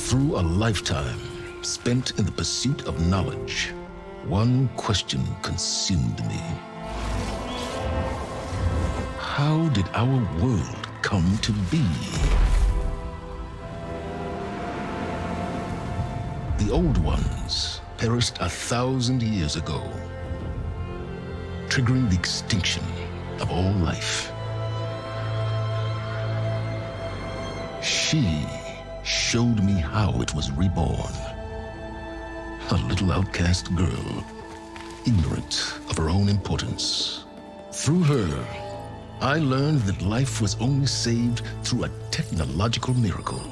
Through a lifetime spent in the pursuit of knowledge, one question consumed me. How did our world come to be? The old ones perished 1,000 years ago, triggering the extinction of all life. She showed me how it was reborn. A little outcast girl, ignorant of her own importance. Through her, I learned that life was only saved through a technological miracle.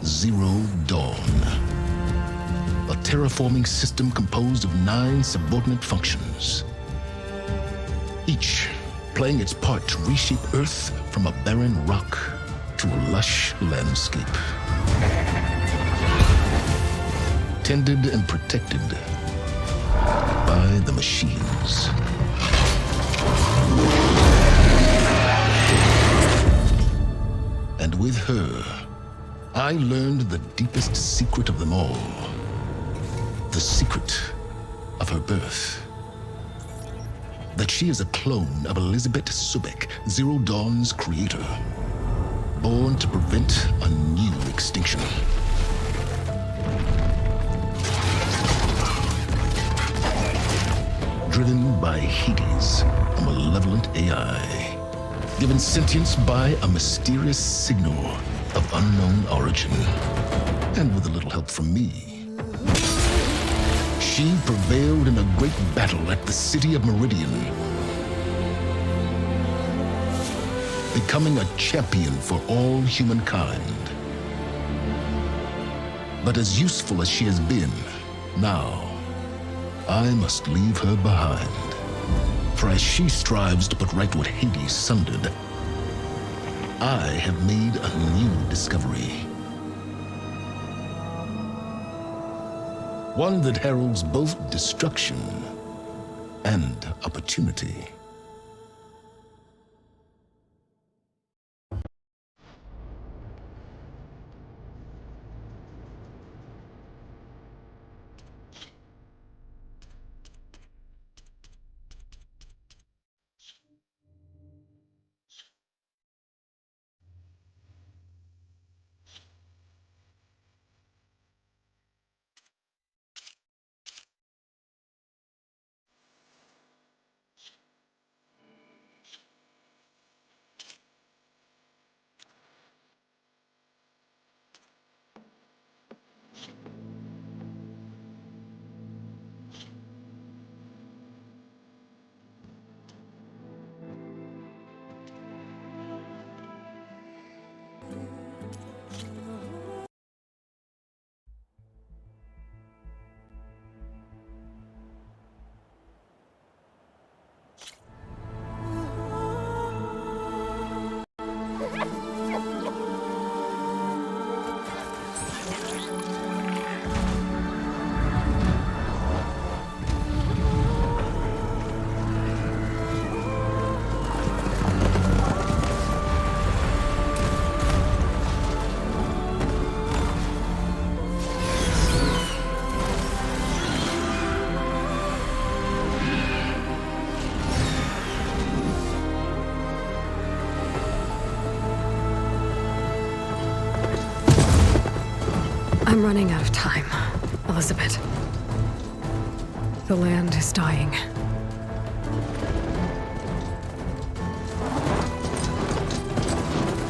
Zero Dawn. A terraforming system composed of 9 subordinate functions, each playing its part to reshape Earth from a barren rock to a lush landscape. Tended and protected by the machines. And with her, I learned the deepest secret of them all. The secret of her birth. That she is a clone of Elizabeth Subek, Zero Dawn's creator. Born to prevent a new extinction. Driven by Hades, a malevolent AI. Given sentience by a mysterious signal of unknown origin. And with a little help from me, she prevailed in a great battle at the city of Meridian, becoming a champion for all humankind. But as useful as she has been, now, I must leave her behind. For as she strives to put right what Hades sundered, I have made a new discovery. One that heralds both destruction and opportunity. I'm running out of time, Elizabeth. The land is dying.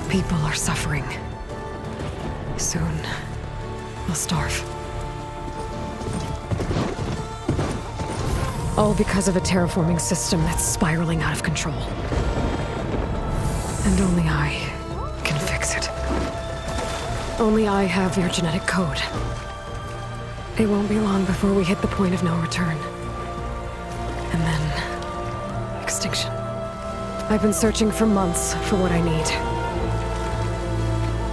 People are suffering. Soon, they'll starve. All because of a terraforming system that's spiraling out of control. And only I can fix it. Only I have your genetic code. It won't be long before we hit the point of no return. And then... extinction. I've been searching for months for what I need.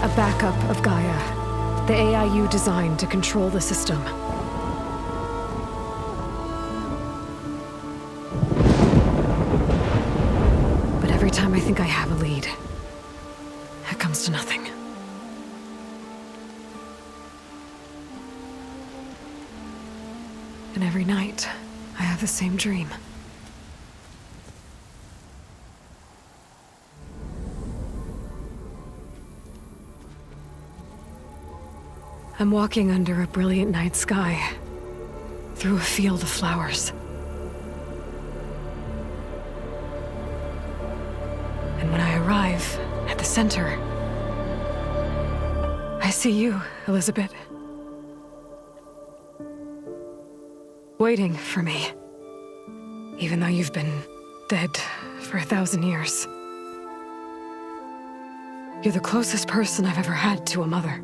A backup of Gaia, the AI you designed to control the system. But every time I think I have a lead, it comes to nothing. And every night, I have the same dream. I'm walking under a brilliant night sky, through a field of flowers. And when I arrive at the center, I see you, Elizabeth. Waiting for me. Even though you've been dead for 1,000 years. You're the closest person I've ever had to a mother.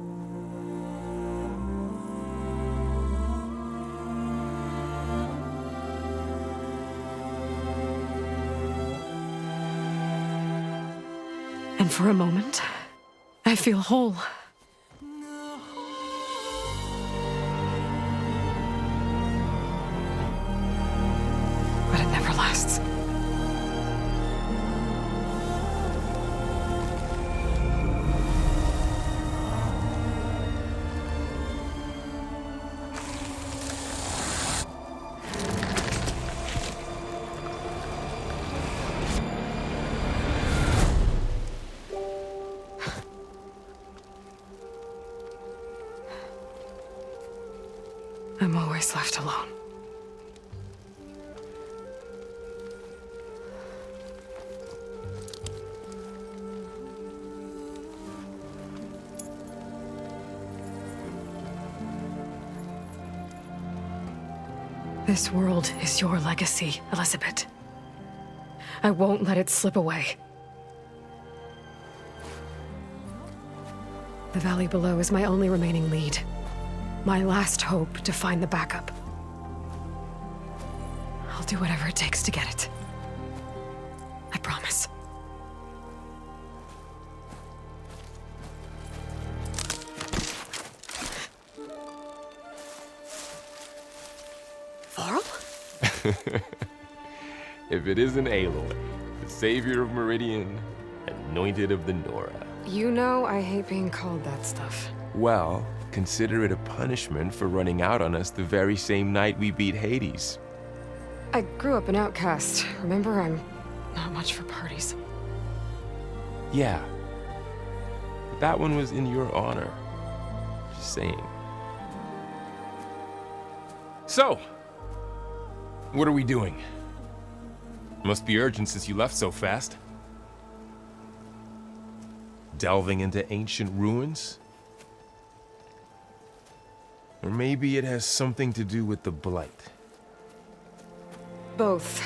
And for a moment, I feel whole. But it never lasts. I'm always left alone. This world is your legacy, Elizabeth. I won't let it slip away. The valley below is my only remaining lead. My last hope to find the backup. I'll do whatever it takes to get it. I promise. Varl? If it isn't Aloy, the savior of Meridian, anointed of the Nora. You know I hate being called that stuff. Well, consider it a punishment for running out on us the very same night we beat Hades. I grew up an outcast. Remember, I'm not much for parties. Yeah. But that one was in your honor. Just saying. So, what are we doing? Must be urgent since you left so fast. Delving into ancient ruins? Or maybe it has something to do with the Blight. Both,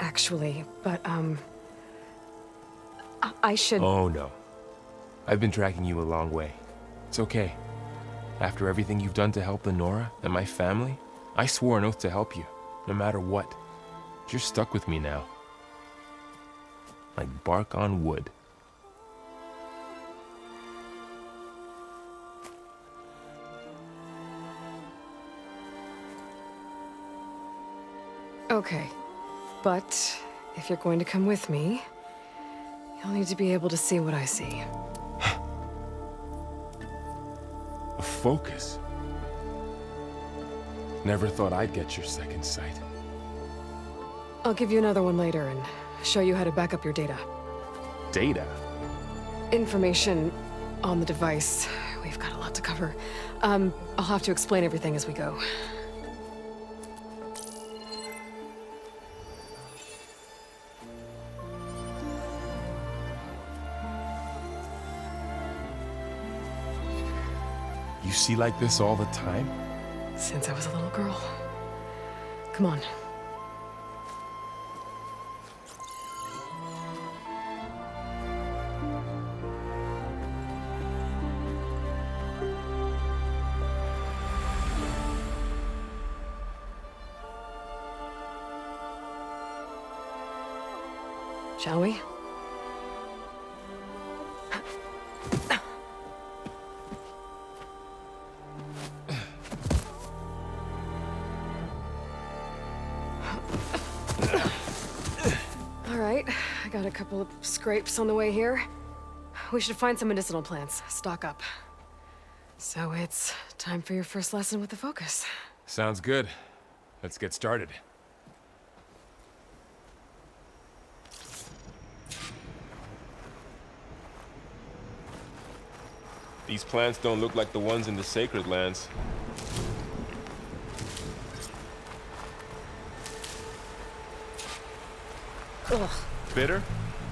actually, but, I should... Oh, no. I've been tracking you a long way. It's okay. After everything you've done to help the Nora and my family, I swore an oath to help you, no matter what. You're stuck with me now. Like bark on wood. Okay, but if you're going to come with me, you'll need to be able to see what I see. A focus? Never thought I'd get your second sight. I'll give you another one later and show you how to back up your data. Data? Information on the device. We've got a lot to cover. I'll have to explain everything as we go. You see like this all the time? Since I was a little girl. Come on. Shall we? All right, I got a couple of scrapes on the way here. We should find some medicinal plants, stock up. So it's time for your first lesson with the focus. Sounds good. Let's get started. These plants don't look like the ones in the Sacred Lands. Ugh. Bitter?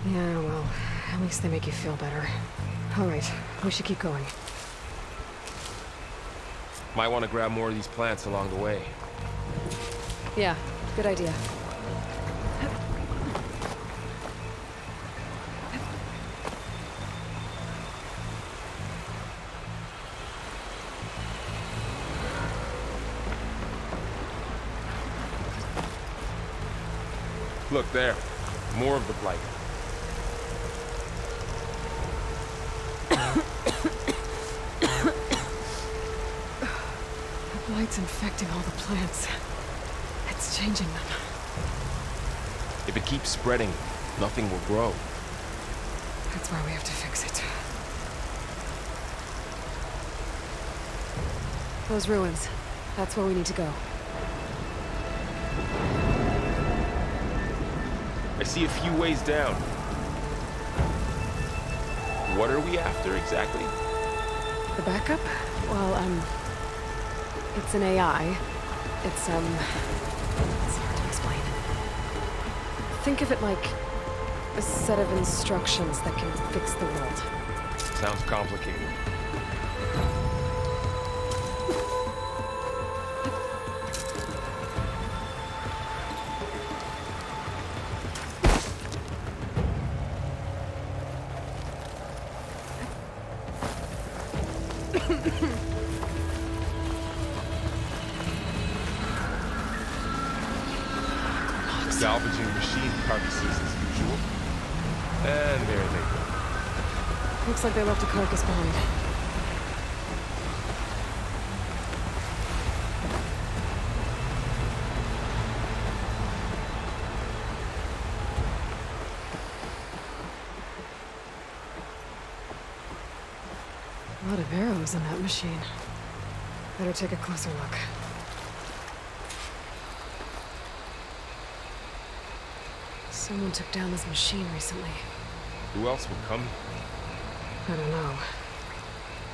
Yeah, well, at least they make you feel better. All right, we should keep going. Might want to grab more of these plants along the way. Yeah, good idea. Look there, more of the blight. The blight's infecting all the plants. It's changing them. If it keeps spreading, nothing will grow. That's why we have to fix it. Those ruins. That's where we need to go. I see a few ways down. What are we after exactly? The backup? Well, it's an AI. It's hard to explain. Think of it like a set of instructions that can fix the world. Sounds complicated. Salvaging machine carcasses as usual. And there they go. Looks like they left a carcass behind. A lot of arrows in that machine. Better take a closer look. Someone took down this machine recently. Who else would come? I don't know.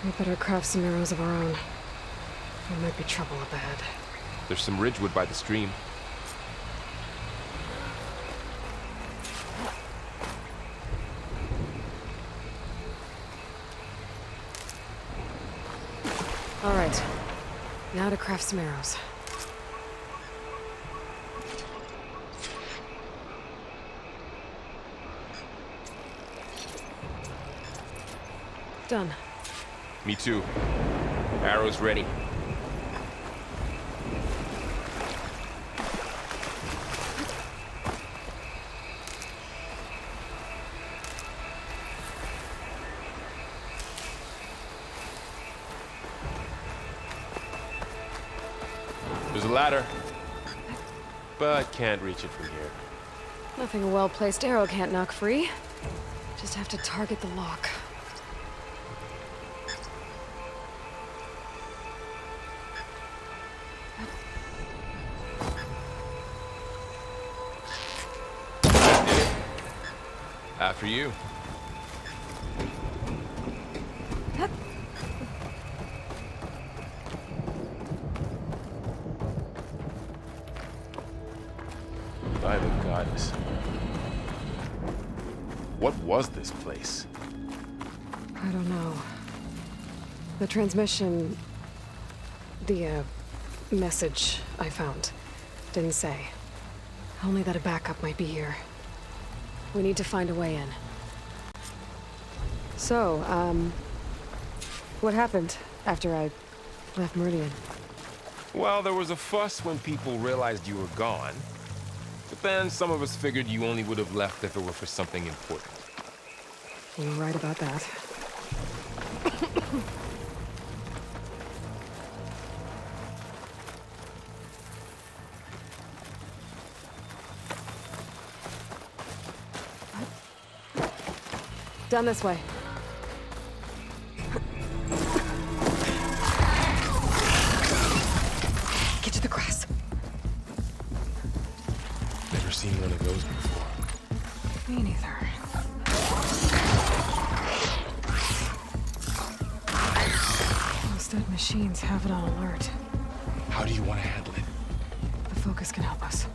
We better craft some arrows of our own. There might be trouble up ahead. There's some ridgewood by the stream. All right. Now to craft some arrows. Done. Me too. Arrows ready. There's a ladder, but can't reach it from here. Nothing a well-placed arrow can't knock free. Just have to target the lock. After you. By the goddess. What was this place? I don't know. The transmission... The, message I found didn't say. Only that a backup might be here. We need to find a way in. So, what happened after I left Meridian? Well, there was a fuss when people realized you were gone. But then some of us figured you only would have left if it were for something important. You were right about that. Down this way. Get to the grass. those before. Me neither. Those dead machines have it on alert. How do you want to handle it? The focus can help us.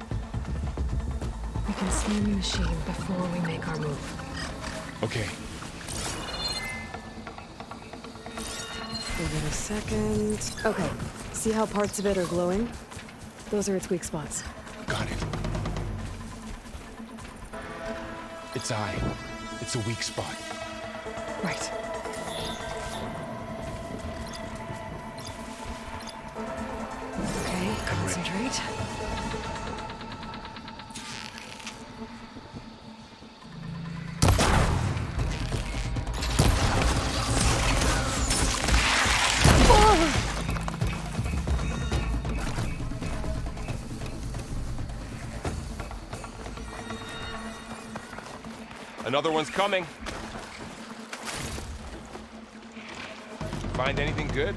We can scan the machine before we make our move. Okay. Give it a second. Okay. See how parts of it are glowing? Those are its weak spots. Got it. Its eye. It's a weak spot. Right. Okay, concentrate. Another one's coming. Find anything good?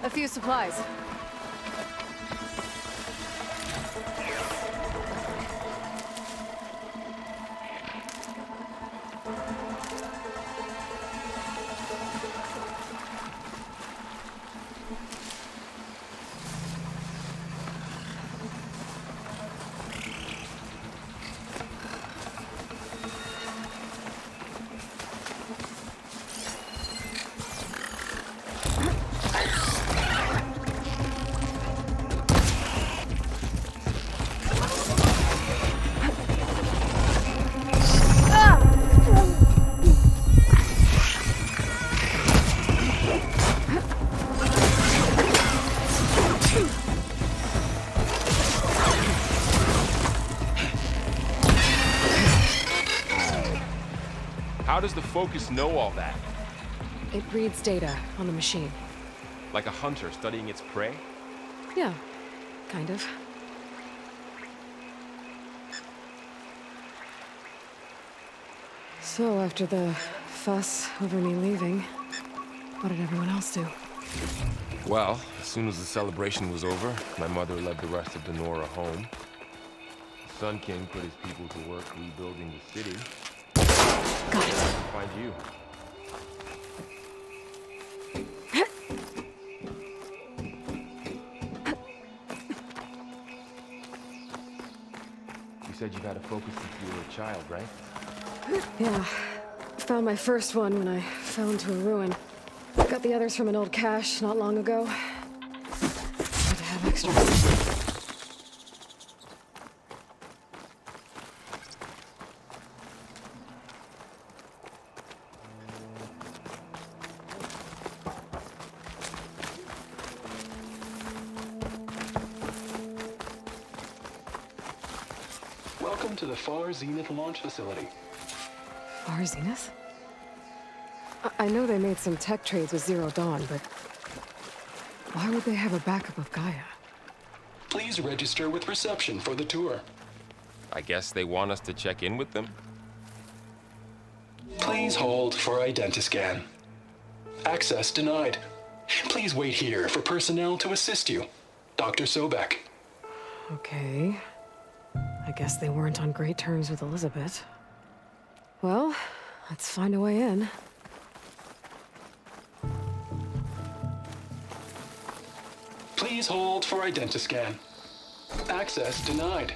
A few supplies. How does the focus know all that? It reads data on the machine. Like a hunter studying its prey? Yeah, kind of. So, after the fuss over me leaving, what did everyone else do? Well, as soon as the celebration was over, my mother led the rest of the Nora home. The Sun King put his people to work rebuilding the city. Got it. Find you. You said you got a focus since you were a child, right? Yeah. Found my first one when I fell into a ruin. Got the others from an old cache not long ago. Had to have extra. Welcome to the Far Zenith launch facility. Far Zenith? I know they made some tech trades with Zero Dawn, but why would they have a backup of Gaia? Please register with reception for the tour. I guess they want us to check in with them. Please hold for identiscan. Access denied. Please wait here for personnel to assist you. Dr. Sobek. Okay. I guess they weren't on great terms with Elizabeth. Well, let's find a way in. Please hold for identiscan. Access denied.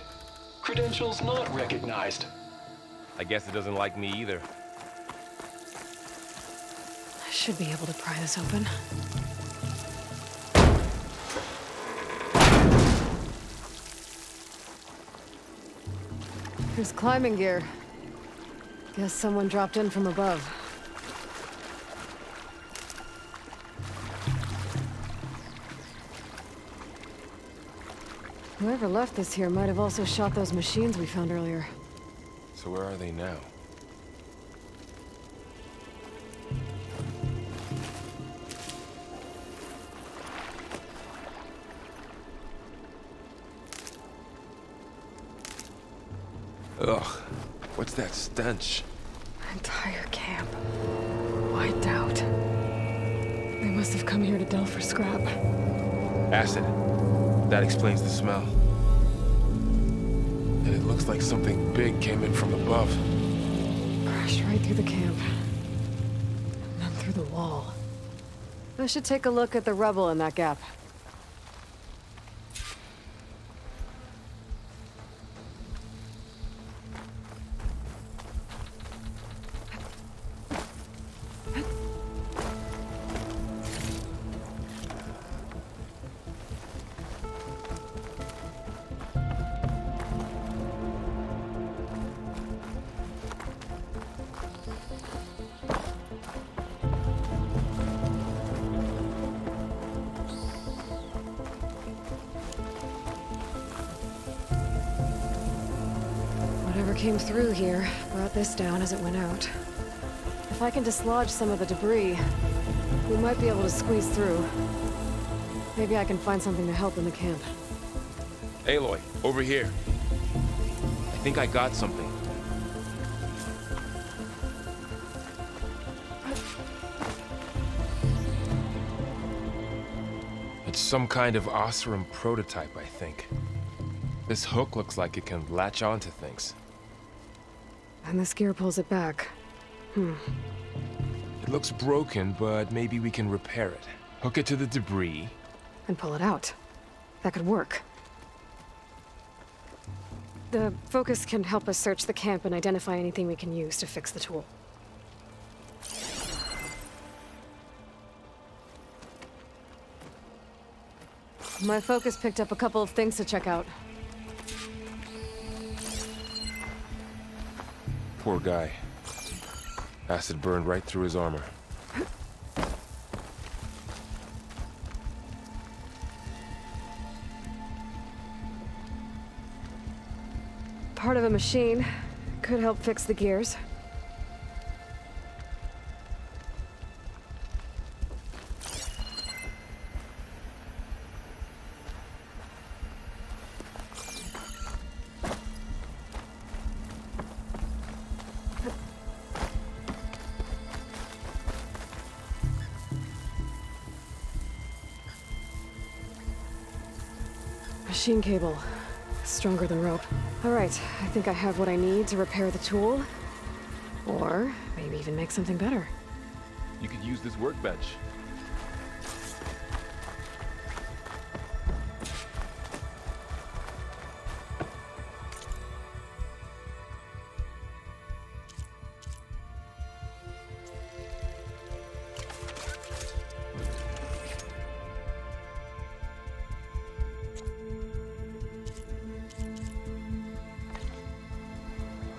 Credentials not recognized. I guess it doesn't like me either. I should be able to pry this open. There's climbing gear. Guess someone dropped in from above. Whoever left this here might have also shot those machines we found earlier. So where are they now? Ugh, what's that stench? Entire camp. Wiped out. They must have come here to delve for scrap. Acid. That explains the smell. And it looks like something big came in from above. Crashed right through the camp. And then through the wall. I should take a look at the rubble in that gap. Whatever came through here brought this down as it went out. If I can dislodge some of the debris, we might be able to squeeze through. Maybe I can find something to help in the camp. Aloy, over here. I think I got something. It's some kind of Oseram prototype, I think. This hook looks like it can latch onto things. And this gear pulls it back. It looks broken, but maybe we can repair it. Hook it to the debris. And pull it out. That could work. The focus can help us search the camp and identify anything we can use to fix the tool. My focus picked up a couple of things to check out. Poor guy. Acid burned right through his armor. Part of a machine. Could help fix the gears. Machine cable. Stronger than rope. All right, I think I have what I need to repair the tool. Or maybe even make something better. You could use this workbench.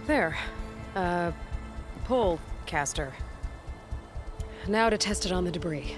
There. Pole caster. Now to test it on the debris.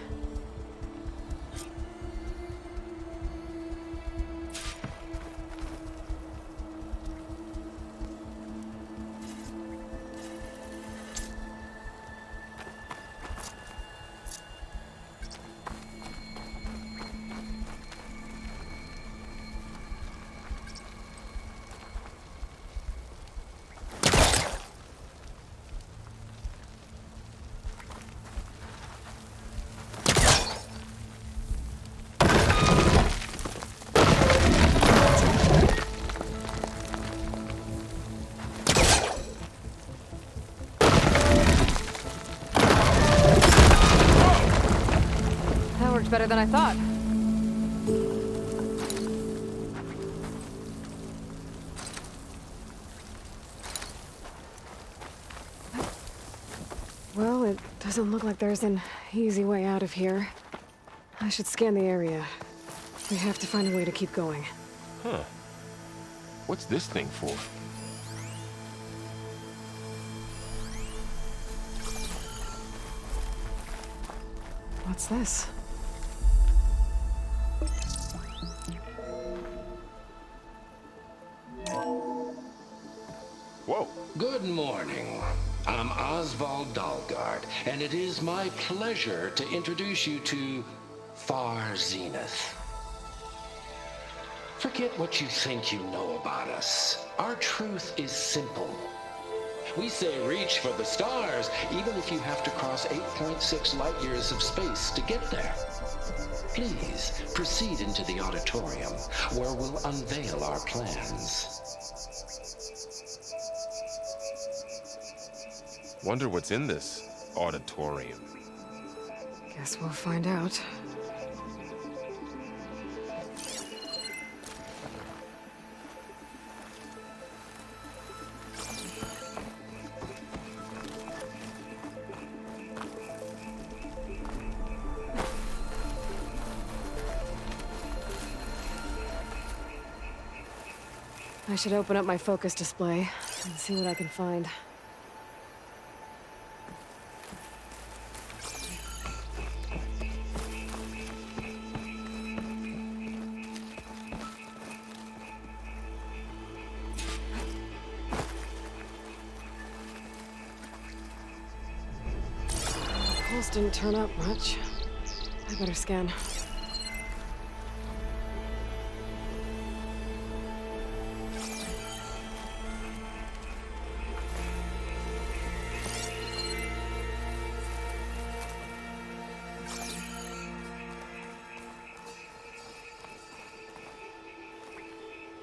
Better than I thought. Well, it doesn't look like there's an easy way out of here. I should scan the area. We have to find a way to keep going. Huh. What's this thing for? What's this? Whoa. Good morning. I'm Oswald Dalgard, and it is my pleasure to introduce you to Far Zenith. Forget what you think you know about us. Our truth is simple. We say reach for the stars, even if you have to cross 8.6 light years of space to get there. Please proceed into the auditorium, where we'll unveil our plans. Wonder what's in this auditorium. Guess we'll find out. I should open up my focus display and see what I can find. Pulse didn't turn up much. I better scan.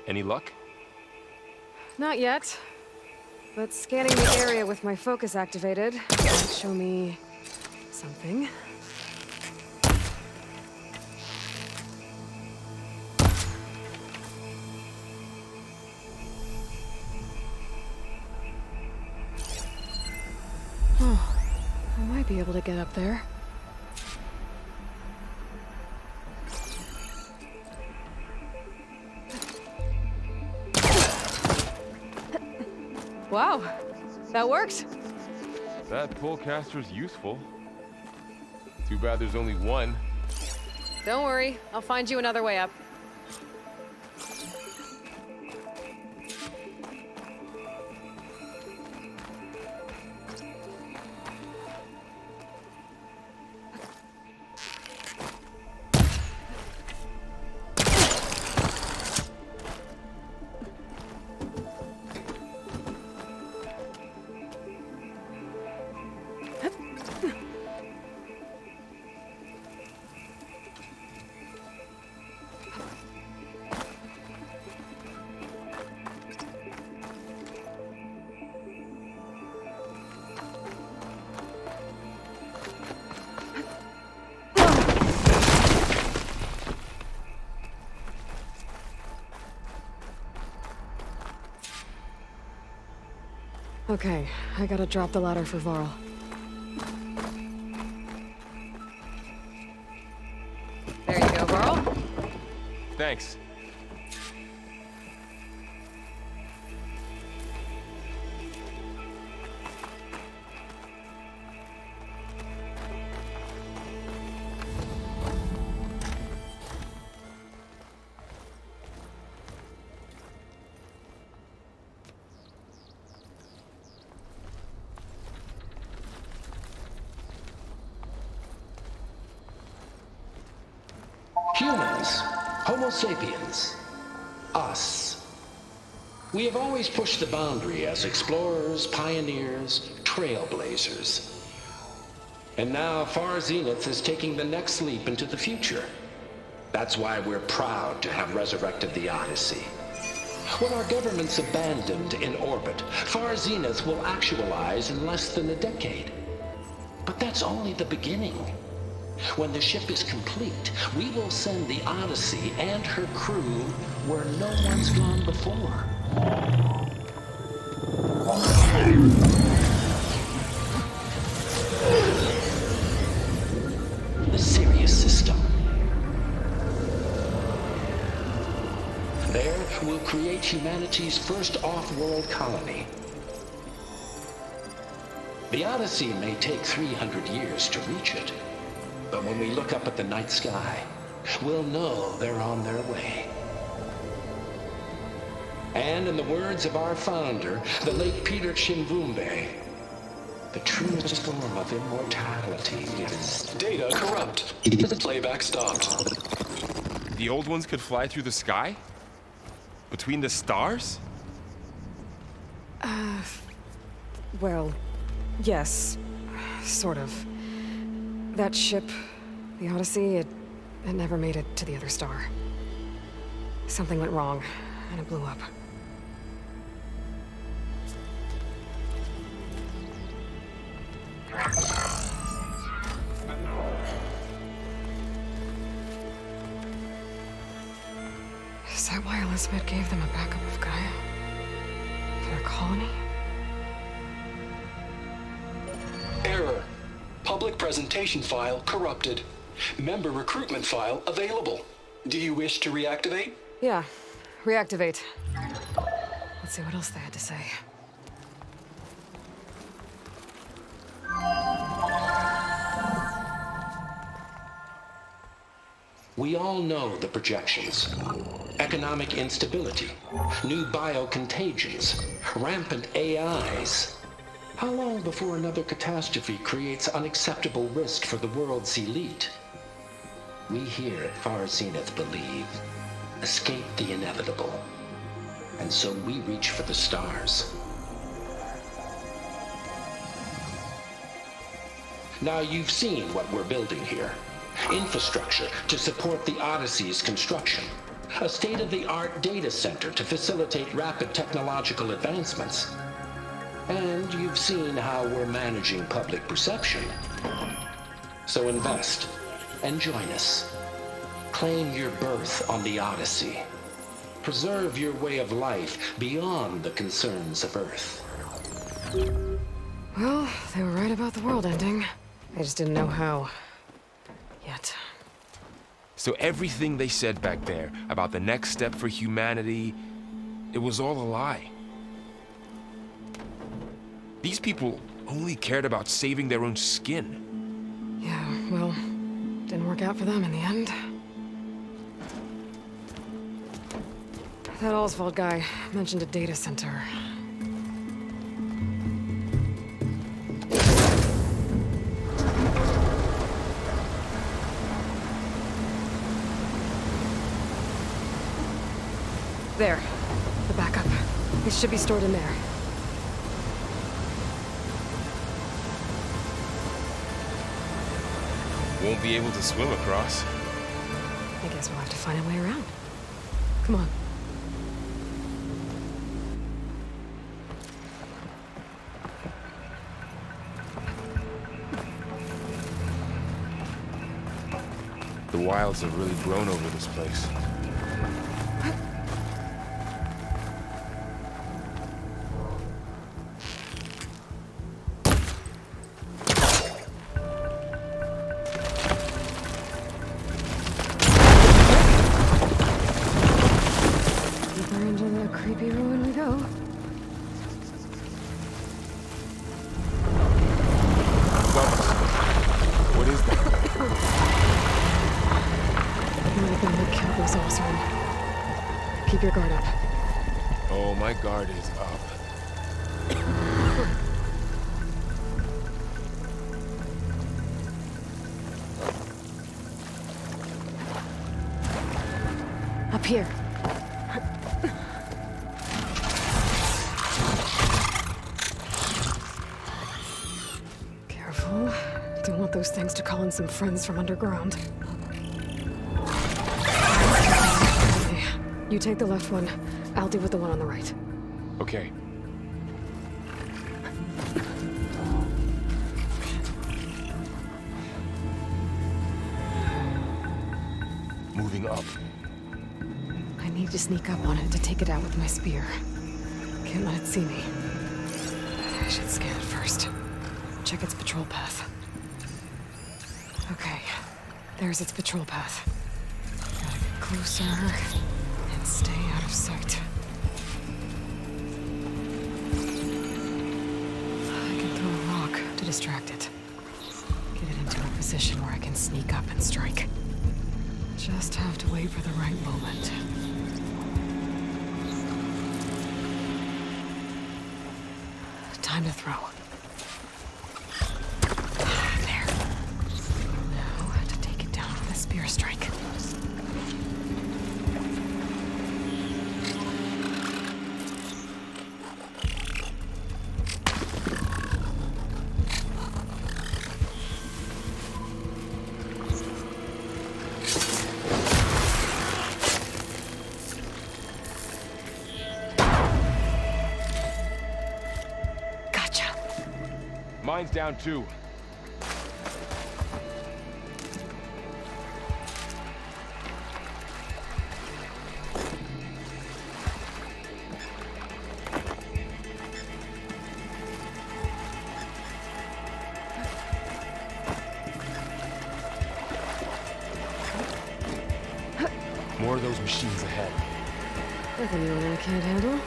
Any luck? Not yet. But scanning the area with my focus activated might show me something. Oh, I might be able to get up there. Wow, that worked. That pullcaster's useful. Too bad there's only one. Don't worry, I'll find you another way up. Okay, I gotta drop the ladder for Varl. There you go, Varl. Thanks. Humans, Homo sapiens, us. We have always pushed the boundary as explorers, pioneers, trailblazers. And now Far Zenith is taking the next leap into the future. That's why we're proud to have resurrected the Odyssey. When our government's abandoned in orbit, Far Zenith will actualize in less than a decade. But that's only the beginning. When the ship is complete, we will send the Odyssey and her crew where no one's gone before. The Sirius system. There, we'll create humanity's first off-world colony. The Odyssey may take 300 years to reach it. But when we look up at the night sky, we'll know they're on their way. And in the words of our founder, the late Peter Chimvumbe, the truest form of immortality is... Data corrupt. Playback stopped. The old ones could fly through the sky? Between the stars? Well, yes, sort of. That ship, the Odyssey, it never made it to the other star. Something went wrong, and it blew up. Is that why Elizabeth gave them a backup of Gaia? For their colony? Error. Public presentation file corrupted. Member recruitment file available. Do you wish to reactivate? Yeah. Reactivate. Let's see what else they had to say. We all know the projections. Economic instability, new biocontagions, rampant AIs. How long before another catastrophe creates unacceptable risk for the world's elite? We here at Far Zenith believe, escape the inevitable. And so we reach for the stars. Now you've seen what we're building here. Infrastructure to support the Odyssey's construction. A state-of-the-art data center to facilitate rapid technological advancements. And you've seen how we're managing public perception. So invest and join us. Claim your berth on the Odyssey. Preserve your way of life beyond the concerns of Earth. Well, they were right about the world ending. I just didn't know how. Yet. So everything they said back there about the next step for humanity, it was all a lie. These people only cared about saving their own skin. Yeah, well, didn't work out for them in the end. That Oswald guy mentioned a data center. There. The backup. It should be stored in there. Won't be able to swim across. I guess we'll have to find a way around. Come on. The wilds have really grown over this place. Deeper into the creepy ruin we go. What is that? Might have been what killed those Osram. Keep your guard up. Oh, my guard is up. Up here. Careful. Don't want those things to call in some friends from underground. Okay. You take the left one. I'll deal with the one on the right. Okay. Moving up. I need to sneak up on it to take it out with my spear. Can't let it see me. I should scan it first. Check its patrol path. Okay, there's its patrol path. Gotta get closer and stay out of sight. I can throw a rock to distract it. Get it into a position where I can sneak up and strike. Just have to wait for the right moment. Time to throw. There. Now to take it down with a spear strike. Mine's down too. More of those machines ahead. Nothing you and I can't handle.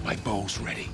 My bow's ready.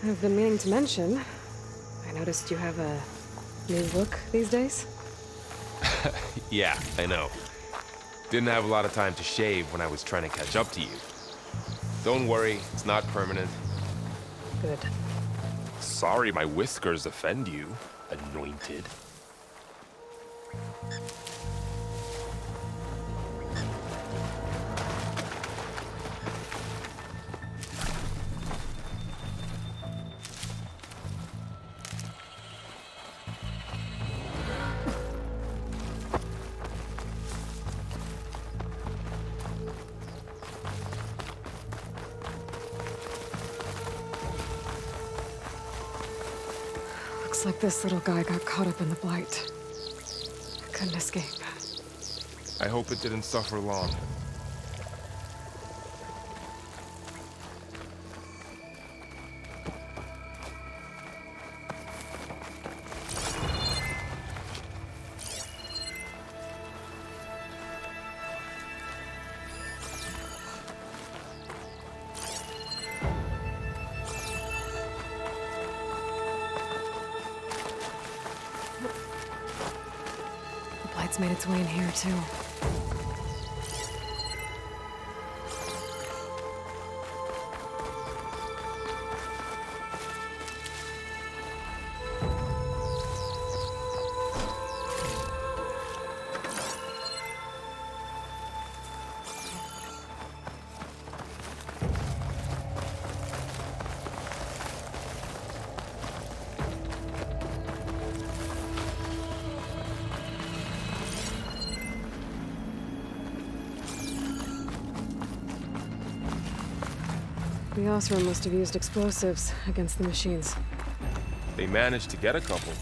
I've been meaning to mention, I noticed you have a new look these days. Yeah, I know. Didn't have a lot of time to shave when I was trying to catch up to you. Don't worry, it's not permanent. Good. Sorry my whiskers offend you, anointed. Looks like this little guy got caught up in the blight. Couldn't escape. I hope it didn't suffer long. It's made its way in here, too. The Osram must have used explosives against the machines. They managed to get a couple.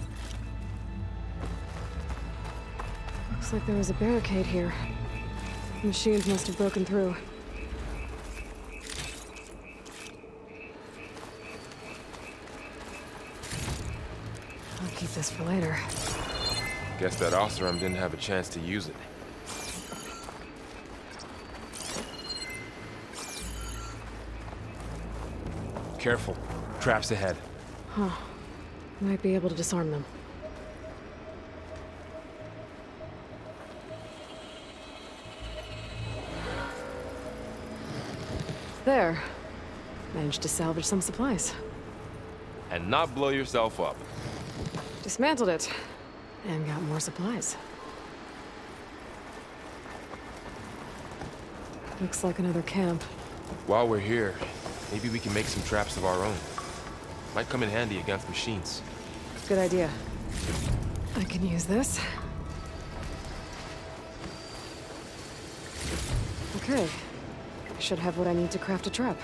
Looks like there was a barricade here. The machines must have broken through. I'll keep this for later. Guess that Osram didn't have a chance to use it. Careful. Traps ahead. Huh. Might be able to disarm them. There. Managed to salvage some supplies. And not blow yourself up. Dismantled it. And got more supplies. Looks like another camp. While we're here, maybe we can make some traps of our own. Might come in handy against machines. Good idea. I can use this. Okay. Should have what I need to craft a trap.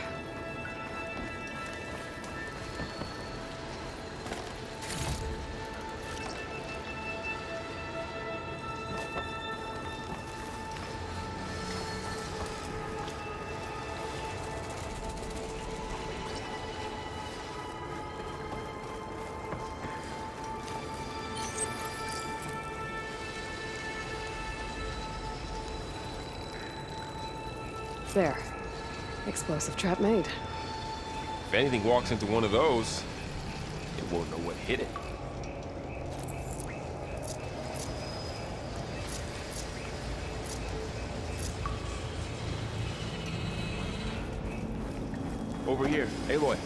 There. Explosive trap made. If anything walks into one of those, it won't know what hit it. Over here. Aloy, I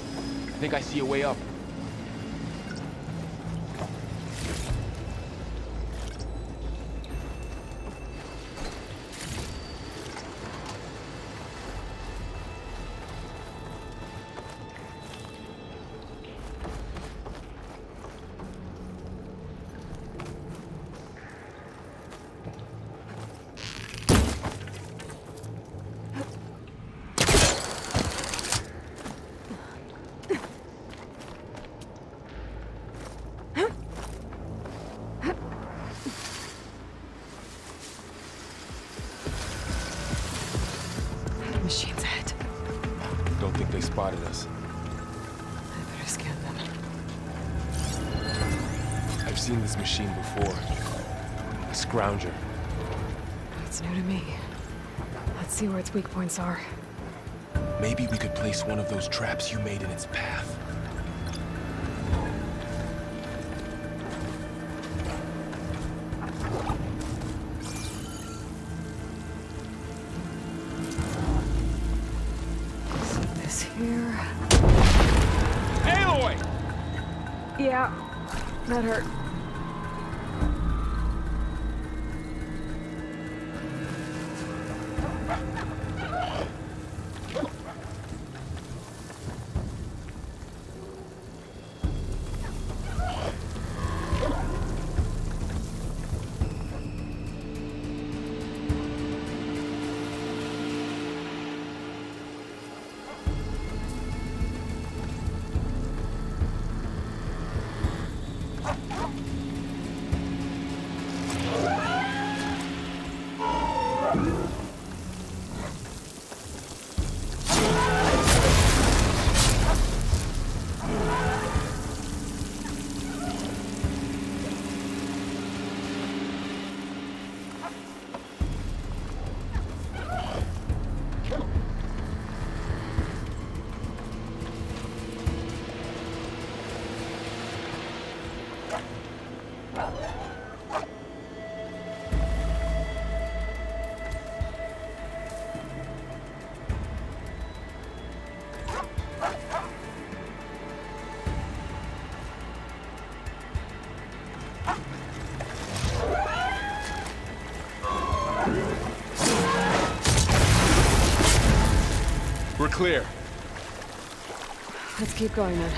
think I see a way up. Machine's ahead. Don't think they spotted us. I better scan them. I've seen this machine before. A scrounger. It's new to me. Let's see where its weak points are. Maybe we could place one of those traps you made in its path. This here. Aloy! Yeah, that hurt. We're clear. Let's keep going then.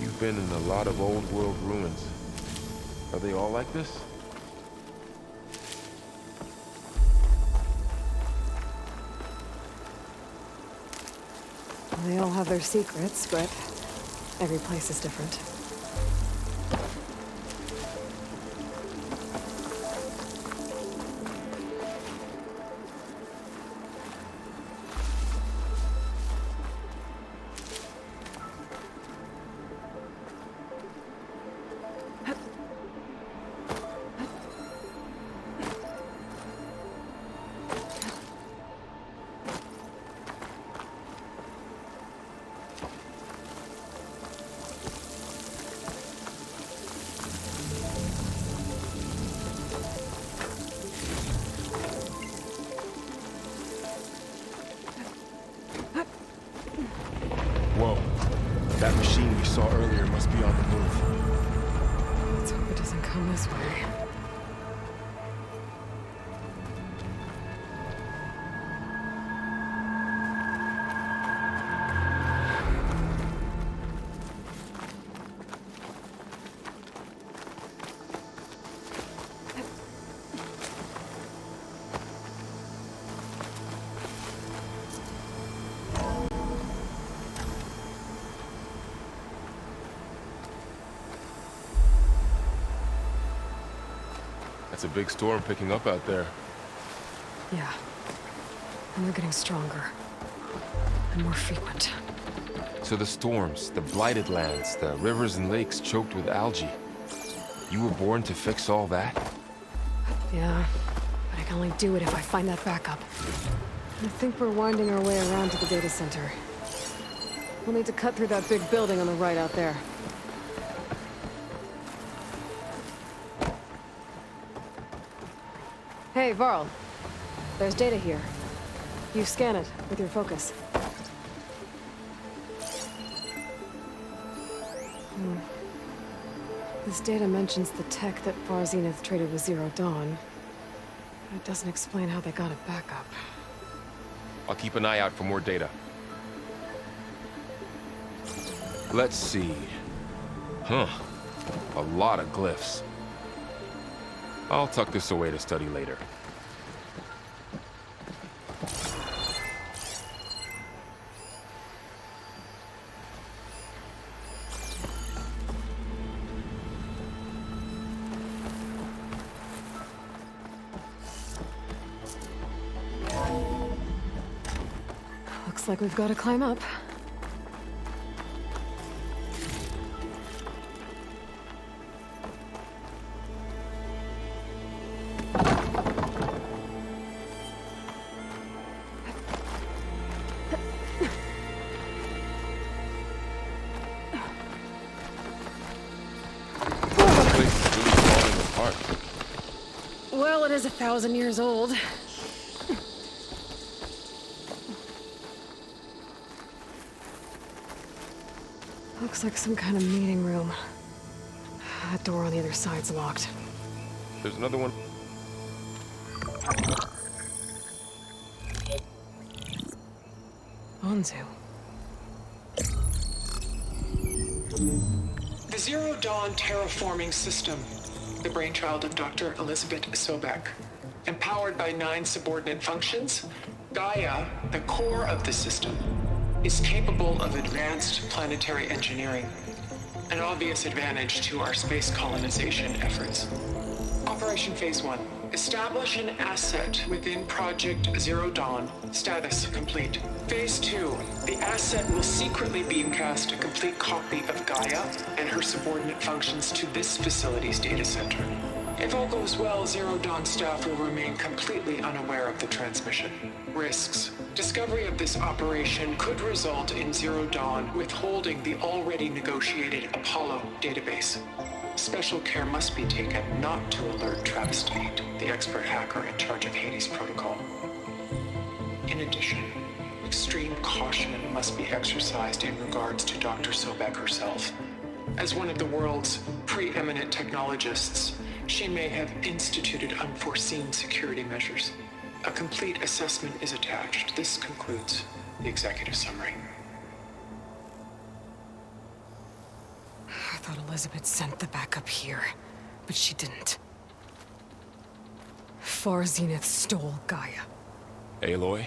You've been in a lot of old world ruins. Are they all like this? They all have their secrets, but every place is different. Whoa. That machine we saw earlier must be on the move. Let's hope it doesn't come this way. It's a big storm picking up out there. Yeah. And they're getting stronger. And more frequent. So the storms, the blighted lands, the rivers and lakes choked with algae. You were born to fix all that? Yeah. But I can only do it if I find that backup. I think we're winding our way around to the data center. We'll need to cut through that big building on the right out there. Hey, Varl. There's data here. You scan it with your focus. This data mentions the tech that Far Zenith traded with Zero Dawn. But it doesn't explain how they got it back up. I'll keep an eye out for more data. Let's see. Huh. A lot of glyphs. I'll tuck this away to study later. Looks like we've got to climb up. Well, it is 1,000 years old. Looks like some kind of meeting room. That door on the other side's locked. There's another one. Onzu. The Zero Dawn terraforming system, the brainchild of Dr. Elizabeth Sobek. Empowered by 9 subordinate functions, Gaia, the core of the system, is capable of advanced planetary engineering, an obvious advantage to our space colonization efforts. Operation Phase 1. Establish an asset within Project Zero Dawn. Status complete. Phase 2. The asset will secretly beamcast a complete copy of Gaia and her subordinate functions to this facility's data center. If all goes well, Zero Dawn staff will remain completely unaware of the transmission. Risks. Discovery of this operation could result in Zero Dawn withholding the already negotiated Apollo database. Special care must be taken not to alert Travis Tate, the expert hacker in charge of Hades protocol. In addition, extreme caution must be exercised in regards to Dr. Sobek herself. As one of the world's preeminent technologists, she may have instituted unforeseen security measures. A complete assessment is attached. This concludes the executive summary. I thought Elizabeth sent the backup here, but she didn't. Far Zenith stole Gaia. Aloy?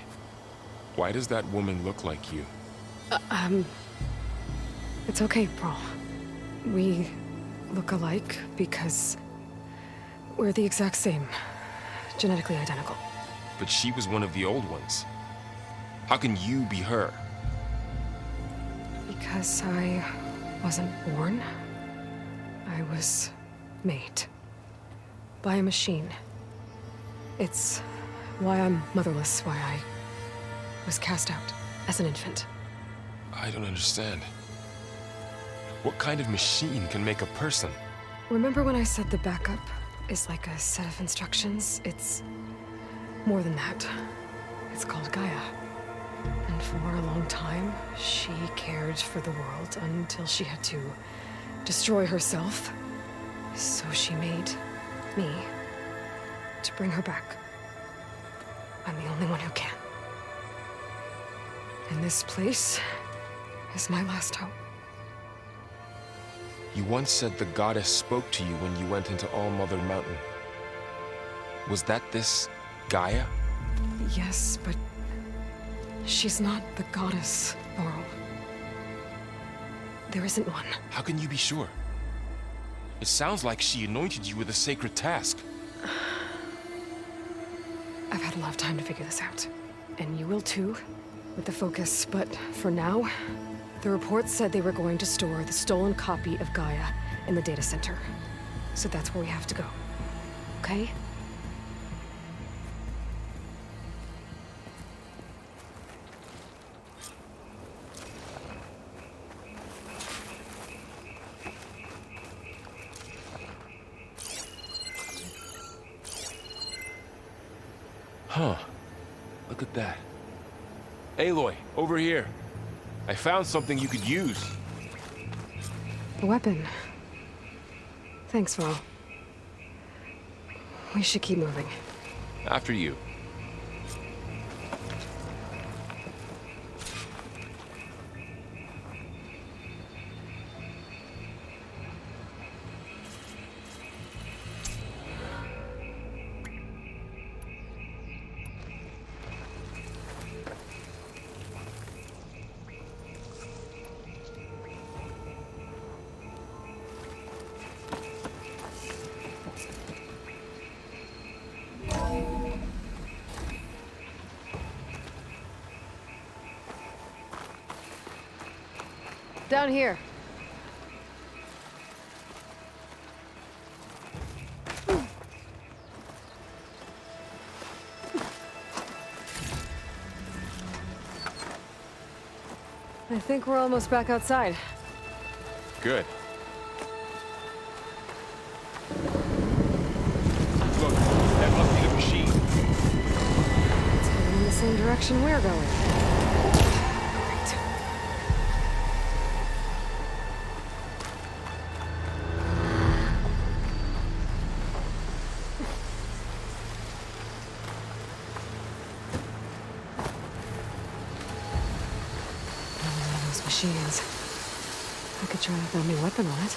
Why does that woman look like you? It's okay, Pearl. We look alike because we're the exact same. Genetically identical. But she was one of the old ones. How can you be her? Because I wasn't born. I was made. By a machine. It's why I'm motherless, why I was cast out as an infant. I don't understand. What kind of machine can make a person? Remember when I said the backup is like a set of instructions? It's more than that. It's called Gaia. And for a long time, she cared for the world until she had to destroy herself. So she made me to bring her back. I'm the only one who can. And this place is my last hope. You once said the goddess spoke to you when you went into All-Mother Mountain. Was that this Gaia? Yes, but she's not the goddess, Laurel. There isn't one. How can you be sure? It sounds like she anointed you with a sacred task. I've had a lot of time to figure this out. And you will too, with the focus. But for now, the reports said they were going to store the stolen copy of Gaia in the data center. So that's where we have to go. Okay? Huh. Look at that. Aloy, over here. I found something you could use. A weapon. Thanks, Val. We should keep moving. After you. Down here. I think we're almost back outside. Good. Look, that must be the machine. It's heading in the same direction we're going. Great. One of those machines. I could try out that new weapon on it.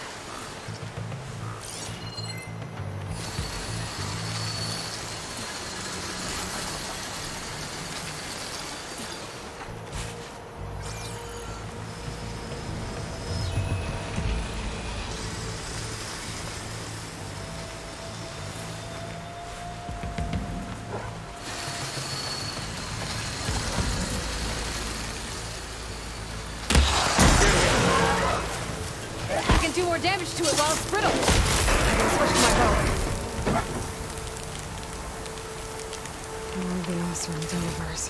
Do more damage to it while it's brittle. I'm gonna switch to my bow. More of the Osram delivers.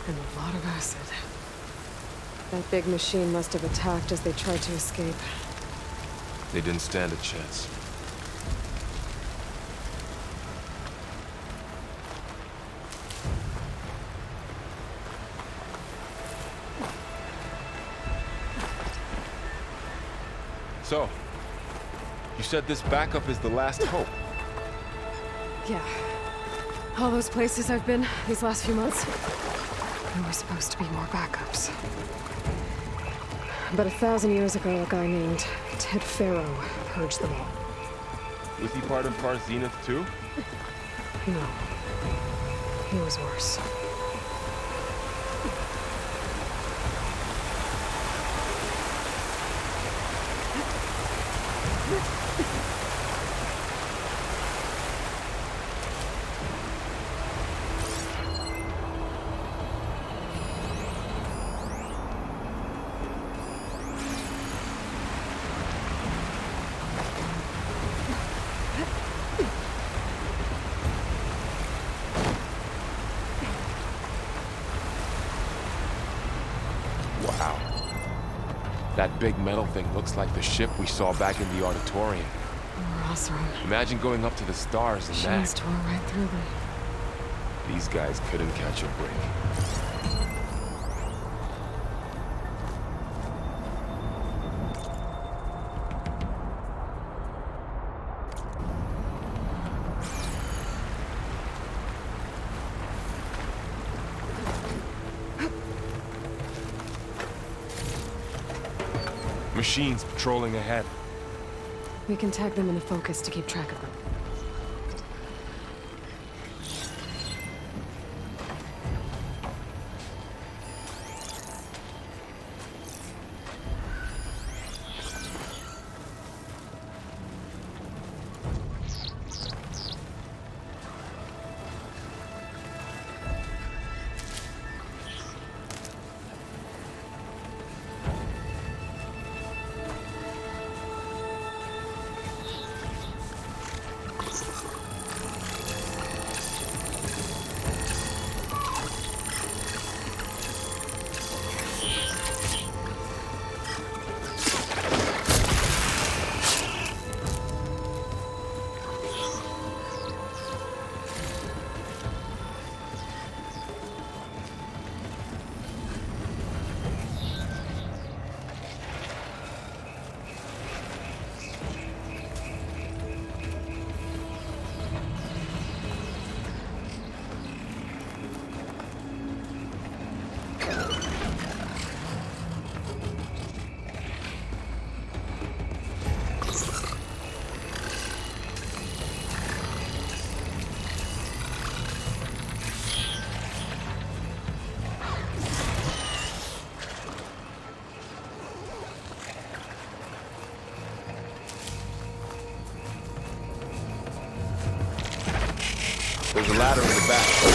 And a lot of acid. That big machine must have attacked as they tried to escape. They didn't stand a chance. So, you said this backup is the last hope. Yeah. All those places I've been these last few months, there were supposed to be more backups. But 1,000 years ago, a guy named Ted Pharaoh purged them all. Was he part of Far Zenith too? No. He was worse. Wow. That big metal thing looks like the ship we saw back in the auditorium. More Osram. Imagine going up to the stars in Machines that. tore right through them. These guys couldn't catch a break. Machines patrolling ahead. We can tag them in the focus to keep track of them. back.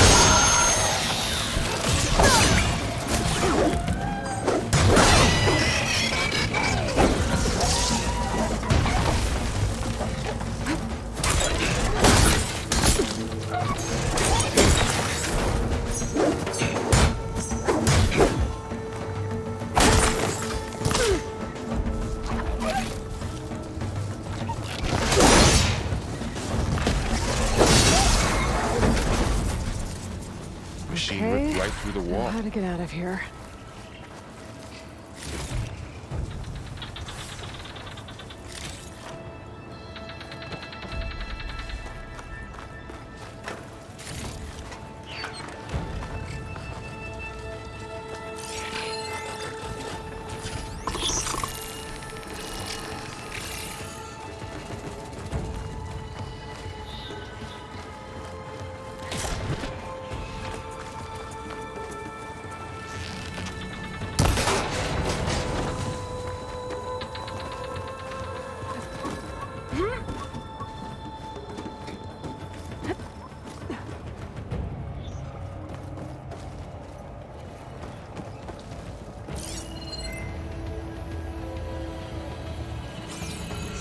Right through the wall. How to get out of here?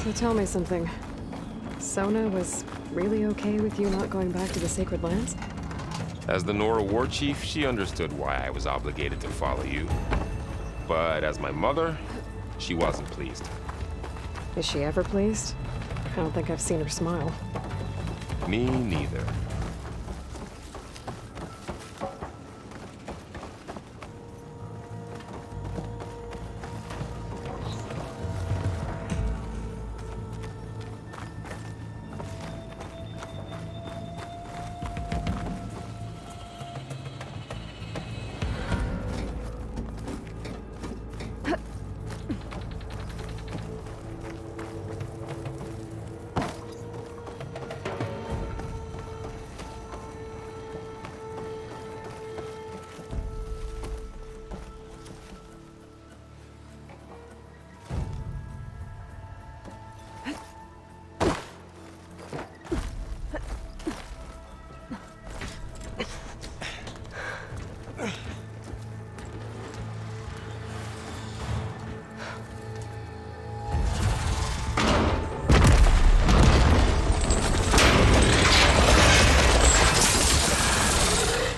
So tell me something. Sona was really okay with you not going back to the Sacred Lands? As the Nora war chief, she understood why I was obligated to follow you. But as my mother, she wasn't pleased. Is she ever pleased? I don't think I've seen her smile. Me neither.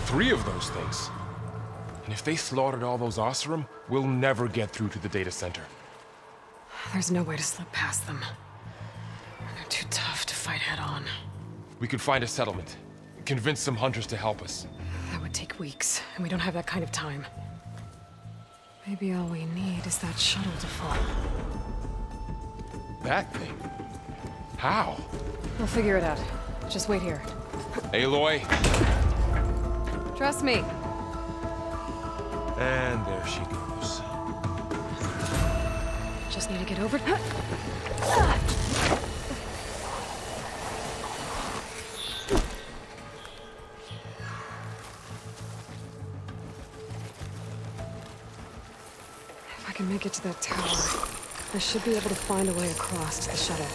Three of those things. And if they slaughtered all those Oseram, we'll never get through to the data center. There's no way to slip past them. They're too tough to fight head-on. We could find a settlement. Convince some hunters to help us. That would take weeks, and we don't have that kind of time. Maybe all we need is that shuttle to fall. That thing? How? We'll figure it out. Just wait here. Aloy. Trust me. And there she goes. Just need to get over. If I can make it to that tower, I should be able to find a way across to the shuttle.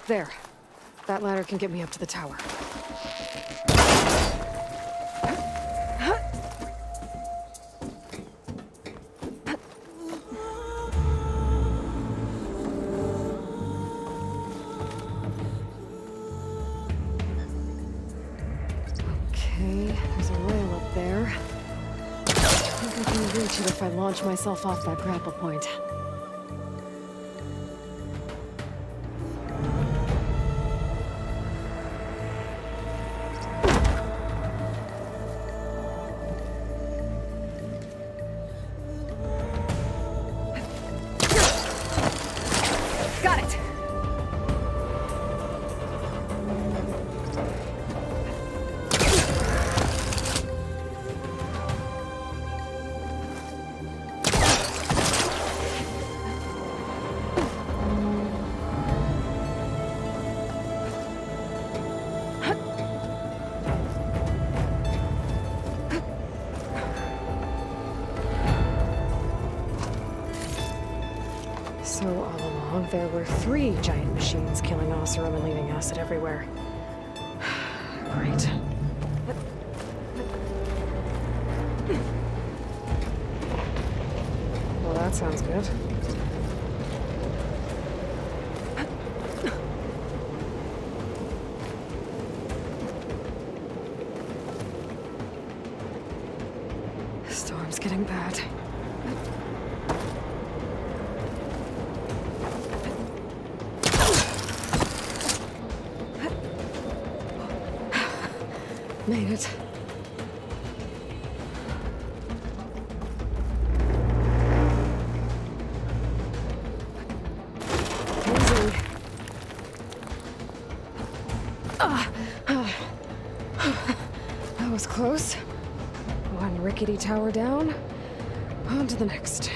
There. That ladder can get me up to the tower. Okay, there's a rail up there. I think I can reach it if I launch myself off that grapple point. Got it! So all along, there were 3 giant machines killing Oseram and leaving acid everywhere. Great. Well, that sounds good. Storm's getting bad. Made it. Easy. That was close. One rickety tower down. On to the next.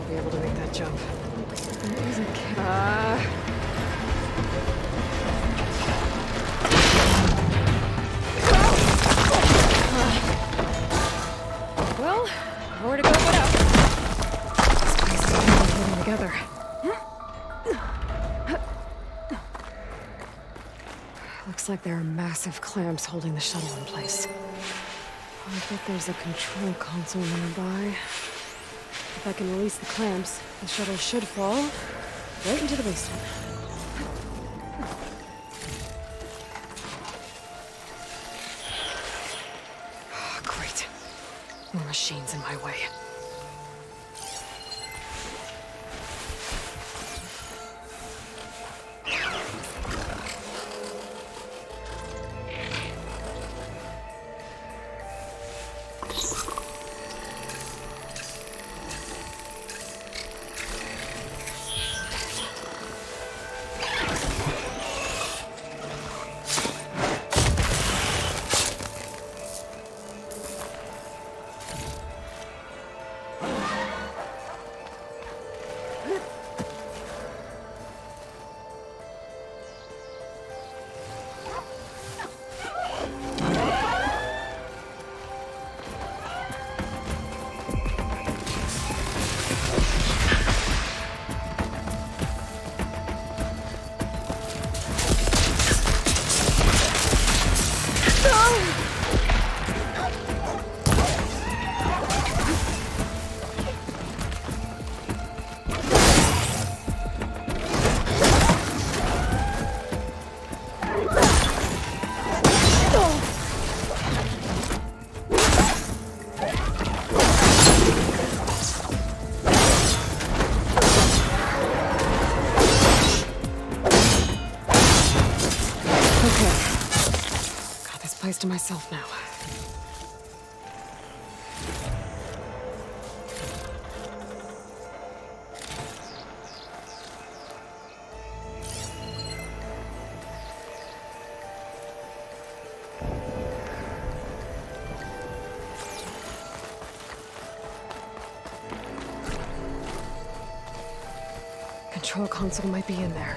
Be able to make that jump. There is a well, nowhere to go but up. This place is really holding together. Looks like there are massive clamps holding the shuttle in place. I bet there's a control console nearby. If I can release the clamps, the shuttle should fall right into the basement. Oh, great. More machines in my way. Place to myself now. Control console might be in there.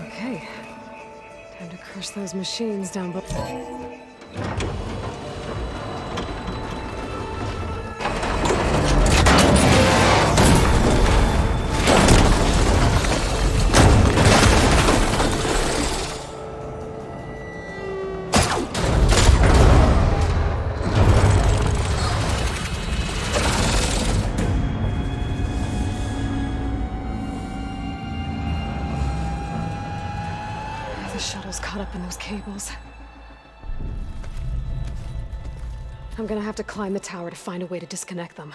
Okay. Time to crush those machines down below. Caught up in those cables. I'm gonna have to climb the tower to find a way to disconnect them.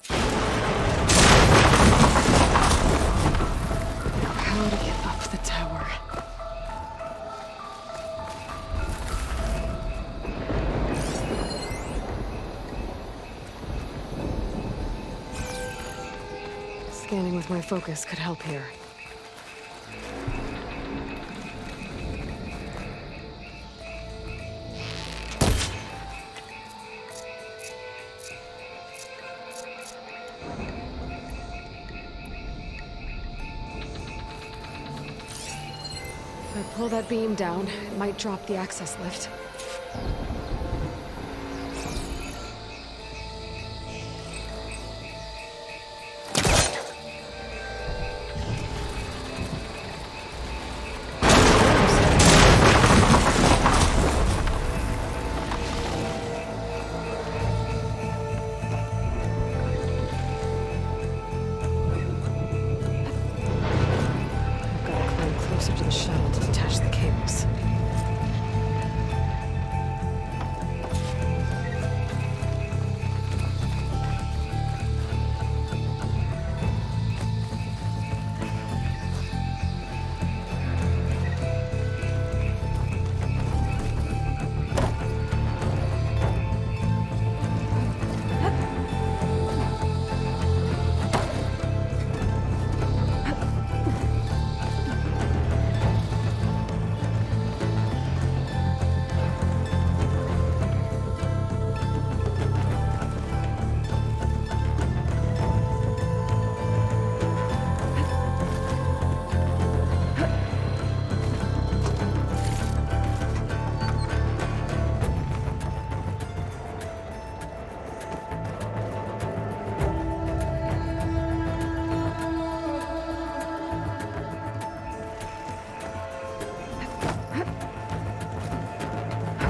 How to get up the tower? Scanning with my focus could help here. If I pull that beam down, it might drop the access lift. To the shuttle to detach the cables.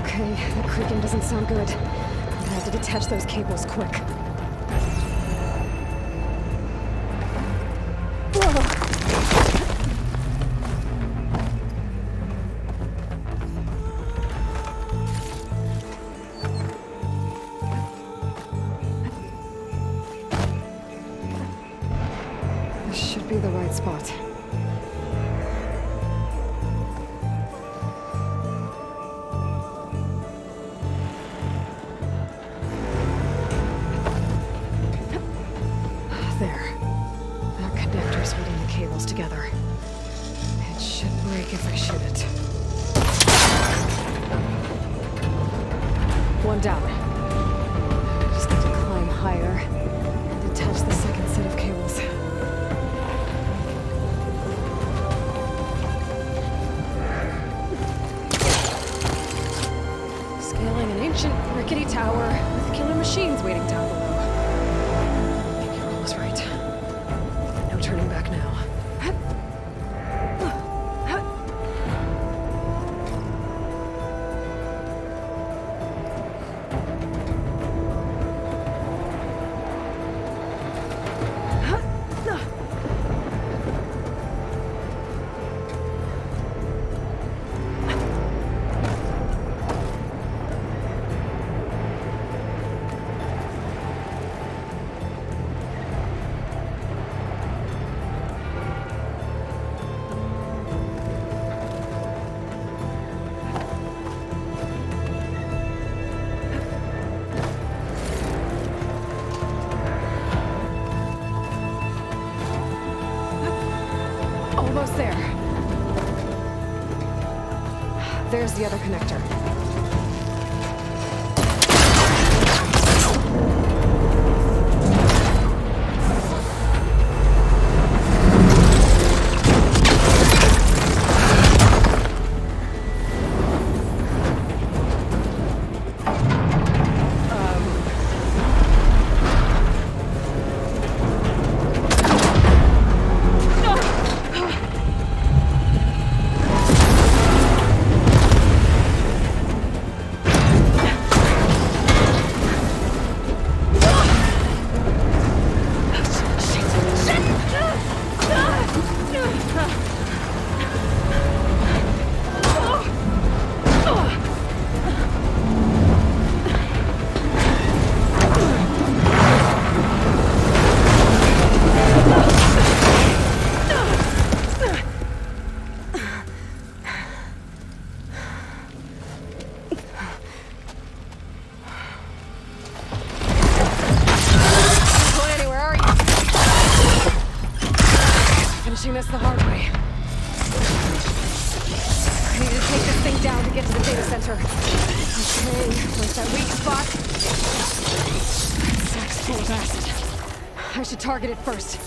Okay, the creaking doesn't sound good. I'm gonna have to detach those cables quick. Whoa! This should be the right spot. Together. It should break if I shoot it. One down. I just need to climb higher and detach the second set of cables. Scaling an ancient, rickety tower with killer machines waiting down below. I think your roll was right. No turning back now. Almost there. There's the other connector. this the hard way. I need to take this thing down to get to the data center. Okay, where's that weak spot? Sack's full of acid. I should target it first.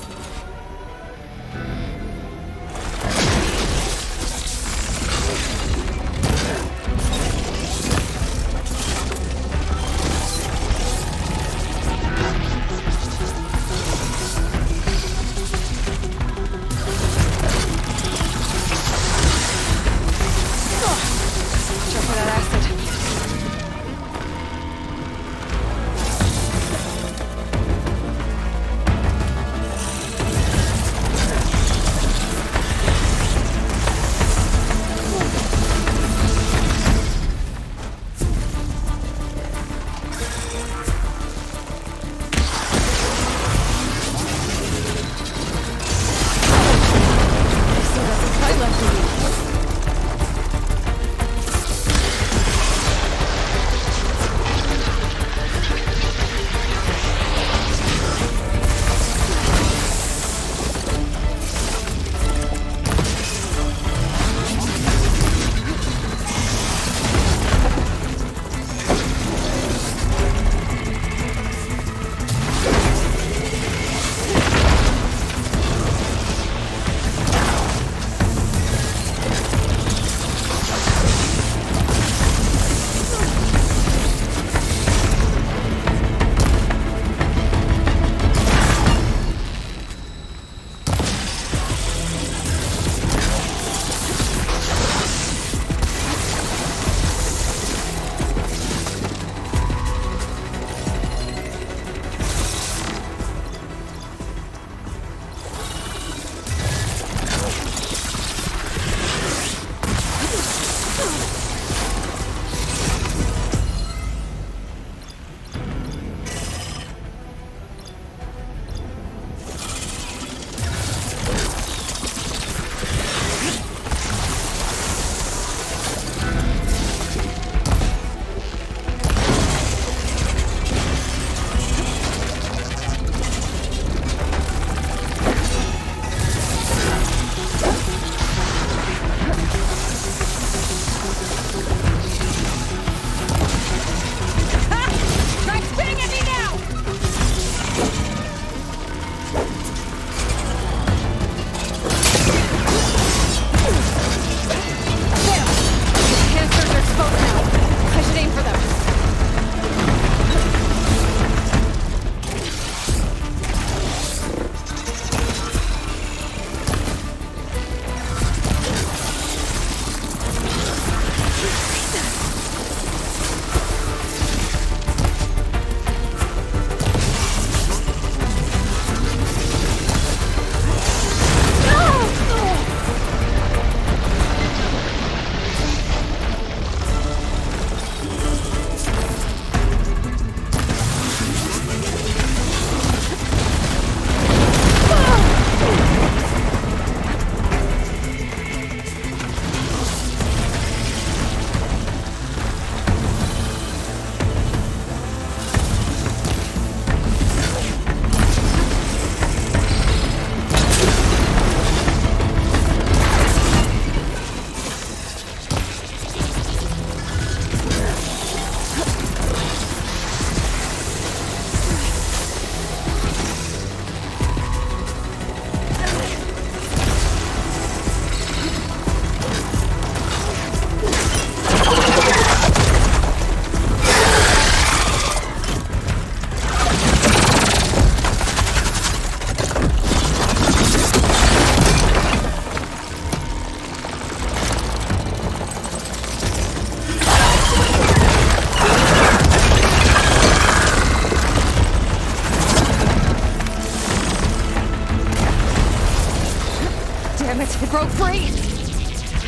It broke free!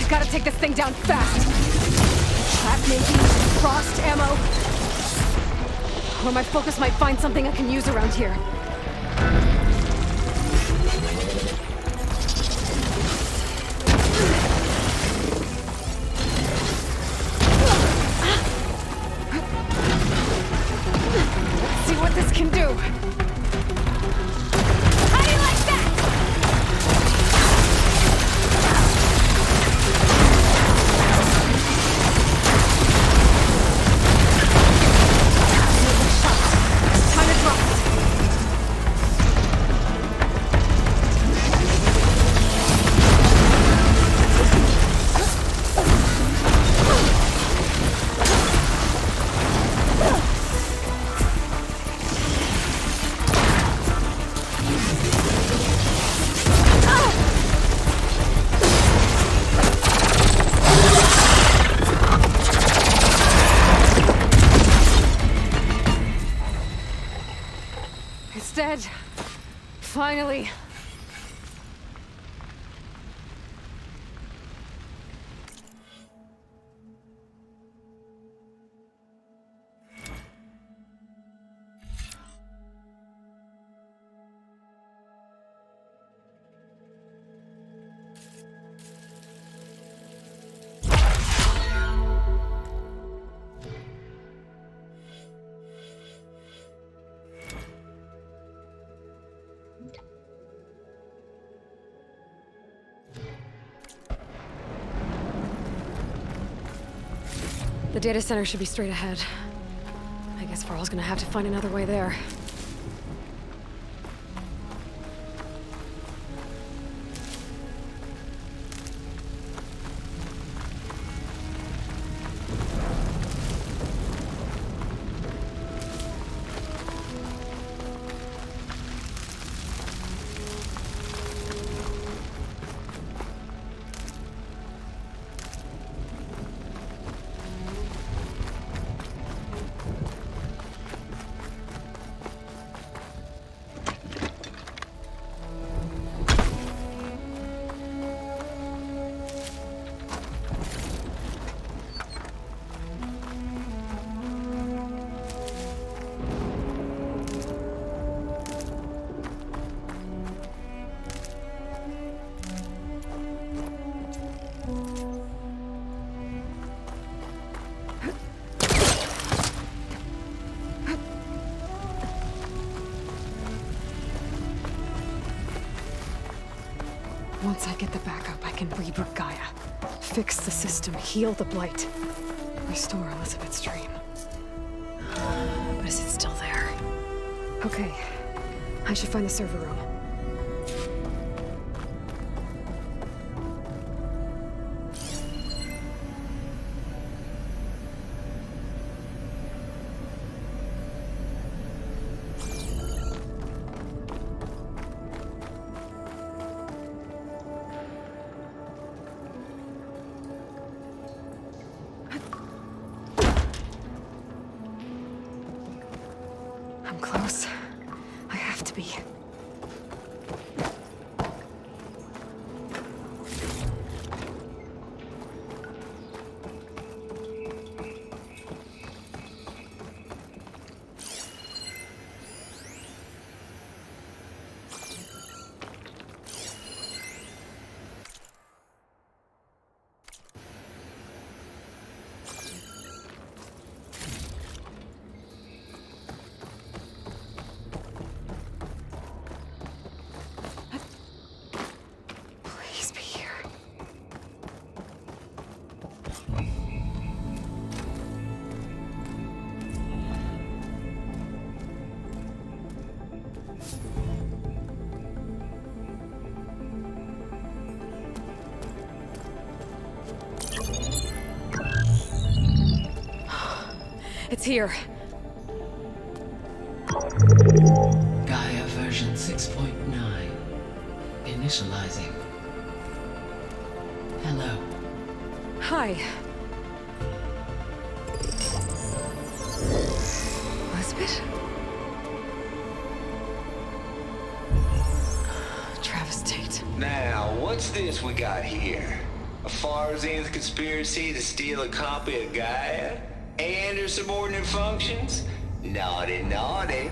I've got to take this thing down fast! Trap making, frost ammo... Or my focus might find something I can use around here. Let's see what this can do! How do you like that? Finally. The data center should be straight ahead. I guess Farrell's gonna have to find another way there. Once I get the backup, I can reboot Gaia. Fix the system, heal the blight. Restore Elizabeth's dream. But is it still there? Okay. I should find the server room. I'm close. I have to be. Please be here. It's here. Gaia version 6.9. Initializing. Hello. Hi. Elizabeth? Travis Tate. Now, what's this we got here? A Far Zenith conspiracy to steal a copy of Gaia? And her subordinate functions? Naughty, naughty.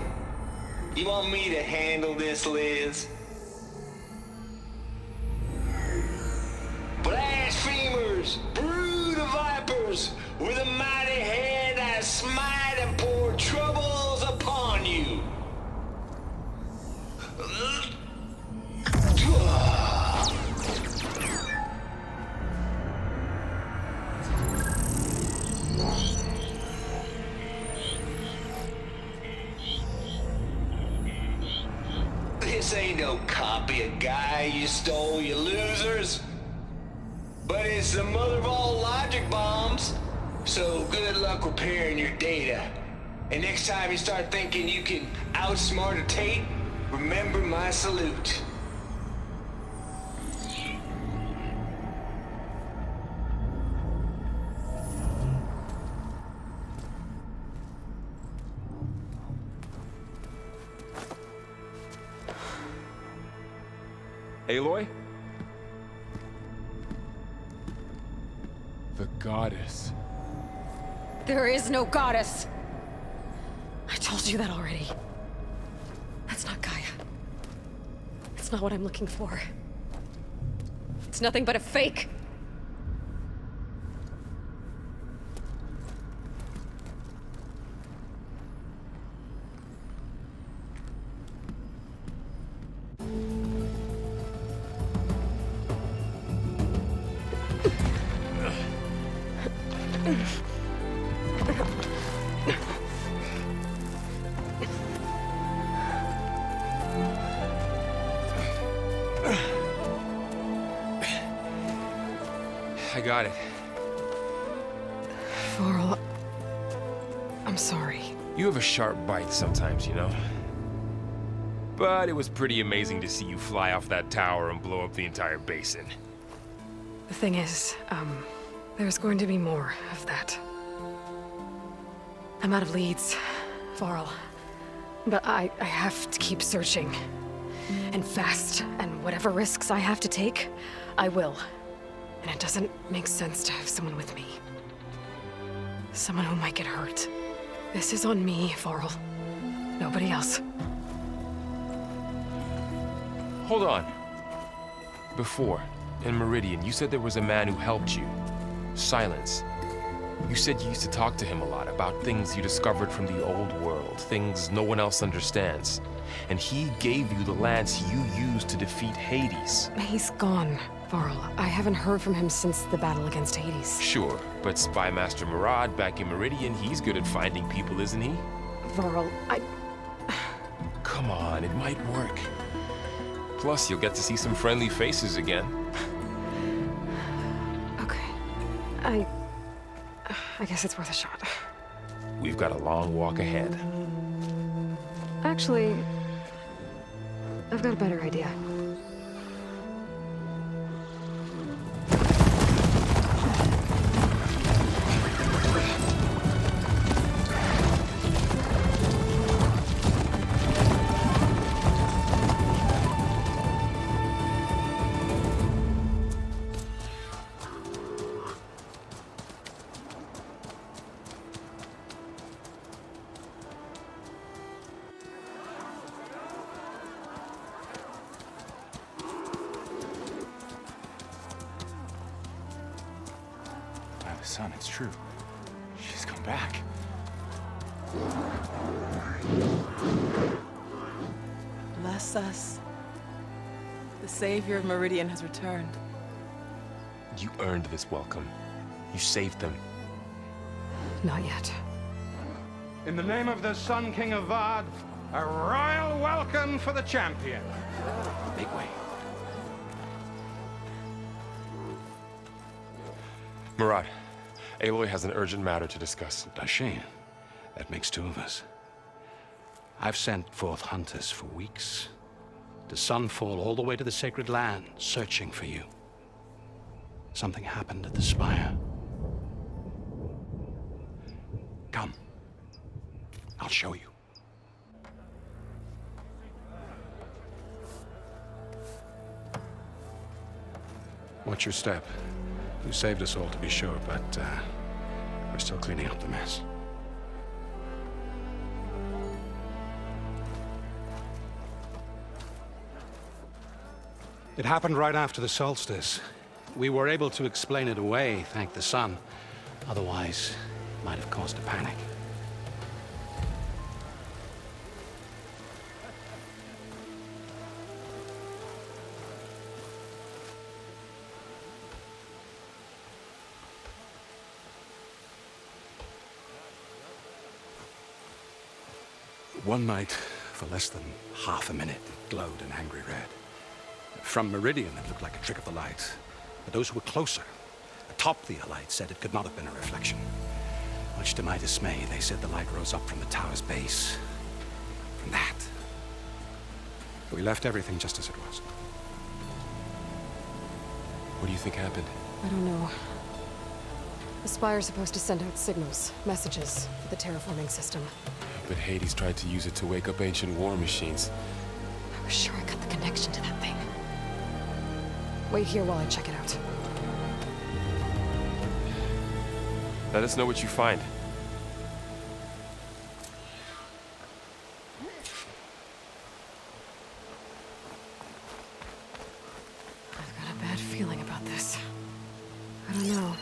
You want me to handle this, Liz? Blasphemers! Brood of vipers! With a mighty hand I smite and pour troubles upon you! This ain't no copy of Gaia you stole, you losers. But it's the mother of all logic bombs. So good luck repairing your data. And next time you start thinking you can outsmart a Tate, remember my salute. Aloy? The goddess. There is no goddess! I told you that already. That's not Gaia. It's not what I'm looking for. It's nothing but a fake! I got it. Varl, I'm sorry. You have a sharp bite sometimes, you know? But it was pretty amazing to see you fly off that tower and blow up the entire basin. The thing is, there's going to be more of that. I'm out of leads, Varl. But I have to keep searching. And fast, and whatever risks I have to take, I will. And it doesn't make sense to have someone with me. Someone who might get hurt. This is on me, Varl. Nobody else. Hold on. Before, in Meridian, you said there was a man who helped you. Silens. You said you used to talk to him a lot about things you discovered from the old world, things no one else understands. And he gave you the lance you used to defeat Hades. He's gone, Varl. I haven't heard from him since the battle against Hades. Sure, but Spy Master Murad back in Meridian, he's good at finding people, isn't he? Varl, Come on, it might work. Plus, you'll get to see some friendly faces again. Okay. I guess it's worth a shot. We've got a long walk ahead. Actually, I've got a better idea. Son, it's true. She's come back. Bless us. The savior of Meridian has returned. You earned this welcome. You saved them. Not yet. In the name of the Sun King of Vard, a royal welcome for the champion. Make way. Murad, Aloy has an urgent matter to discuss. Does she? That makes two of us. I've sent forth hunters for weeks. To Sunfall all the way to the Sacred Land, searching for you. Something happened at the Spire. Come. I'll show you. Watch your step. You saved us all, to be sure, but we're still cleaning up the mess. It happened right after the solstice. We were able to explain it away, thank the sun. Otherwise, it might have caused a panic. One night, for less than half a minute, it glowed an angry red. From Meridian, it looked like a trick of the light. But those who were closer, atop the light, said it could not have been a reflection. Much to my dismay, they said the light rose up from the tower's base. From that. We left everything just as it was. What do you think happened? I don't know. The Spire's supposed to send out signals, messages, for the terraforming system. But Hades tried to use it to wake up ancient war machines. I was sure I got the connection to that thing. Wait here while I check it out. Let us know what you find. I've got a bad feeling about this. I don't know.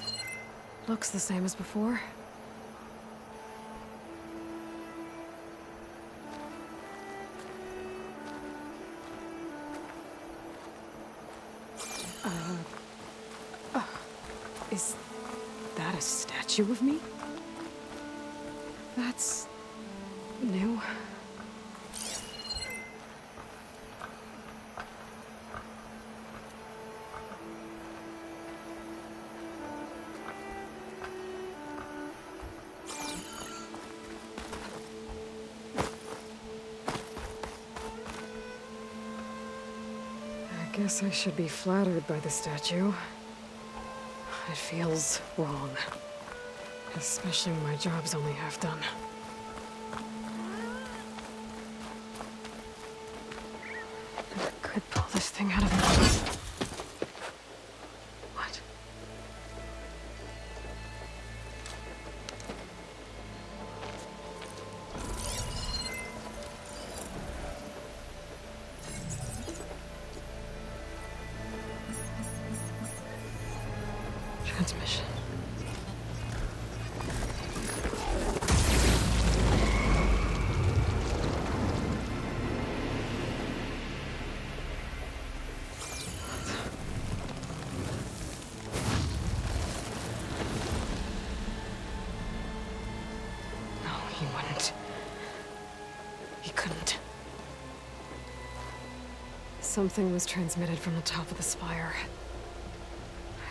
Looks the same as before. Is that a statue of me? That's new. I guess I should be flattered by the statue. It feels wrong. Especially when my job's only half done. I could pull this thing out of my... What? Transmission. No, he wouldn't. He couldn't. Something was transmitted from the top of the spire.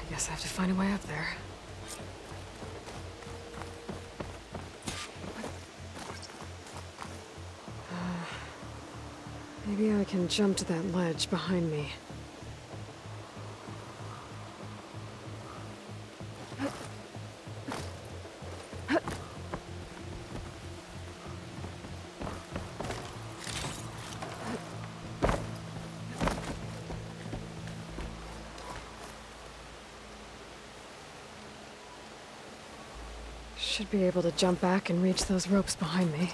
I guess I have to find a way up there. Maybe I can jump to that ledge behind me. Should be able to jump back and reach those ropes behind me.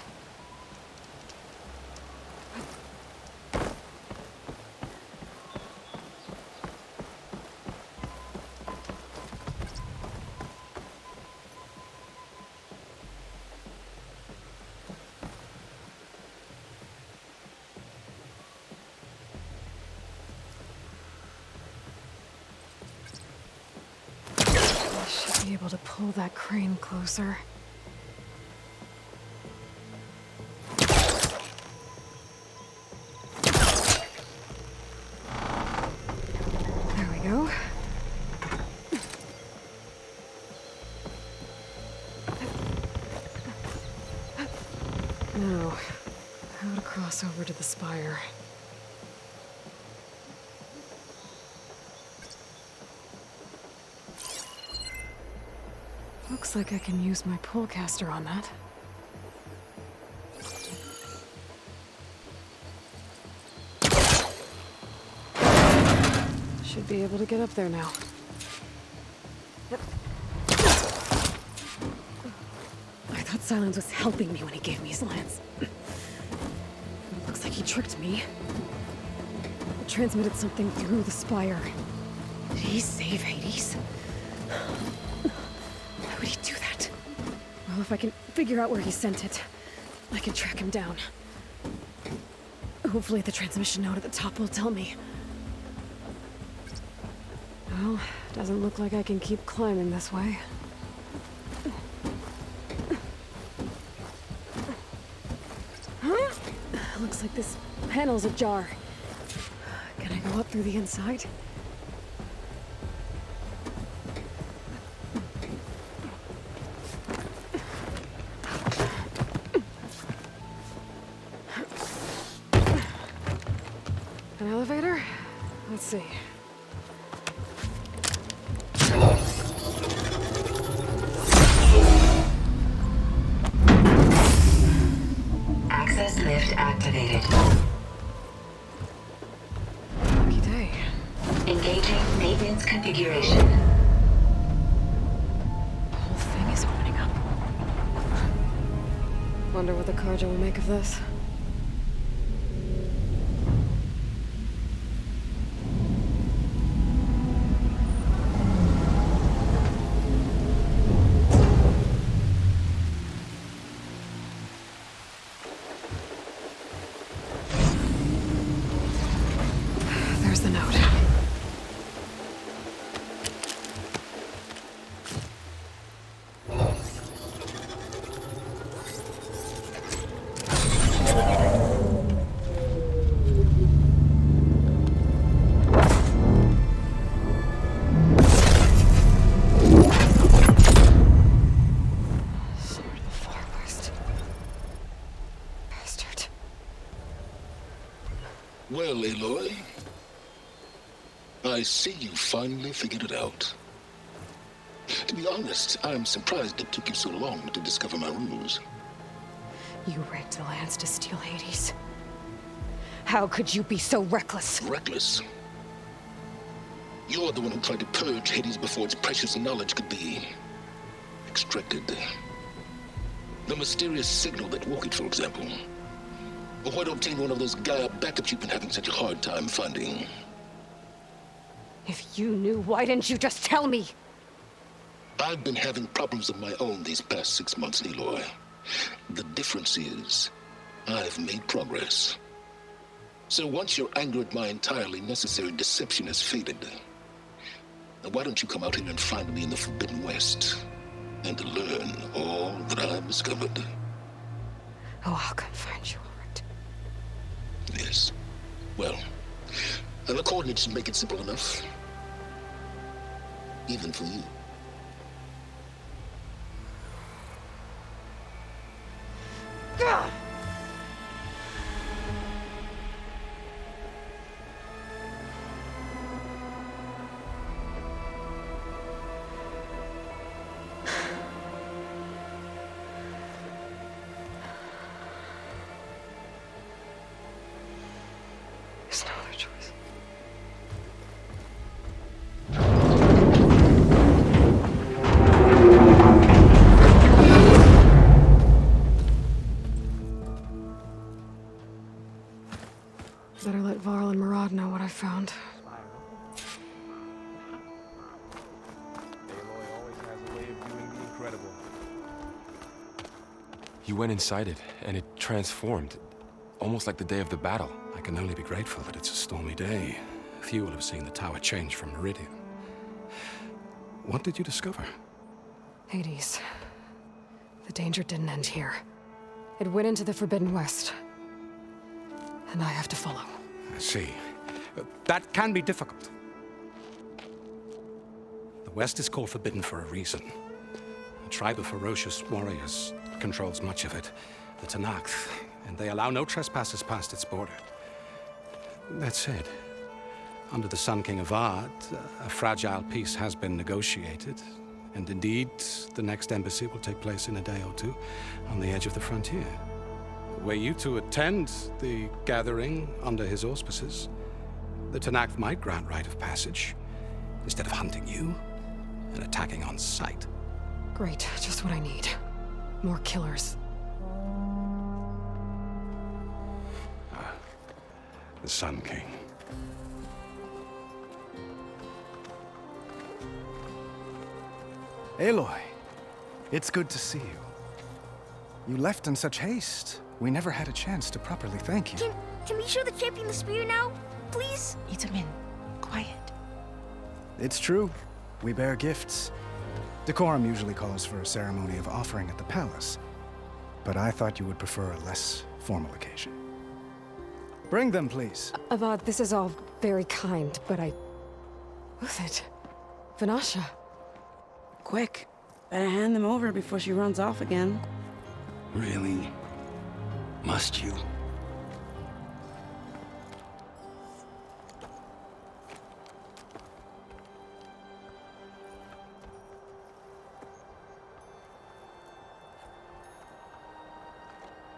Be able to pull that crane closer. There we go. Now, how to cross over to the spire. Looks like I can use my pullcaster on that. Should be able to get up there now. I thought Silens was helping me when he gave me his lance. Looks like he tricked me. Transmitted something through the spire. Did he save Hades? Why would he do that? Well, if I can figure out where he sent it, I can track him down. Hopefully the transmission node at the top will tell me. Well, doesn't look like I can keep climbing this way. Looks like this panel's ajar. Can I go up through the inside? An elevator? Let's see. Access lift activated. Lucky day. Engaging maintenance configuration. The whole thing is opening up. Wonder what the Carja will make of this. There's the note. Well, Aloy, I see you finally figured it out. To be honest, I'm surprised it took you so long to discover my ruse. You raped the lands to steal Hades. How could you be so reckless? Reckless? You're the one who tried to purge Hades before its precious knowledge could be extracted. The mysterious signal that woke it, for example. Or why to obtain one of those Gaia backups you've been having such a hard time finding? If you knew, why didn't you just tell me? I've been having problems of my own these past 6 months, Aloy. The difference is, I've made progress. So once your anger at my entirely necessary deception has faded, then why don't you come out here and find me in the Forbidden West, and learn all that I've discovered? Oh, I'll come find you, all right. Yes. Well, and the coordinates should make it simple enough. Even for you. Gah! There's no other choice. Better let Varl and Murad know what I found. Aloy always has a way of doing the incredible. You went inside it, and it transformed, almost like the day of the battle. I can only be grateful that it's a stormy day. Few will have seen the tower change from Meridian. What did you discover? Hades. The danger didn't end here. It went into the Forbidden West. And I have to follow. I see. That can be difficult. The West is called Forbidden for a reason. A tribe of ferocious warriors controls much of it, the Tenakth, and they allow no trespassers past its border. That said, under the Sun King of Ard, a fragile peace has been negotiated, and indeed, the next embassy will take place in a day or two on the edge of the frontier. Were you to attend the gathering under his auspices, the Tenakth might grant right of passage, instead of hunting you and attacking on sight. Great, just what I need. More killers. The Sun King. Aloy, it's good to see you. You left in such haste. We never had a chance to properly thank you. Can we show the champion the spear now, please? Itamin, quiet. It's true. We bear gifts. Decorum usually calls for a ceremony of offering at the palace. But I thought you would prefer a less formal occasion. Bring them, please. Avad, this is all very kind, but Who's it? Vanasha. Quick. Better hand them over before she runs off again. Really? Must you?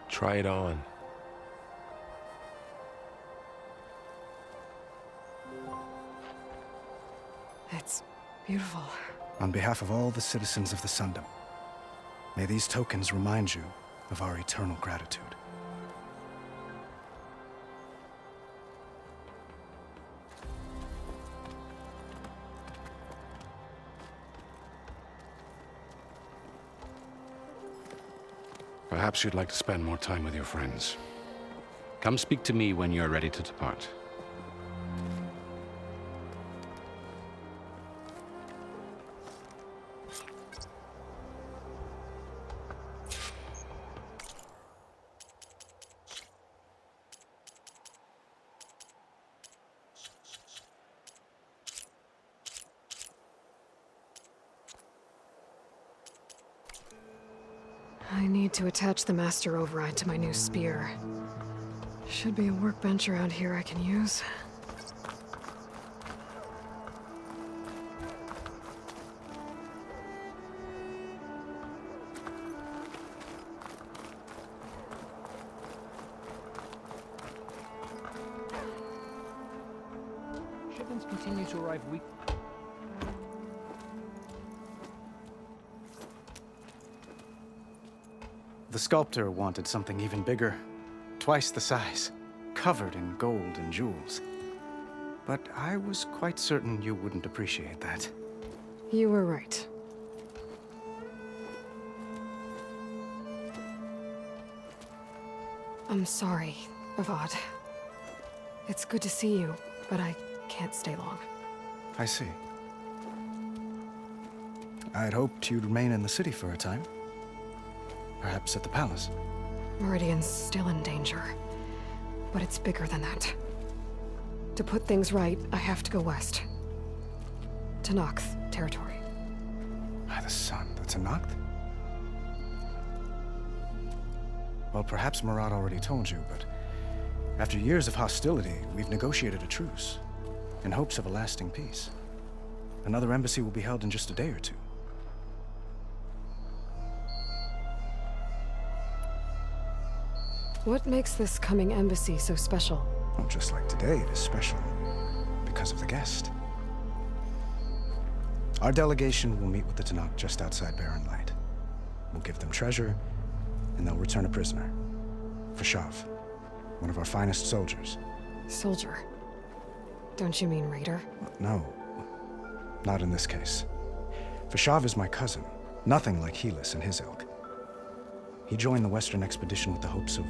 Try it on. It's beautiful. On behalf of all the citizens of the Sundom, may these tokens remind you of our eternal gratitude. Perhaps you'd like to spend more time with your friends. Come speak to me when you're ready to depart. I need to attach the master override to my new spear. Should be a workbench around here I can use. Shipments continue to arrive weekly. The sculptor wanted something even bigger, twice the size, covered in gold and jewels. But I was quite certain you wouldn't appreciate that. You were right. I'm sorry, Avad. It's good to see you, but I can't stay long. I see. I'd hoped you'd remain in the city for a time. Perhaps at the palace. Meridian's still in danger, but it's bigger than that. To put things right, I have to go west. To Nox territory. By the sun, that's a Noct? Well, perhaps Murad already told you, but after years of hostility, we've negotiated a truce, in hopes of a lasting peace. Another embassy will be held in just a day or two. What makes this coming embassy so special? Well, just like today, it is special because of the guest. Our delegation will meet with the Tanakh just outside Barren Light. We'll give them treasure, and they'll return a prisoner. Fashav, one of our finest soldiers. Soldier? Don't you mean raider? No, not in this case. Fashav is my cousin, nothing like Helis and his ilk. He joined the Western expedition with the hopes of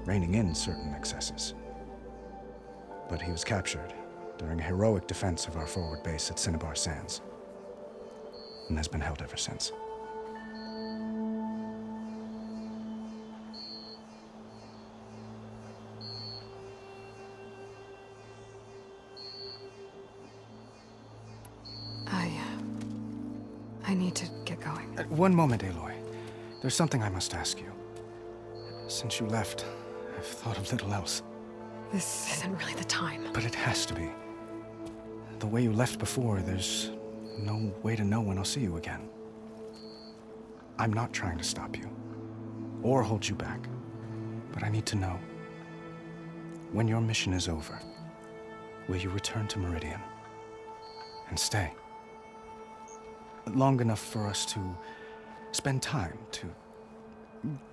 reining in certain excesses. But he was captured during a heroic defense of our forward base at Cinnabar Sands, and has been held ever since. I need to get going. One moment, Aloy. There's something I must ask you. Since you left, I've thought of little else. This isn't really the time. But it has to be. The way you left before, there's no way to know when I'll see you again. I'm not trying to stop you, or hold you back, but I need to know. When your mission is over, will you return to Meridian and stay? Long enough for us to spend time, to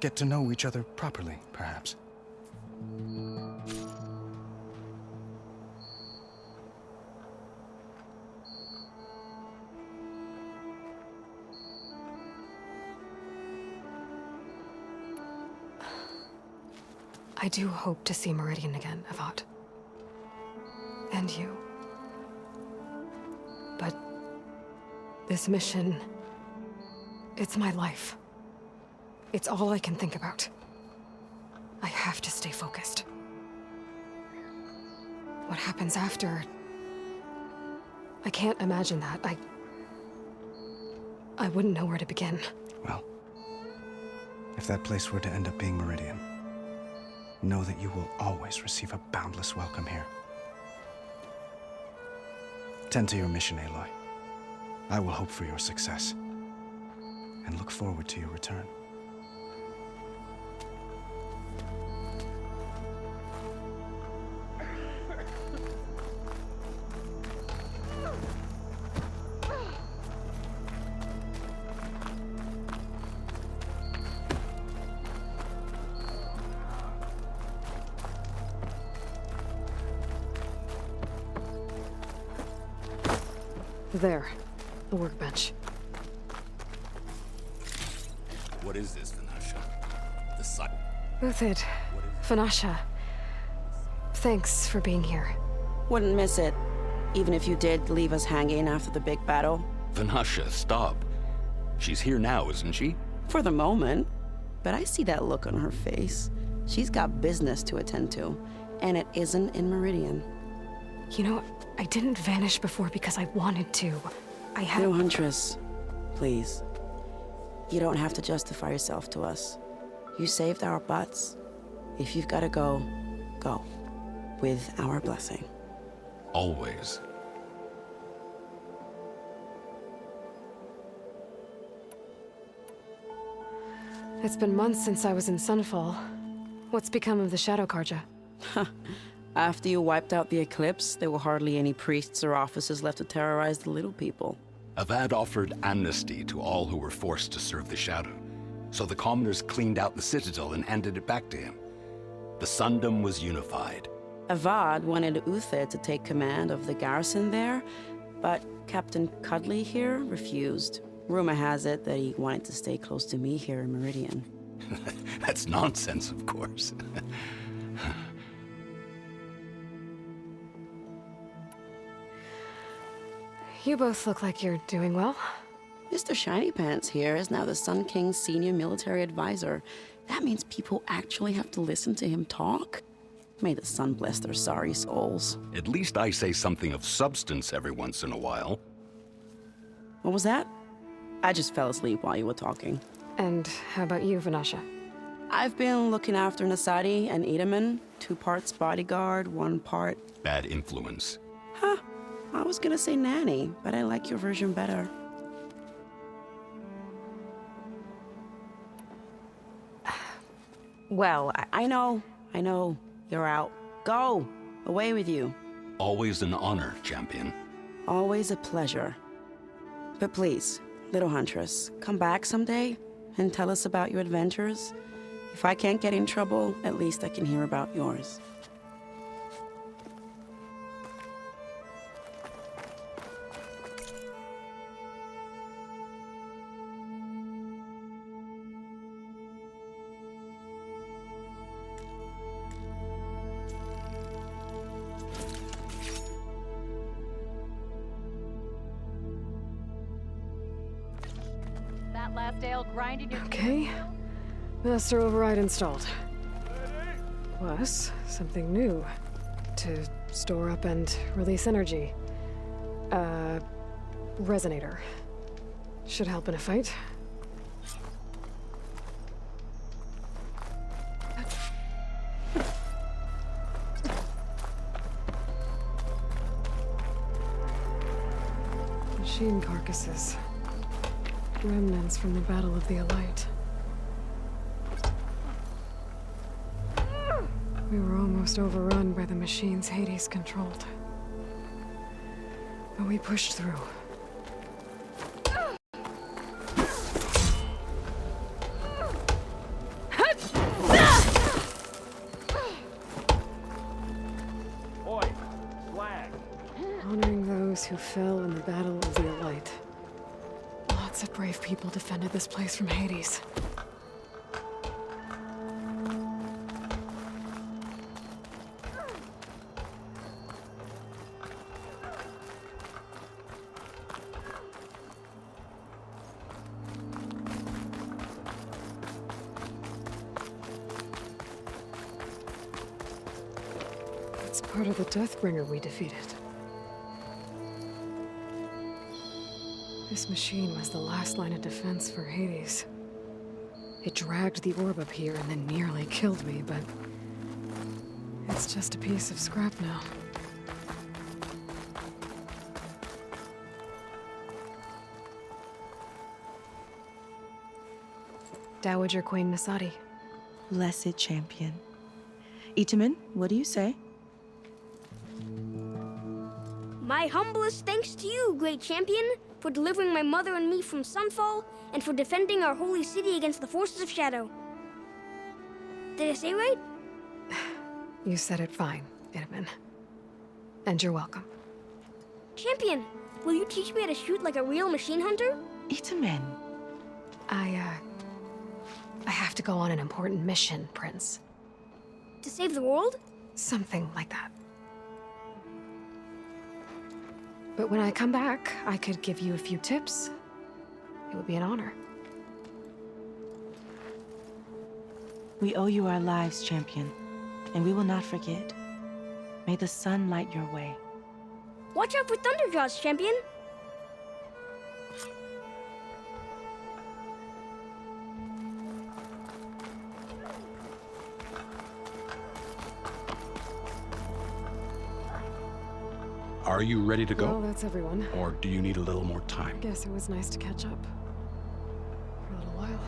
get to know each other properly, perhaps. I do hope to see Meridian again, Avad. And you. But this mission, it's my life. It's all I can think about. I have to stay focused. What happens after? I can't imagine that. I wouldn't know where to begin. Well, if that place were to end up being Meridian, know that you will always receive a boundless welcome here. Tend to your mission, Aloy. I will hope for your success, and look forward to your return. There. The workbench. What is this, Vanasha? The site. Uthid. Vanasha. Thanks for being here. Wouldn't miss it. Even if you did leave us hanging after the big battle. Vanasha, stop. She's here now, isn't she? For the moment. But I see that look on her face. She's got business to attend to. And it isn't in Meridian. You know, I didn't vanish before because I wanted to. I had... No, Huntress. Please. You don't have to justify yourself to us. You saved our butts. If you've got to go, go. With our blessing. Always. It's been months since I was in Sunfall. What's become of the Shadow Karja? After you wiped out the eclipse, there were hardly any priests or officers left to terrorize the little people. Avad offered amnesty to all who were forced to serve the Shadow. So the commoners cleaned out the citadel and handed it back to him. The Sundom was unified. Avad wanted Uthid to take command of the garrison there, but Captain Cudley here refused. Rumor has it that he wanted to stay close to me here in Meridian. That's nonsense, of course. You both look like you're doing well. Mr. Shiny Pants here is now the Sun King's senior military advisor. That means people actually have to listen to him talk? May the sun bless their sorry souls. At least I say something of substance every once in a while. What was that? I just fell asleep while you were talking. And how about you, Vanasha? I've been looking after Nasadi and Edaman. 2 parts bodyguard, 1 part... Bad influence. Huh. I was gonna say nanny, but I like your version better. Well, I know. You're out. Go! Away with you. Always an honor, champion. Always a pleasure. But please, little Huntress, come back someday and tell us about your adventures. If I can't get in trouble, at least I can hear about yours. Okay. Master override installed. Plus, something new. To store up and release energy. Resonator. Should help in a fight. Machine carcasses. Remnants from the Battle of the Elite. We were almost overrun by the machines Hades controlled. But we pushed through. Oi, flag. Honoring those who fell in the Battle of the Elite. Lots of brave people defended this place from Hades. It's part of the Deathbringer we defeated. This machine was the last line of defense for Hades. It dragged the orb up here and then nearly killed me, but it's just a piece of scrap now. Dowager Queen Nasadi. Blessed champion. Itaman, what do you say? My humblest thanks to you, great champion, for delivering my mother and me from Sunfall, and for defending our holy city against the forces of Shadow. Did I say right? You said it fine, Edaman. And you're welcome. Champion, Will you teach me how to shoot like a real machine hunter? Itamen. I have to go on an important mission, Prince. To save the world? Something like that. But when I come back, I could give you a few tips. It would be an honor. We owe you our lives, champion, and we will not forget. May the sun light your way. Watch out for Thunderjaws, champion! Are you ready to go? Well, that's everyone. Or do you need a little more time? Guess it was nice to catch up. For a little while.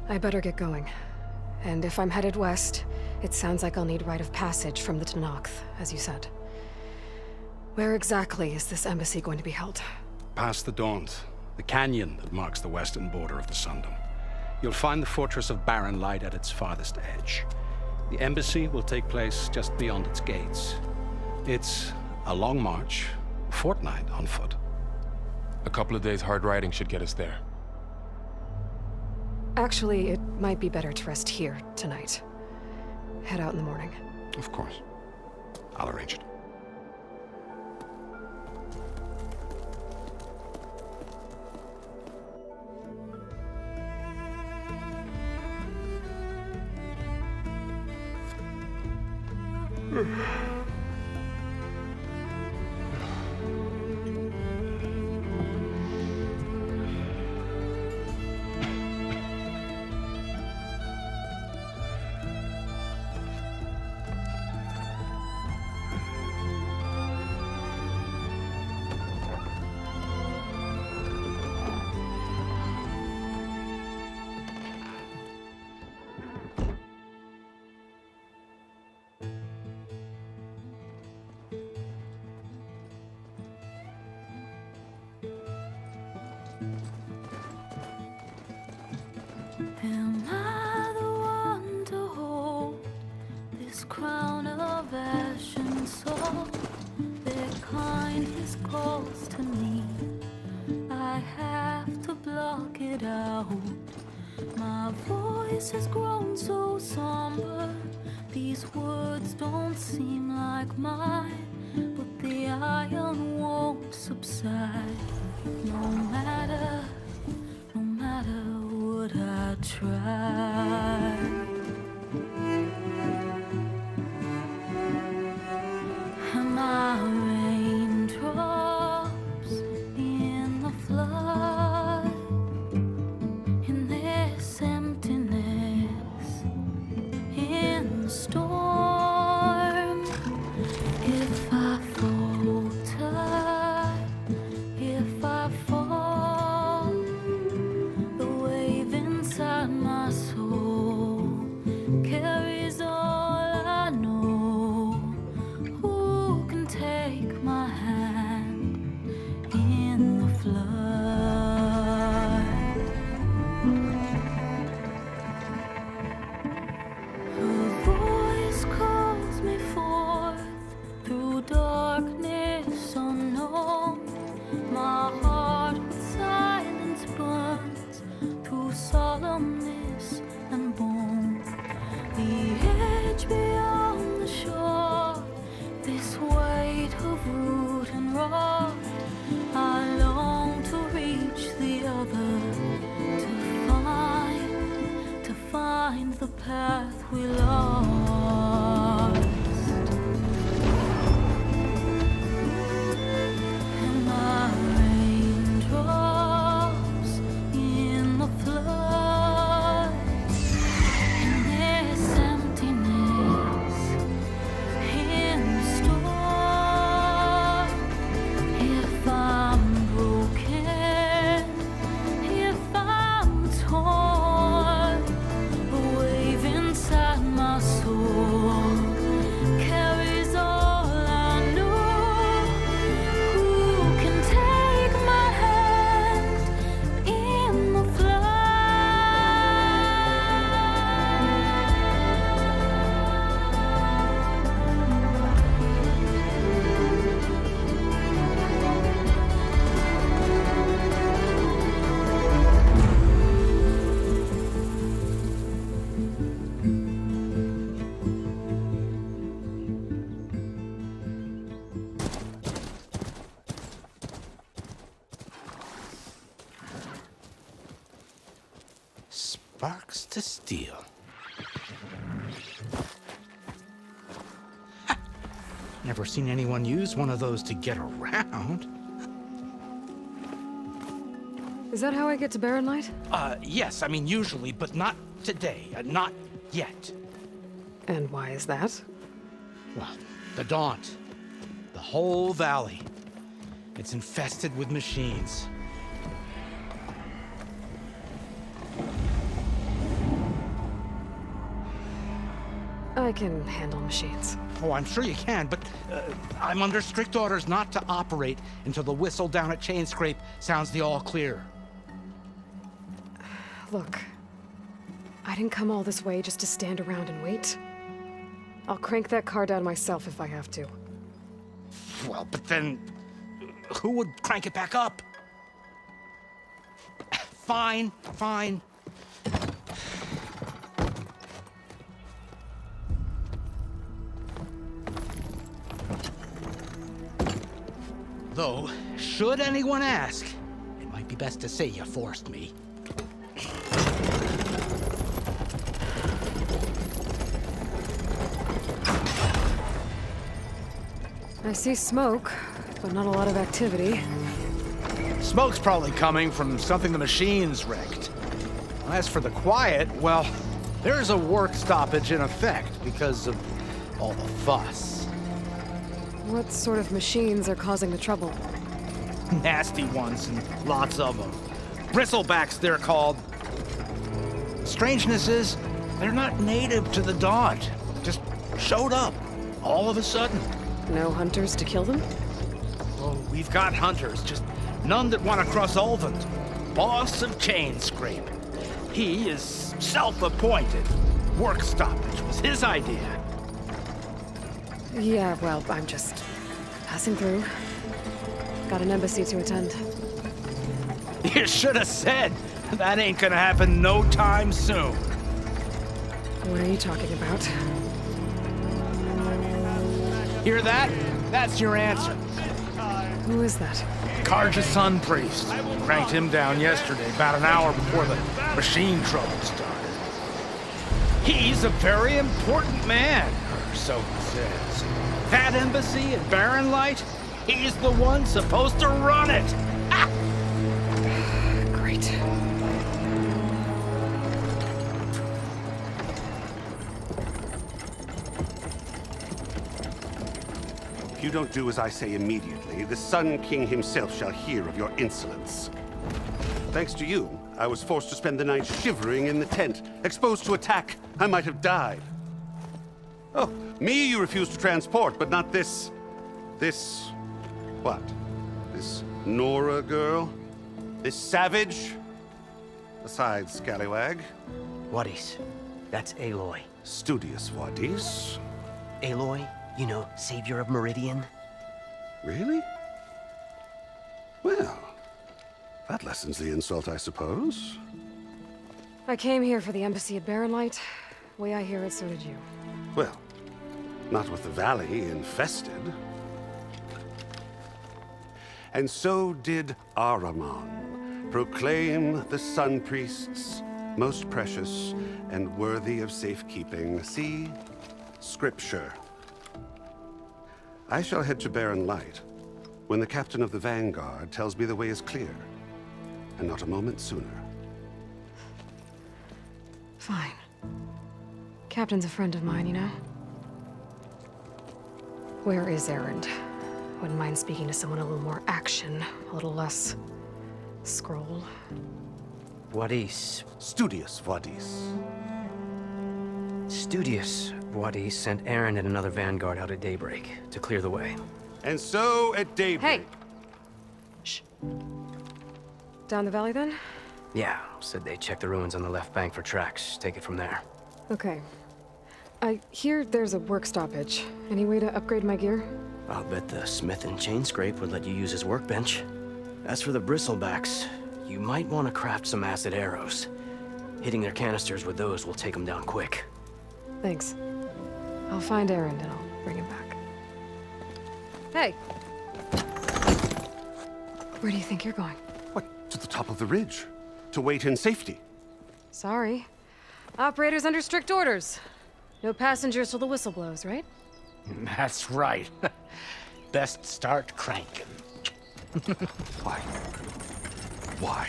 I better get going. And if I'm headed west, it sounds like I'll need rite of passage from the Tenakth, as you said. Where exactly is this embassy going to be held? Past the Daunt, the canyon that marks the western border of the Sundom. You'll find the fortress of Barren light at its farthest edge. The embassy will take place just beyond its gates. It's a long march, a fortnight on foot. A couple of days hard riding should get us there. Actually, it might be better to rest here tonight. Head out in the morning. Of course. I'll arrange it. Am I the one to hold this crown of ash and salt? Their kindness calls to me. I have to block it out. My voice has grown so somber. These words don't seem like mine, but the iron won't subside. No matter what I try. Am I raindrops in the flood? In this emptiness, in the storm. If I falter, if I fall, the wave inside my soul carries all I know. Who can take my hand in the flood? Her voice calls me forth through darkness unknown. My heart with silence burns through solemnness and bone. The edge beyond the shore, this weight of root and rod. I long to reach the other, to find the path we lost. Am I raindrops in the flood? In this emptiness, in the storm. If I'm broken, if I'm torn, a wave inside my soul to steal. Never seen anyone use one of those to get around. Is that how I get to Barren Light? Yes, I mean usually, but not today. Not yet. And why is that? Well, the Daunt. The whole valley. It's infested with machines. I can handle machines. Oh, I'm sure you can, but I'm under strict orders not to operate until the whistle down at Chainscrape sounds the all clear. Look, I didn't come all this way just to stand around and wait. I'll crank that car down myself if I have to. Well, but then who would crank it back up? Fine, fine. Though, should anyone ask, it might be best to say you forced me. I see smoke, but not a lot of activity. Smoke's probably coming from something the machines wrecked. As for the quiet, well, there's a work stoppage in effect because of all the fuss. What sort of machines are causing the trouble? Nasty ones, and lots of them. Bristlebacks, they're called. Strangeness is, they're not native to the Daunt. Just showed up, all of a sudden. No hunters to kill them? Oh, we've got hunters, just none that want to cross Ulvund. Boss of Chainscrape. He is self-appointed. Work stoppage was his idea. Yeah, well, I'm just passing through. Got an embassy to attend. You should have said. That ain't gonna happen no time soon. What are you talking about? Hear that? That's your answer. Who is that? Karja's Sun Priest. Cranked him down yesterday, about an hour before the machine trouble started. He's a very important man, or so he says. That embassy at Barren Light, he's the one supposed to run it. Ah! Great. If you don't do as I say immediately, the Sun King himself shall hear of your insolence. Thanks to you, I was forced to spend the night shivering in the tent. Exposed to attack, I might have died. Oh, me you refuse to transport, but not this... what? This Nora girl? This savage? Besides, scallywag. Wadis. That's Aloy. Studious Wadis. Aloy, you know, savior of Meridian. Really? Well, that lessens the insult, I suppose. I came here for the embassy at Barren Light. Way I hear it, so did you. Well, not with the valley infested. And so did Ahriman proclaim the Sun Priests most precious and worthy of safekeeping. See? Scripture. I shall head to Barren Light when the captain of the Vanguard tells me the way is clear, and not a moment sooner. Fine. Captain's a friend of mine, you know? Where is Erend? Wouldn't mind speaking to someone a little more action, a little less scroll. Wadis. Studious Wadis. Studious Wadis sent Aaron and another Vanguard out at daybreak to clear the way. And so at daybreak... Hey! Shh. Down the valley, then? Yeah, said they checked the ruins on the left bank for tracks. Take it from there. Okay. I hear there's a work stoppage. Any way to upgrade my gear? I'll bet the smith in Chainscrape would let you use his workbench. As for the bristlebacks, you might want to craft some acid arrows. Hitting their canisters with those will take them down quick. Thanks. I'll find Erend and I'll bring him back. Hey! Where do you think you're going? What? To the top of the ridge. To wait in safety. Sorry. Operators under strict orders. No passengers till the whistle blows, right? That's right. Best start cranking. Why? Why?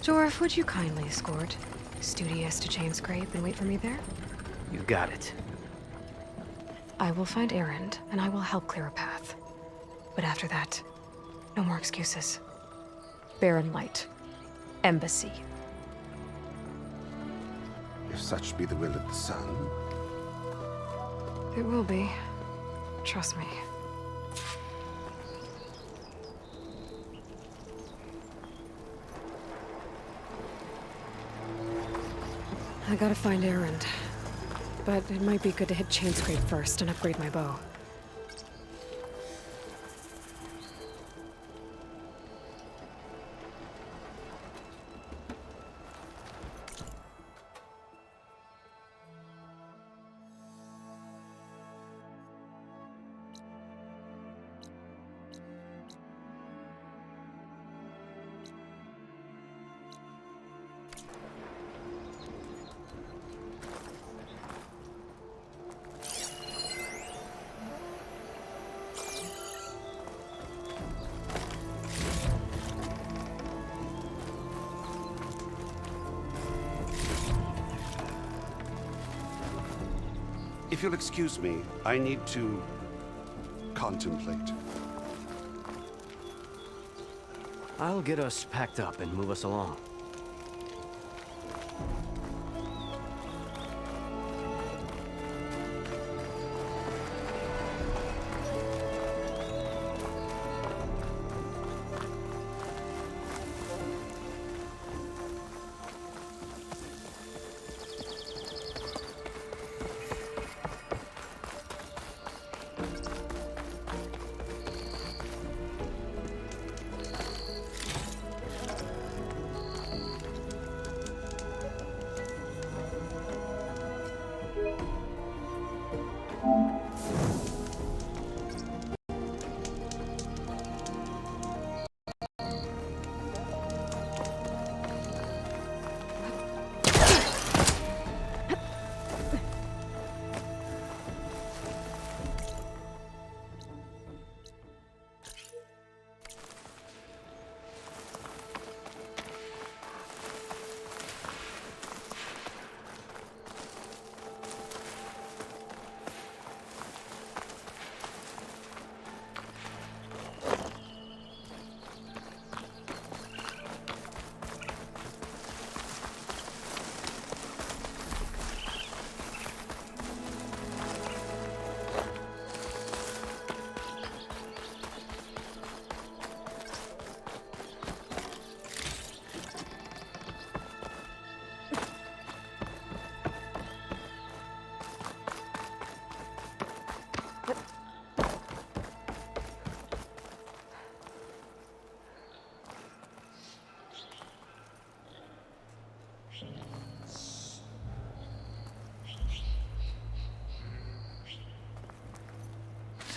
Jorf, would you kindly escort Studious to Chainscrape and wait for me there? You got it. I will find Erend, and I will help clear a path. But after that, no more excuses. Barren Light. Embassy. If such be the will of the sun. It will be. Trust me. I gotta find Erend. But it might be good to hit Chainscrape first and upgrade my bow. If you'll excuse me, I need to contemplate. I'll get us packed up and move us along.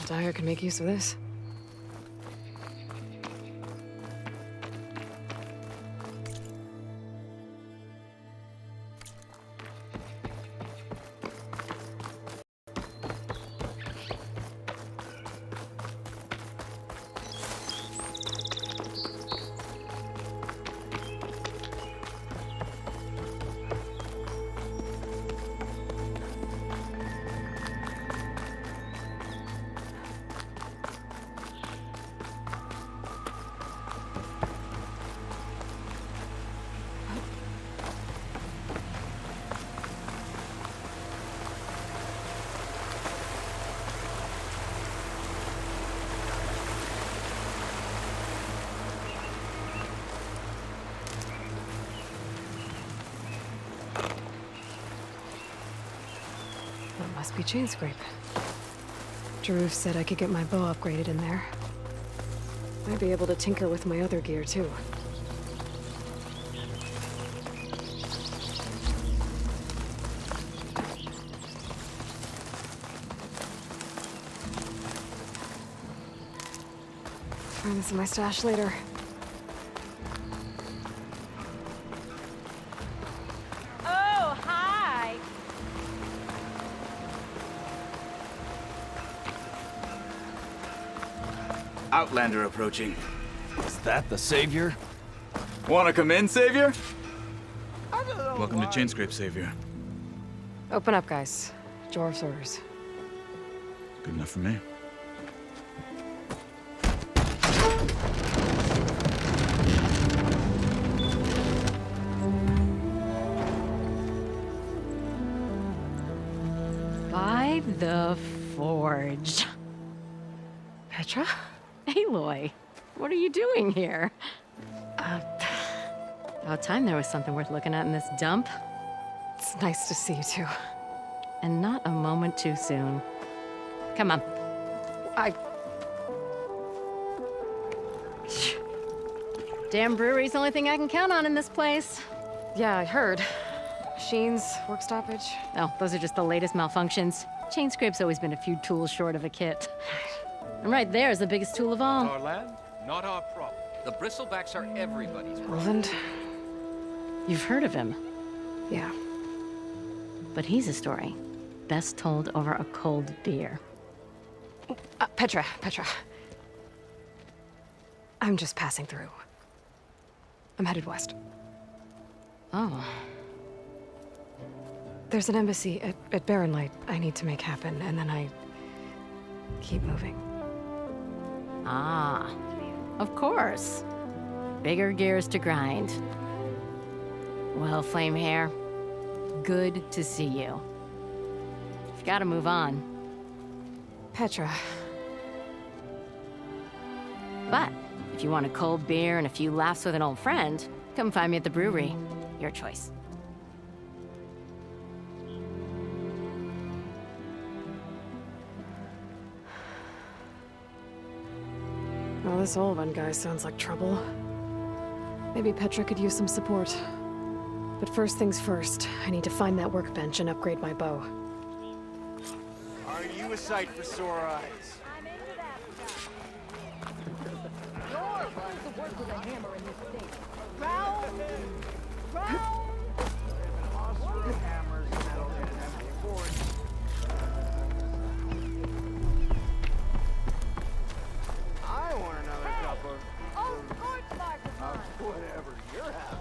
Dyer can make use of this. Must be Chainscrape. Jaruf said I could get my bow upgraded in there. Might be able to tinker with my other gear, too. Find this in my stash later. Oh, hi! Outlander approaching. Is that the Savior? Wanna come in, Savior? Welcome to Chainscrape, Savior. Open up, guys. Jorv's orders. Good enough for me. By the Forge. Petra? Aloy, what are you doing here? About time there was something worth looking at in this dump. It's nice to see you too. And not a moment too soon. Come on. Damn brewery's the only thing I can count on in this place. Yeah, I heard. Machines, work stoppage. Oh, those are just the latest malfunctions. Chainscrape's always been a few tools short of a kit. And right there is the biggest tool of all. Our land, not our problem. The bristlebacks are everybody's problem. Roland? You've heard of him. Yeah. But he's a story best told over a cold beer. Petra. I'm just passing through. I'm headed west. Oh. There's an embassy at Barren I need to make happen, and then I keep moving. Ah, of course. Bigger gears to grind. Well, Flamehair, good to see you. You've got to move on. Petra. But if you want a cold beer and a few laughs with an old friend, come find me at the brewery. Your choice. Well, this Olvan guy sounds like trouble. Maybe Petra could use some support. But first things first, I need to find that workbench and upgrade my bow. Are you a sight for sore eyes? I want another cup of whatever you're having.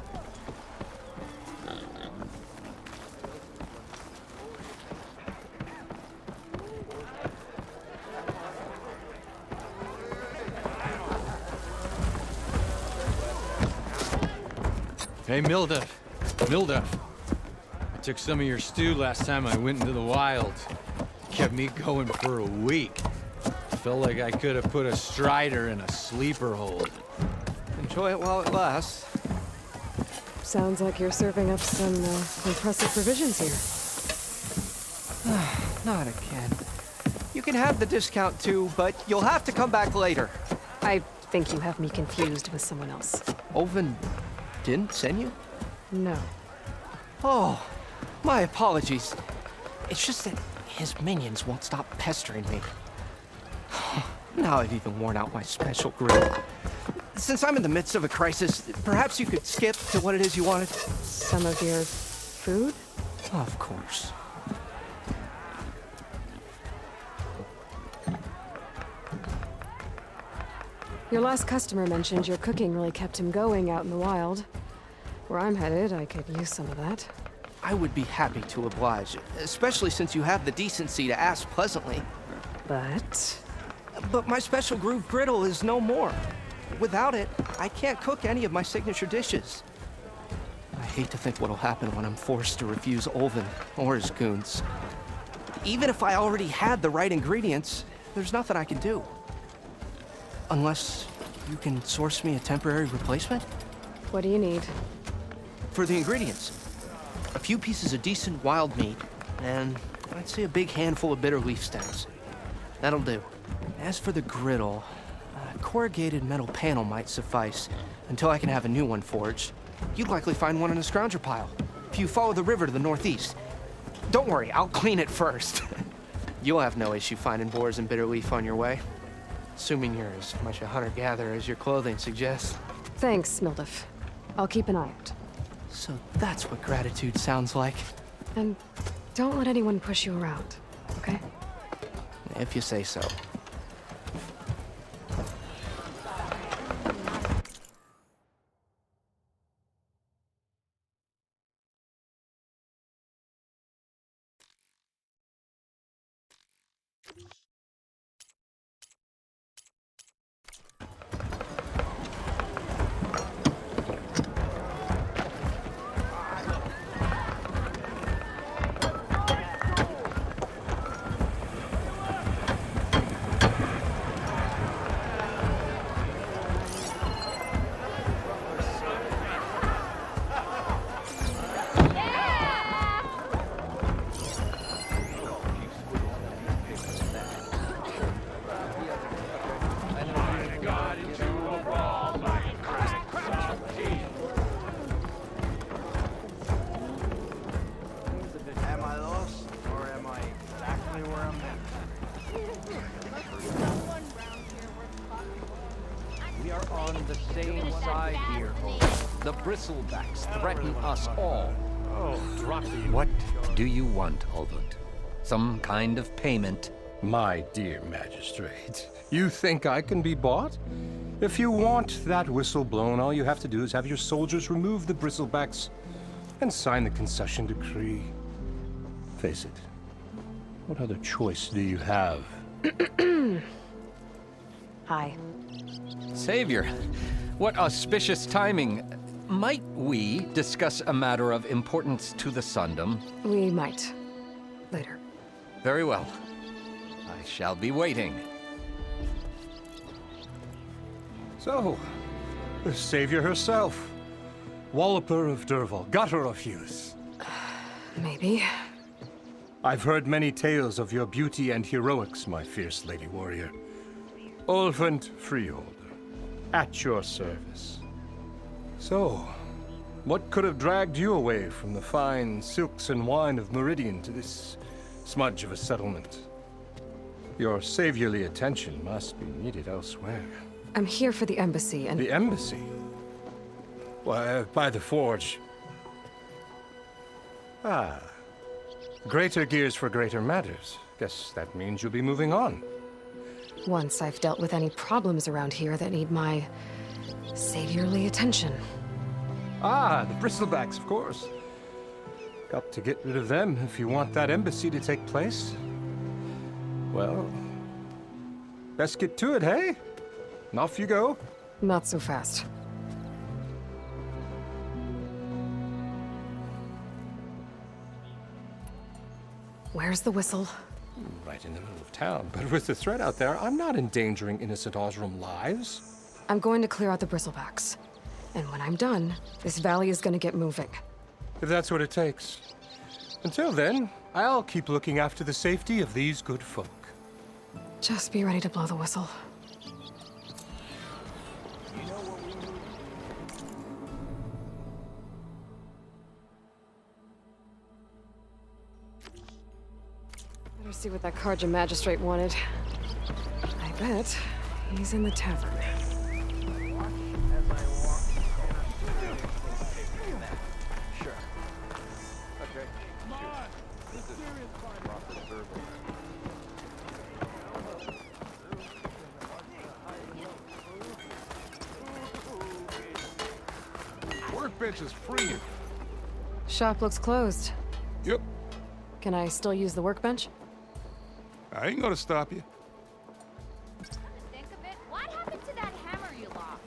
Hey, Milduff. I took some of your stew last time I went into the wilds. Kept me going for a week. Felt like I could have put a strider in a sleeper hold. Enjoy it while it lasts. Sounds like you're serving up some impressive provisions here. Not again. You can have the discount too, but you'll have to come back later. I think you have me confused with someone else. Olvan didn't send you? No. Oh, my apologies. It's just that his minions won't stop pestering me. Now I've even worn out my special grill. Since I'm in the midst of a crisis, perhaps you could skip to what it is you wanted? Some of your food? Of course. Your last customer mentioned your cooking really kept him going out in the wild. Where I'm headed, I could use some of that. I would be happy to oblige, especially since you have the decency to ask pleasantly. But my special groove griddle is no more. Without it, I can't cook any of my signature dishes. I hate to think what'll happen when I'm forced to refuse Olvan or his goons. Even if I already had the right ingredients, there's nothing I can do. Unless you can source me a temporary replacement? What do you need? For the ingredients, a few pieces of decent wild meat, and I'd say a big handful of bitter leaf stems. That'll do. As for the griddle, a corrugated metal panel might suffice until I can have a new one forged. You'd likely find one in a scrounger pile, if you follow the river to the northeast. Don't worry, I'll clean it first. You'll have no issue finding boars and bitter leaf on your way. Assuming you're as much a hunter-gatherer as your clothing suggests. Thanks, Milduff. I'll keep an eye out. So that's what gratitude sounds like. And don't let anyone push you around, okay? If you say so. aside here, Holt. The bristlebacks threaten us all. Oh, drop the... What do you want, Albert? Some kind of payment? My dear magistrate, you think I can be bought? If you want that whistle blown, all you have to do is have your soldiers remove the bristlebacks and sign the concession decree. Face it, what other choice do you have? Hi. Savior, what auspicious timing. Might we discuss a matter of importance to the Sundom? We might. Later. Very well. I shall be waiting. So, the Savior herself. Walloper of Derval, gutter of youth. Maybe. I've heard many tales of your beauty and heroics, my fierce lady warrior. Ulfant Freeholder, at your service. So, what could have dragged you away from the fine silks and wine of Meridian to this smudge of a settlement? Your saviorly attention must be needed elsewhere. I'm here for the embassy and... The embassy? Why, by the forge. Ah. Greater gears for greater matters. Guess that means you'll be moving on. Once I've dealt with any problems around here that need my saviorly attention. Ah, the bristlebacks, of course. Got to get rid of them if you want that embassy to take place. Well, best get to it, hey? And off you go. Not so fast. Where's the whistle? Right in the middle of town. But with the threat out there, I'm not endangering innocent Osram lives. I'm going to clear out the bristlebacks. And when I'm done, this valley is going to get moving. If that's what it takes. Until then, I'll keep looking after the safety of these good folk. Just be ready to blow the whistle. Better see what that Carja magistrate wanted. I bet he's in the tavern. Sure. Okay. Come on! The serious Workbench is free. Shop looks closed. Yep. Can I still use the workbench? I ain't gonna stop you. Think of it. What happened to that hammer you lost?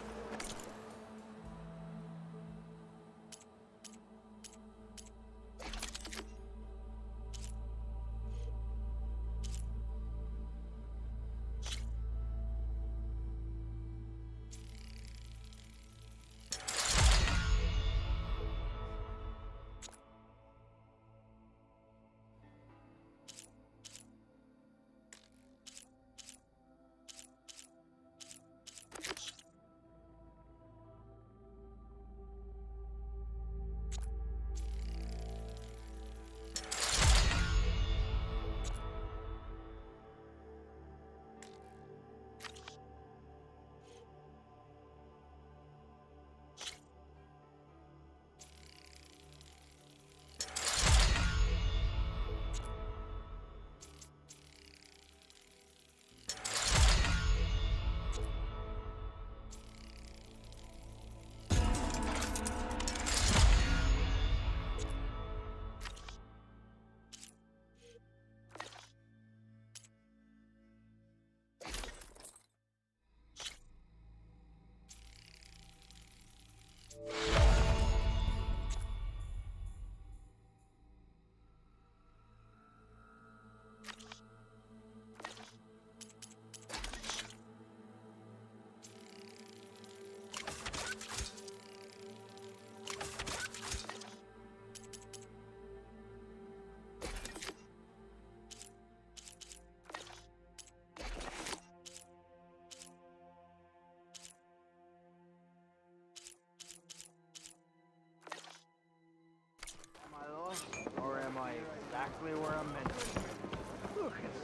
Or am I exactly where I'm meant to be? Lucas!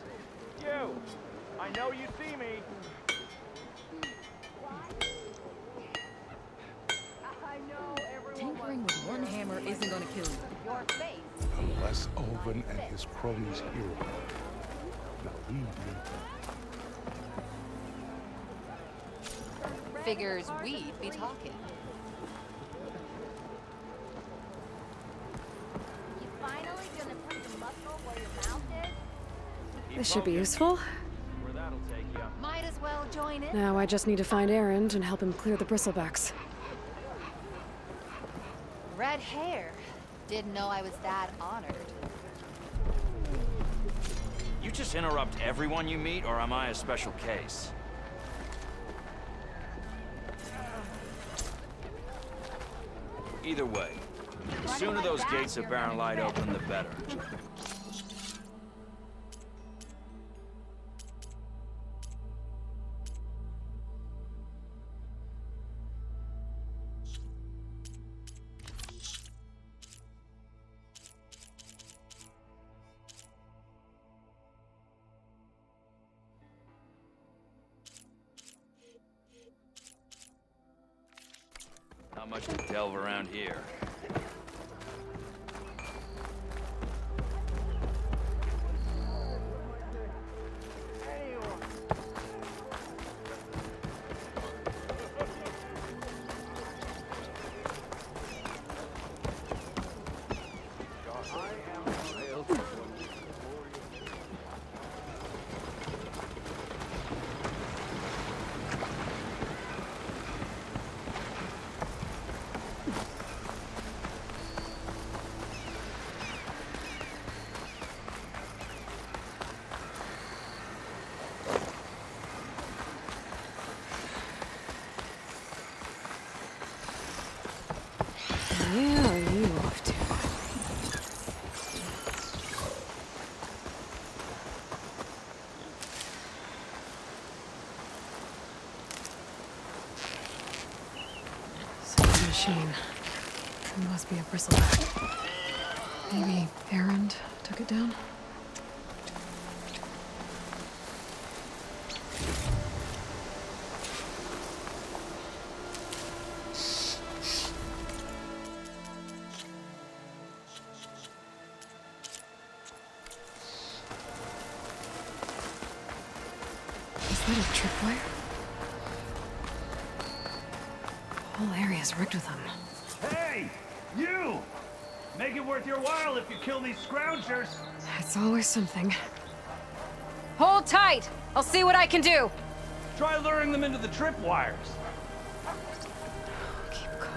You! I know you see me! Ulvin and his cronies' hero. Now leave me. Figures we'd be talking. You finally gonna put the muscle where your mouth is? This should be useful. Where that'll take you. Might as well join in. Now I just need to find Erend and help him clear the bristlebacks. Red hair. Didn't know I was that honored. You just interrupt everyone you meet, or am I a special case? Either way, the sooner those gates of Barren Light open, the better. Not much to delve around here. Where are you off to? Some machine. It must be a bristleback. Maybe Erend took it down? Is that a tripwire? The whole area's rigged with them. Hey! You! Make it worth your while if you kill these scroungers! It's always something. Hold tight! I'll see what I can do! Try luring them into the tripwires. Keep calm.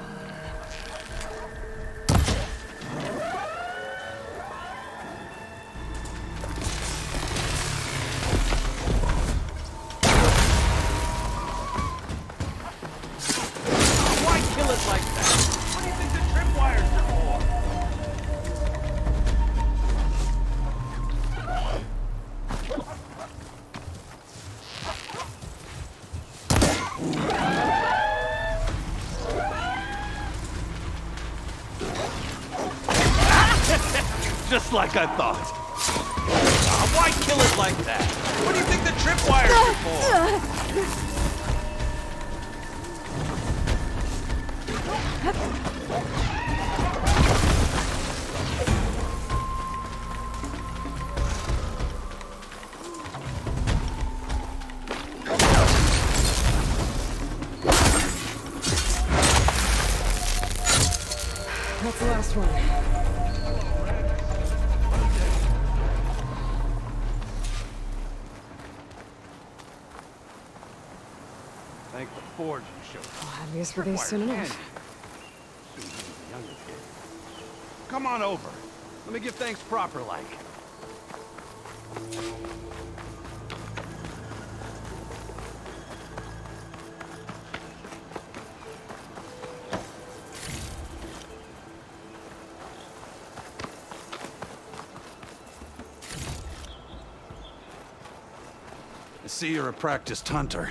Why kill it like that? What do you think the tripwires are for? Just like I thought. Why kill it like that? What do you think the tripwires are for? That's the last one. Thank the Forge you showed us. I'll have use for these soon enough. Come on over. Let me give thanks proper like. I see you're a practiced hunter.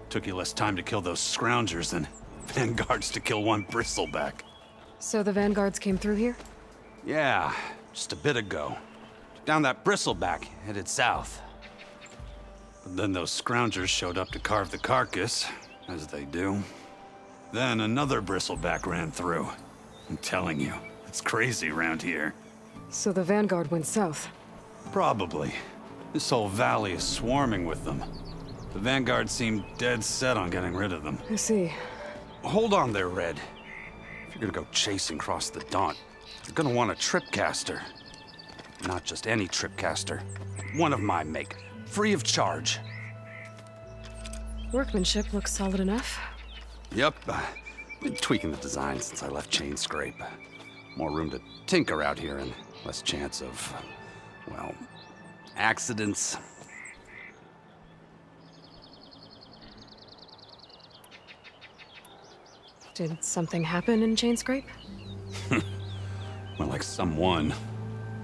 Took you less time to kill those scroungers than vanguards to kill one bristleback. So the vanguards came through here? Yeah, just a bit ago. Down that bristleback, headed south. But then those scroungers showed up to carve the carcass, as they do. Then another bristleback ran through. I'm telling you, it's crazy around here. So the Vanguard went south. Probably. This whole valley is swarming with them. The Vanguard seemed dead set on getting rid of them. I see. Hold on there, Red. If you're gonna go chasing across the Daunt, you're gonna want a tripcaster. Not just any tripcaster. One of my make. Free of charge. Workmanship looks solid enough. Yep. Been tweaking the design since I left Chainscrape. More room to tinker out here and less chance of, well, accidents. Did something happen in Chainscrape? Well, like someone.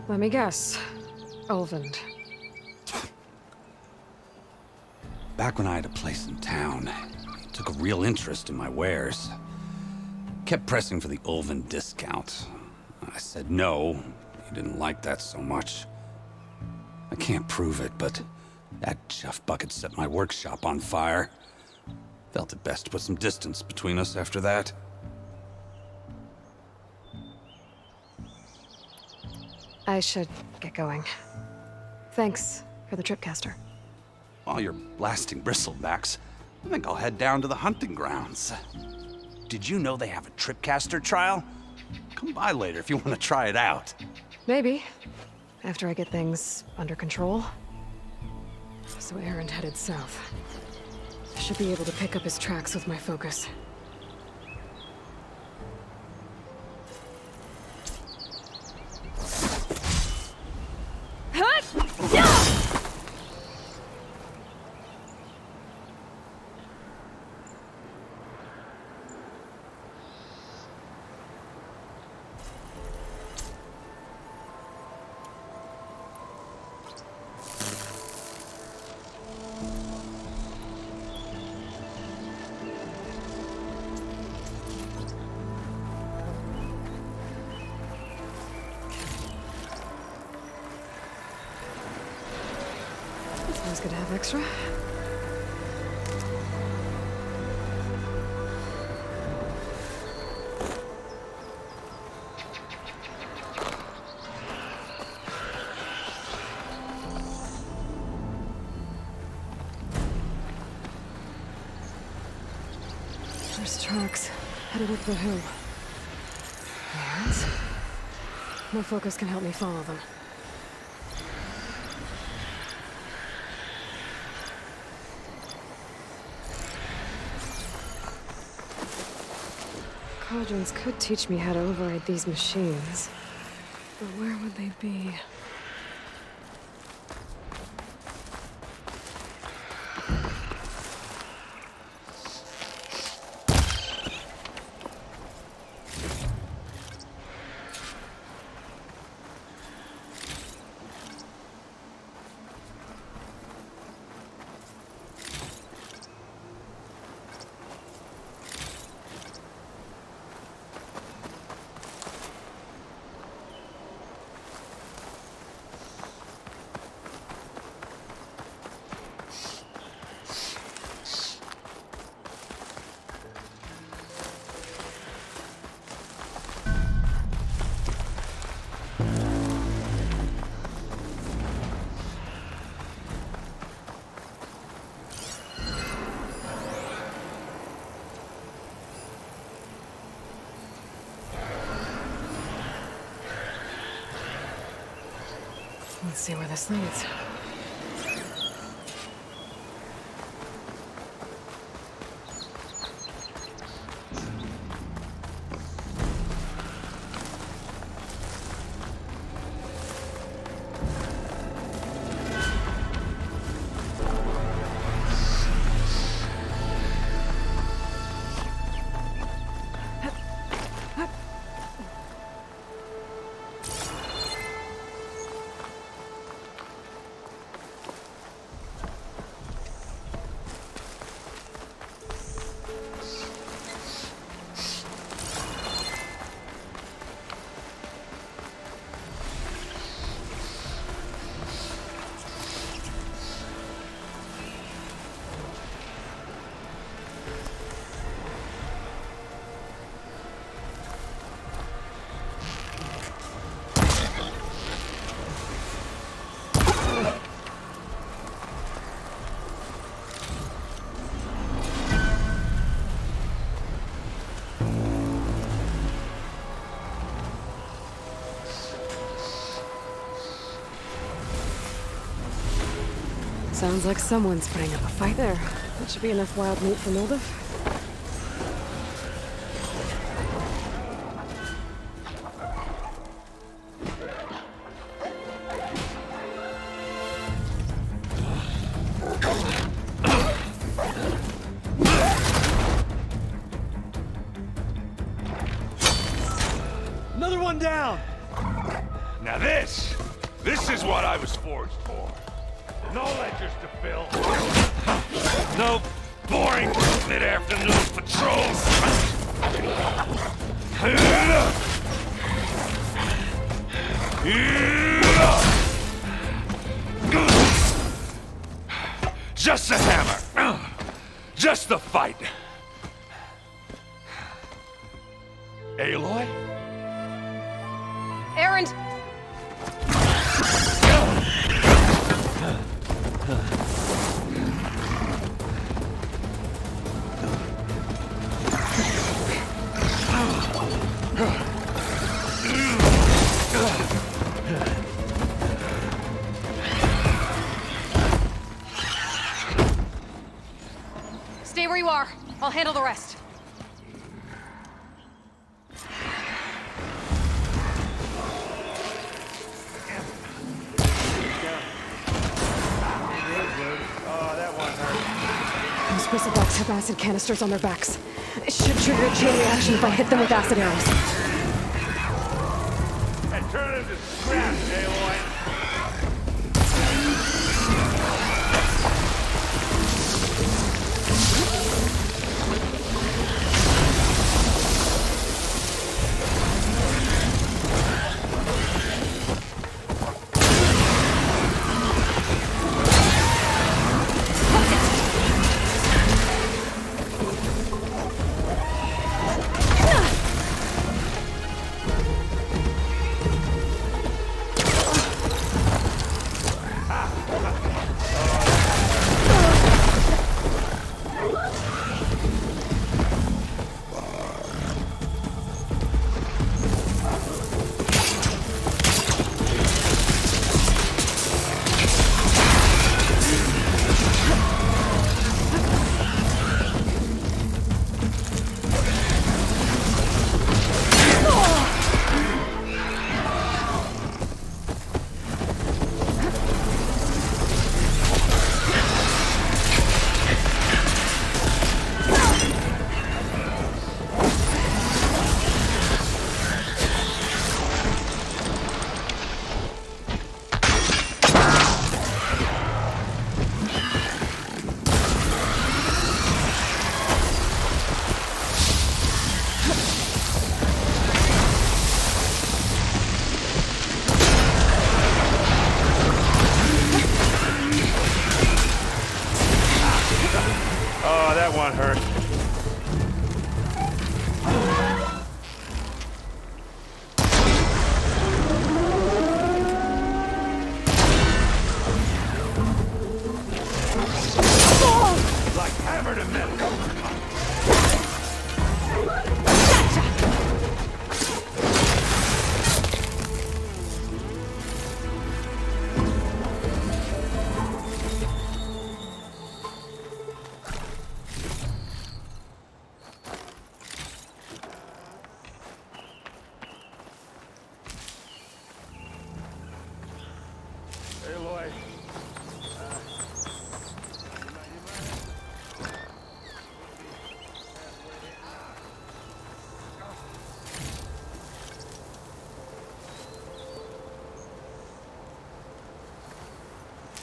Let me guess. Ulvund. Back when I had a place in town, he took a real interest in my wares. Kept pressing for the Ulvund discount. I said no. He didn't like that so much. I can't prove it, but that chuff bucket set my workshop on fire. Felt it best to put some distance between us after that. I should get going. Thanks for the tripcaster. While you're blasting bristlebacks, I think I'll head down to the hunting grounds. Did you know they have a tripcaster trial? Come by later if you want to try it out. Maybe. After I get things under control. So Aaron headed south. I should be able to pick up his tracks with my focus. It's good to have extra. There's tracks headed up the hill. Aaron's? My focus can help me follow them. Cauldrons could teach me how to override these machines. But where would they be? Let's see where this leads. Sounds like someone's putting up a fight there. That should be enough wild meat for Moldov. Another one down! Now this is what I was forged for. No ledgers to fill. No boring mid-afternoon patrols. Just the hammer. Just the fight. Aloy? Errand! Stay where you are. I'll handle the rest. Those bristlebacks have acid canisters on their backs. It should trigger a chain reaction if I hit them with acid arrows. And turn it into scrap, Aloy. Oh, that one hurt. Like hammer to metal. Aloy.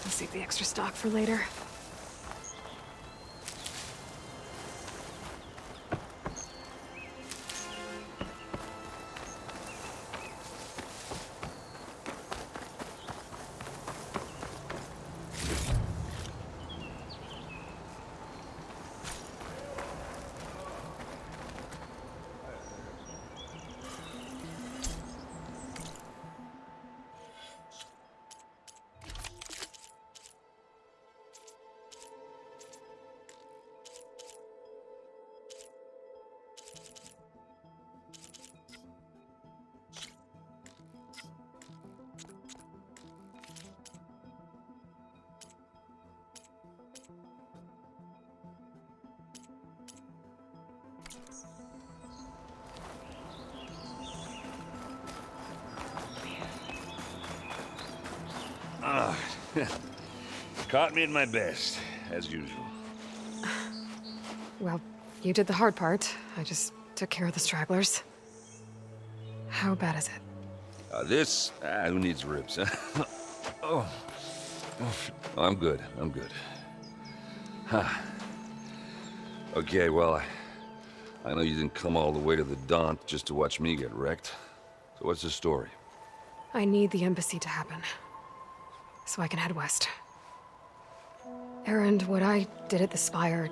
I'll save the extra stock for later. Caught me at my best, as usual. Well, you did the hard part. I just took care of the stragglers. How bad is it? Who needs ribs, huh? Oh. I'm good, I'm good. Huh. Okay, well, I know you didn't come all the way to the Daunt just to watch me get wrecked. So what's the story? I need the embassy to happen, so I can head west. Erend, what I did at the Spire,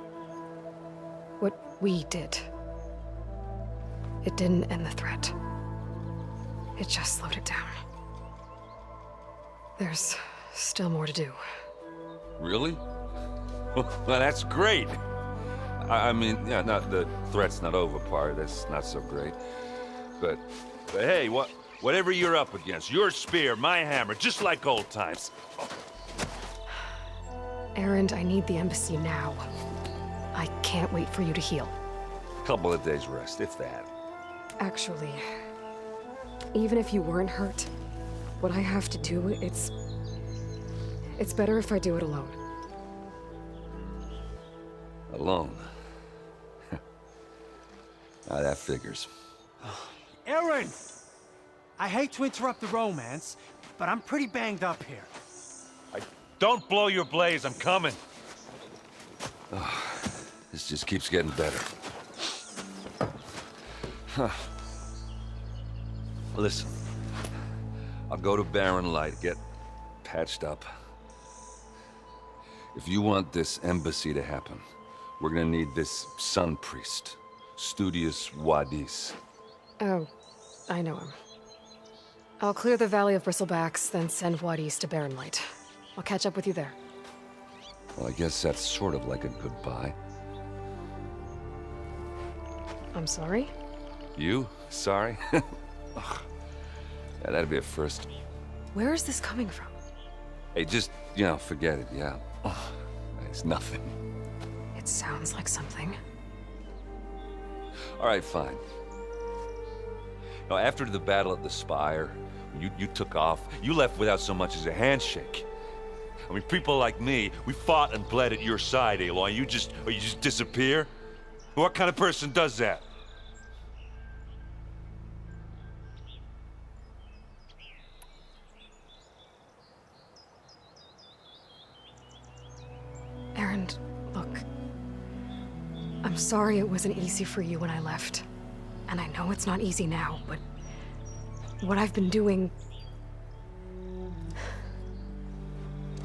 what we did, it didn't end the threat. It just slowed it down. There's still more to do. Really? Well, that's great. I mean, yeah, not the threat's not over part. That's not so great. But hey, whatever you're up against, your spear, my hammer, just like old times. Erend, I need the embassy now. I can't wait for you to heal. Couple of days rest, if that. Actually, even if you weren't hurt, what I have to do, it's better if I do it alone. Alone? Now that figures. Aaron! I hate to interrupt the romance, but I'm pretty banged up here. Don't blow your blaze, I'm coming. Oh, this just keeps getting better. Huh. Listen, I'll go to Barren Light, get patched up. If you want this embassy to happen, we're gonna need this sun priest, Studious Wadis. Oh, I know him. I'll clear the Valley of Bristlebacks, then send Wadis to Barren Light. I'll catch up with you there. Well, I guess that's sort of like a goodbye. I'm sorry? You? Sorry? Ugh. Yeah, that'd be a first. Where is this coming from? Hey, just, forget it, yeah. Ugh. It's nothing. It sounds like something. All right, fine. Now, after the battle at the Spire, you took off. You left without so much as a handshake. I mean, people like me, we fought and bled at your side, Aloy. You just disappear? What kind of person does that? Erend, look. I'm sorry it wasn't easy for you when I left. And I know it's not easy now, but what I've been doing...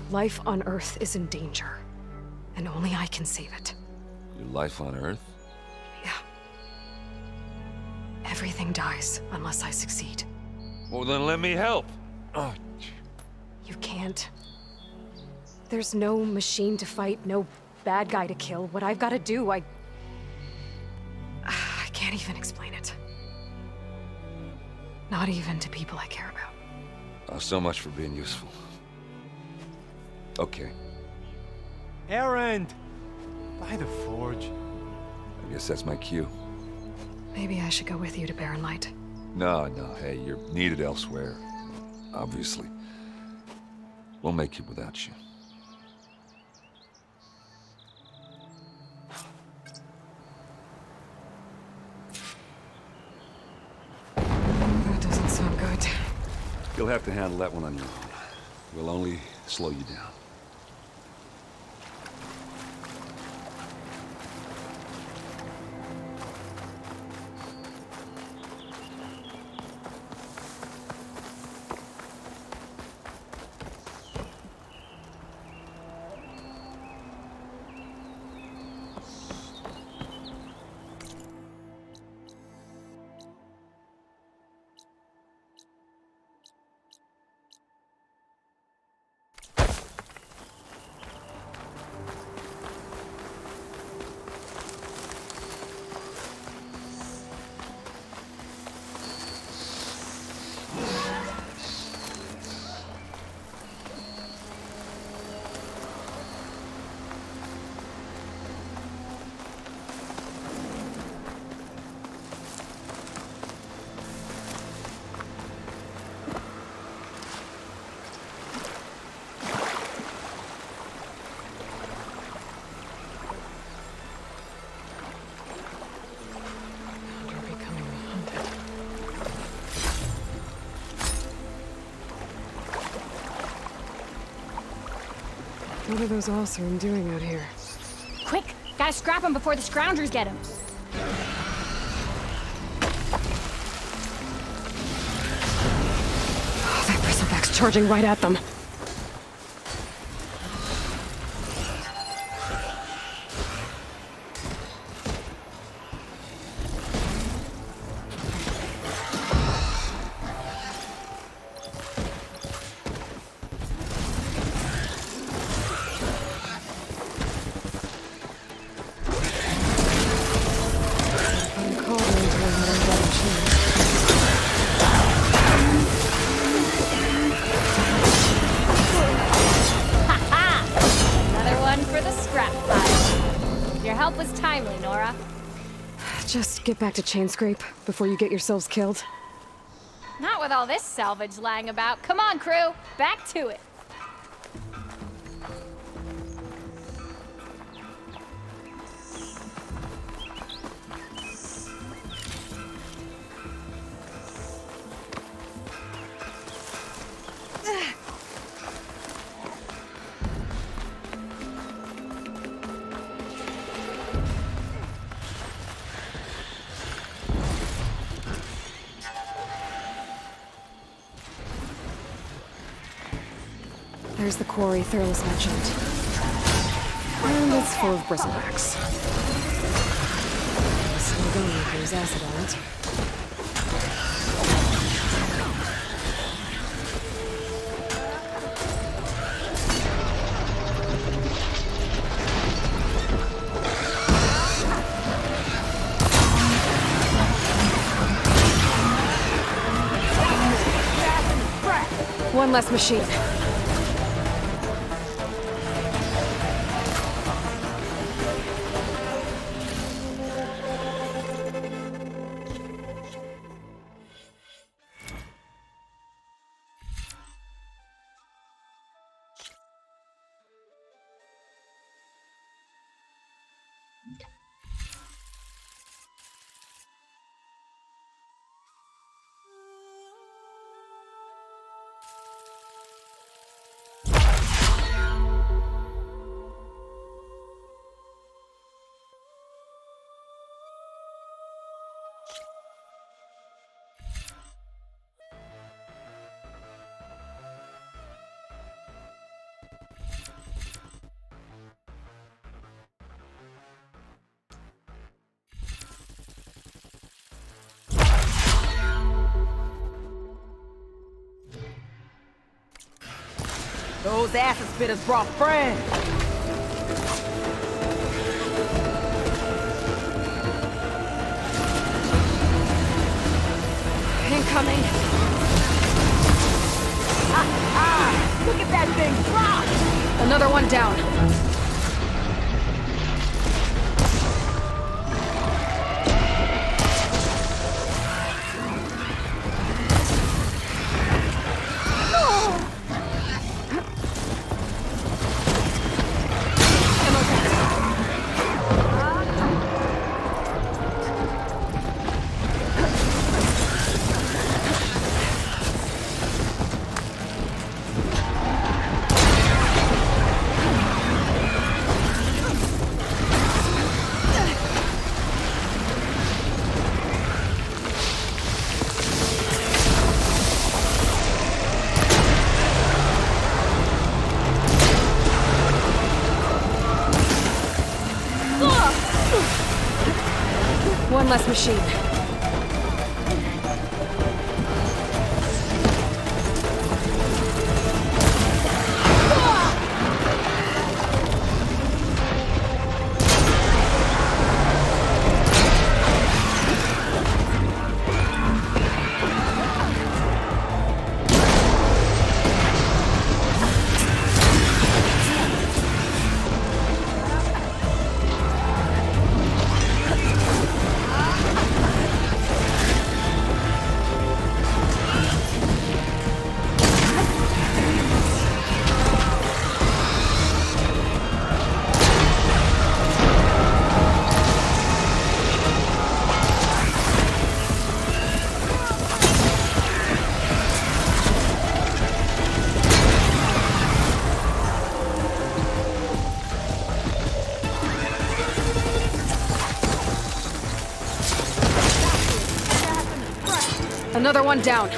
Life on Earth is in danger, and only I can save it. Your life on Earth? Yeah. Everything dies unless I succeed. Well, then let me help. Oh. You can't. There's no machine to fight, no bad guy to kill. What I've got to do, I can't even explain it. Not even to people I care about. Oh, so much for being useful. Okay. Erend! By the forge. I guess that's my cue. Maybe I should go with you to Barren Light. No, hey, you're needed elsewhere. Obviously. We'll make it without you. That doesn't sound good. You'll have to handle that one on your own. We'll only slow you down. What are those Allsworn doing out here? Quick! Gotta scrap him before the scroungers get him. Oh, that bristleback's charging right at them. Just get back to Chainscrape before you get yourselves killed. Not with all this salvage lying about. Come on, crew. Back to it. There's the quarry Thurles mentioned. And it's full of bristlebacks. Still going if there's acid on it. One less machine. Those acid spitters brought friends. Incoming. Look at that thing drop! Another one down. One less machine. Another one down.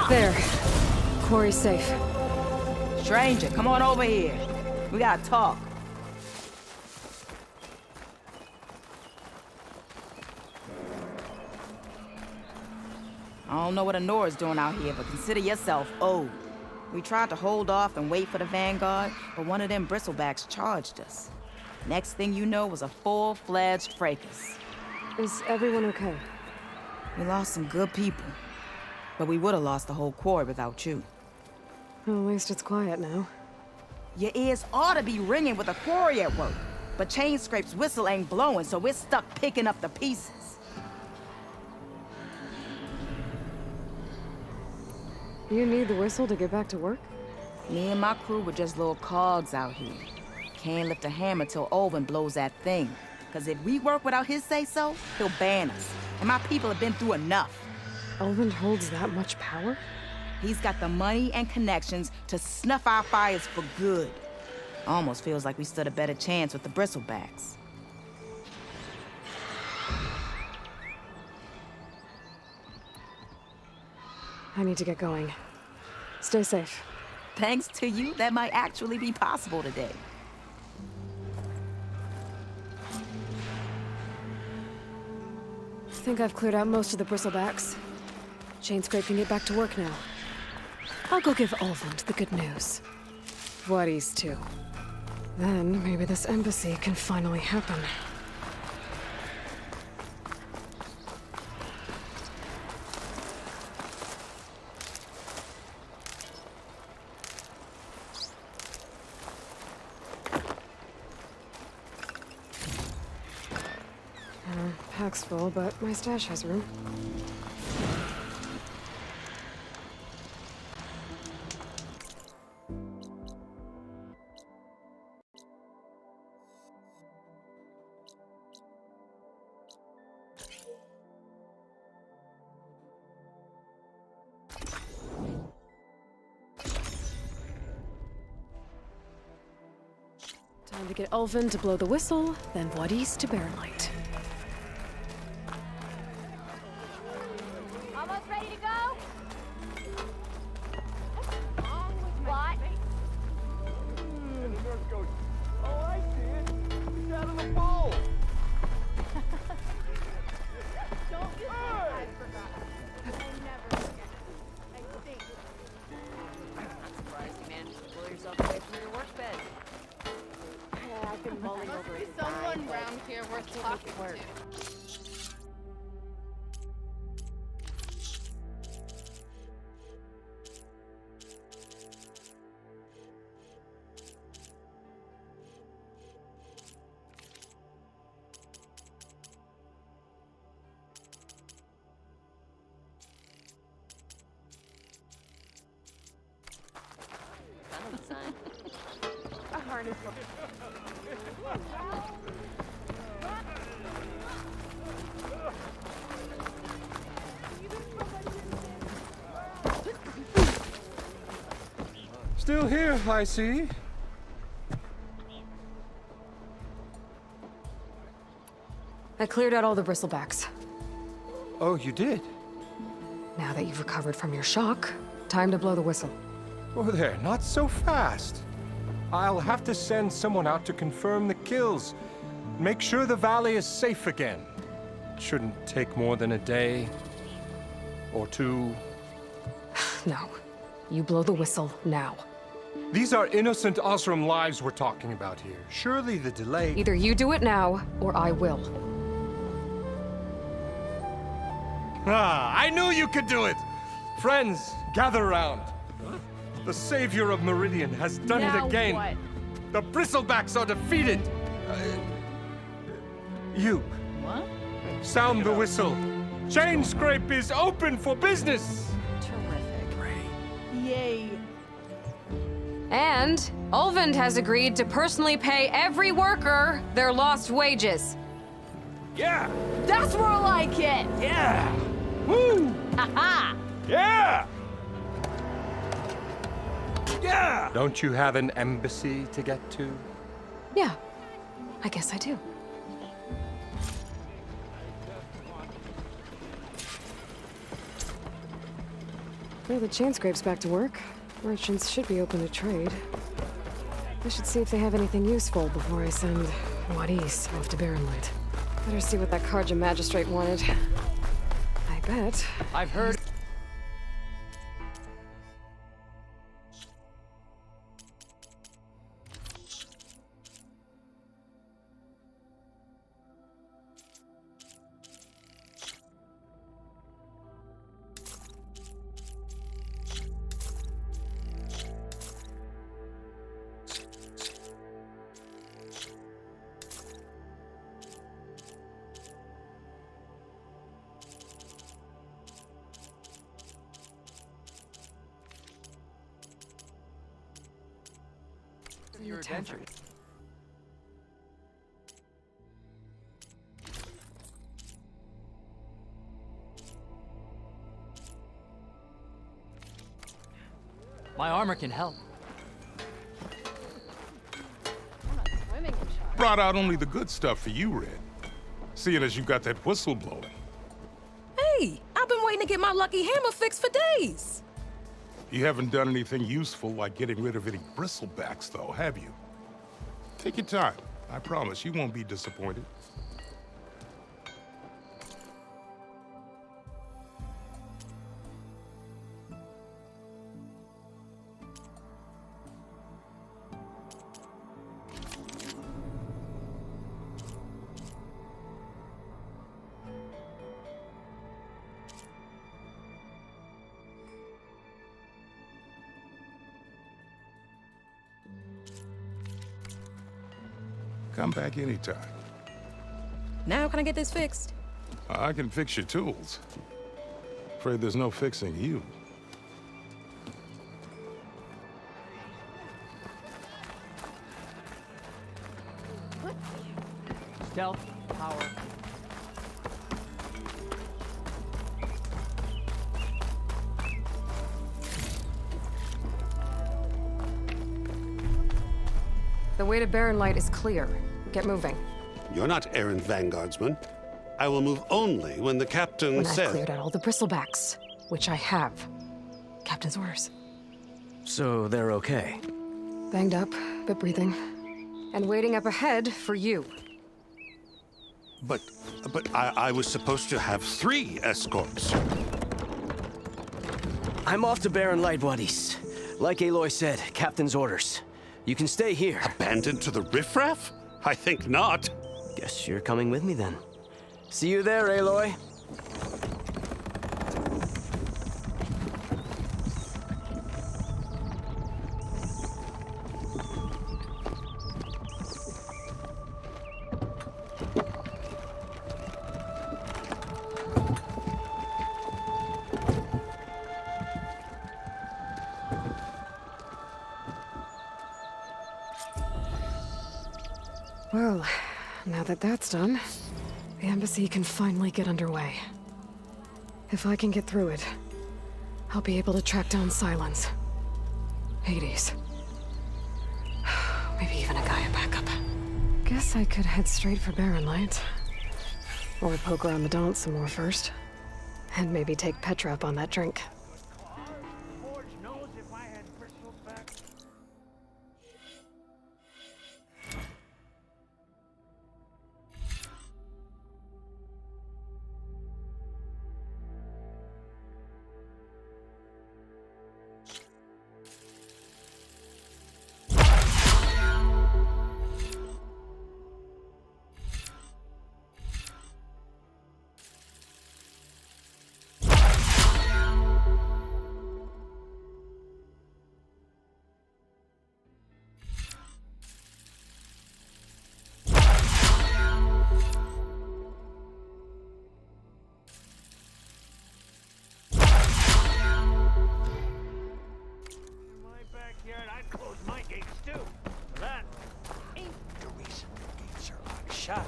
There. Quarry's safe. Stranger, come on over here. We gotta talk. I don't know what Honor's doing out here, but consider yourself owed. We tried to hold off and wait for the Vanguard, but one of them bristlebacks charged us. Next thing you know was a full-fledged fracas. Is everyone okay? We lost some good people. But we would have lost the whole quarry without you. Well, at least it's quiet now. Your ears ought to be ringing with a quarry at work. But Chainscrape's whistle ain't blowing, so we're stuck picking up the pieces. You need the whistle to get back to work? Me and my crew were just little cogs out here. Can't lift a hammer till Olvin blows that thing. Cause if we work without his say-so, he'll ban us. And my people have been through enough. Olvin holds that much power? He's got the money and connections to snuff our fires for good. Almost feels like we stood a better chance with the bristlebacks. I need to get going. Stay safe. Thanks to you, that might actually be possible today. I think I've cleared out most of the bristlebacks. Chainscrape can get back to work now. I'll go give Olvund the good news. Voorhees too. Then maybe this embassy can finally happen. Pack's full, but my stash has room. Time to get Ulvin to blow the whistle, then Voorhees to Barren light. Almost ready to go? What? Oh, I see it. It's out of the bowl. Don't get I forgot. I never forget. I think. I'm not surprised you managed to pull yourself away from your work bed. Yeah, I've been mulling over it. Someone round here worth talking to. A harness. Still here, I see. I cleared out all the bristlebacks. Oh, you did? Now that you've recovered from your shock, time to blow the whistle. Oh there, not so fast. I'll have to send someone out to confirm the kills. Make sure the valley is safe again. It shouldn't take more than a day. Or two. No. You blow the whistle now. These are innocent Osram lives we're talking about here. Surely the delay... Either you do it now, or I will. Ah, I knew you could do it! Friends, gather round. The savior of Meridian has done it again. What? The bristlebacks are defeated. You. What? Sound the whistle. Chainscrape is open for business. Yay. And Ulvund has agreed to personally pay every worker their lost wages. Yeah! That's more like it! Yeah! Woo! Ha-ha! Yeah! Yeah! Don't you have an embassy to get to? Yeah, I guess I do. Well, the Chainscrape's back to work. Merchants should be open to trade. I should see if they have anything useful before I send Wadis off to Barren Light. Better see what that Karja magistrate wanted. I bet. I've heard. Your attention. My armor can help. Brought out only the good stuff for you, Red. Seeing as you got that whistle blowing. Hey, I've been waiting to get my lucky hammer fixed for days. You haven't done anything useful like getting rid of any bristlebacks, though, have you? Take your time. I promise you won't be disappointed. Come back anytime. Now can I get this fixed? I can fix your tools. Afraid there's no fixing you. Stealth, power. The way to Barren Light is clear. Get moving. You're not errant vanguardsman. I will move only when the captain When says... I've cleared out all the bristlebacks, which I have. Captain's orders. So they're okay? Banged up, but breathing. And waiting up ahead for you. But I was supposed to have 3 escorts. I'm off to Barren Light, Wadis. Like Aloy said, Captain's orders. You can stay here. Abandoned to the riffraff? I think not. Guess you're coming with me then. See you there, Aloy. Well, now that that's done, the embassy can finally get underway. If I can get through it, I'll be able to track down Silens, Hades, maybe even a Gaia backup. Guess I could head straight for Barren Light. Or poke around the Daunt some more first. And maybe take Petra up on that drink. shot.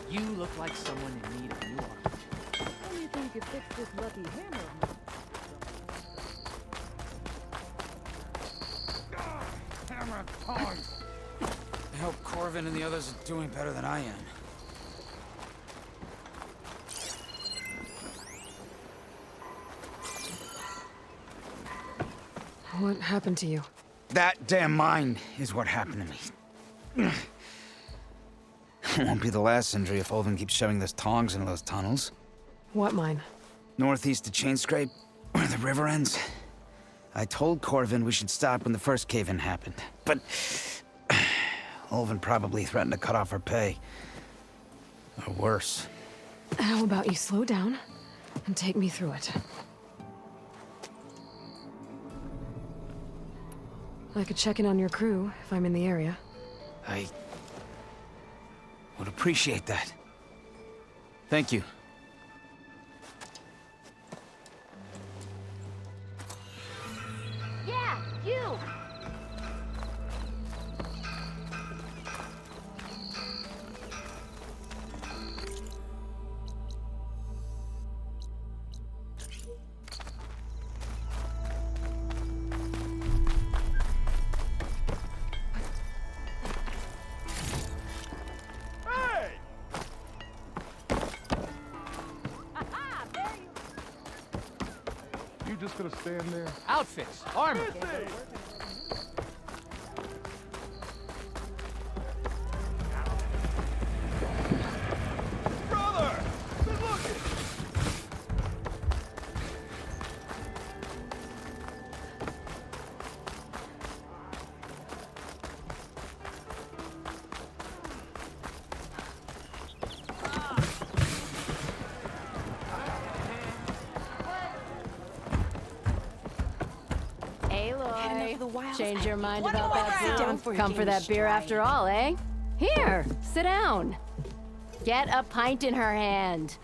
You look like someone in need of new armor. How do you think you fixed this lucky hammer of mine? Hammer tongs! I hope Corvin and the others are doing better than I am. What happened to you? That damn mine is what happened to me. It won't be the last injury if Olvin keeps shoving those tongs into those tunnels. What mine? Northeast of Chainscrape, where the river ends. I told Corvin we should stop when the first cave-in happened, but Olvin probably threatened to cut off her pay. Or worse. How about you slow down and take me through it? I could check in on your crew if I'm in the area. I would appreciate that. Thank you. Yeah, you! You just gonna stand there? Outfits, armor. Brother! Good looking! Aloy, change your mind about that Sit down deal? before you Come get for me that beer straight. after all, eh? Here, sit down. Get a pint in her hand.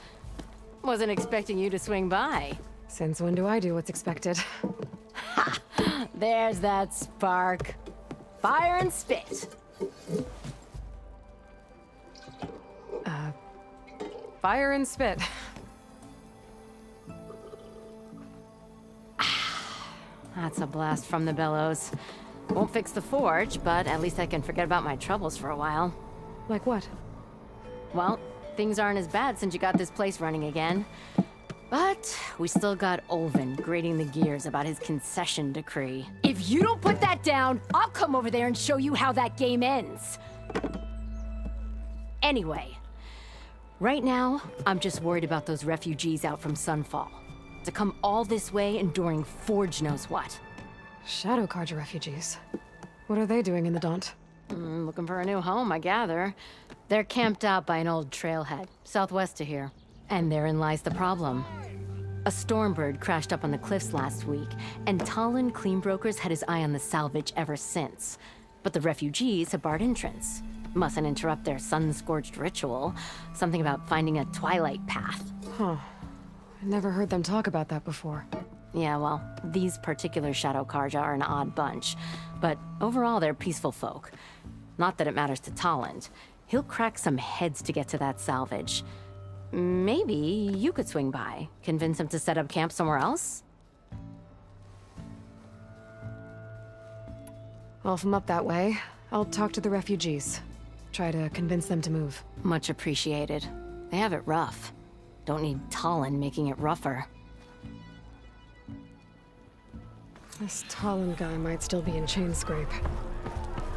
Wasn't expecting you to swing by. Since when do I do what's expected? There's that spark. Fire and spit. Fire and spit. That's a blast from the bellows. Won't fix the forge, but at least I can forget about my troubles for a while. Like what? Well, things aren't as bad since you got this place running again. But we still got Olvin grating the gears about his concession decree. If you don't put that down, I'll come over there and show you how that game ends. Anyway, right now, I'm just worried about those refugees out from Sunfall. To come all this way enduring Forge knows what. Shadow Carja refugees. What are they doing in the Daunt? Looking for a new home, I gather. They're camped out by an old trailhead, southwest of here. And therein lies the problem. A Stormbird crashed up on the cliffs last week, and Talon Cleanbrokers had his eye on the salvage ever since. But the refugees have barred entrance. Mustn't interrupt their sun-scorched ritual. Something about finding a twilight path. Huh. I never heard them talk about that before. Yeah, well, these particular Shadow Carja are an odd bunch. But overall, they're peaceful folk. Not that it matters to Talon. He'll crack some heads to get to that salvage. Maybe you could swing by, convince him to set up camp somewhere else? Well, if I'm up that way, I'll talk to the refugees. Try to convince them to move. Much appreciated. They have it rough. Don't need Talon making it rougher. This Talon guy might still be in Chainscrape.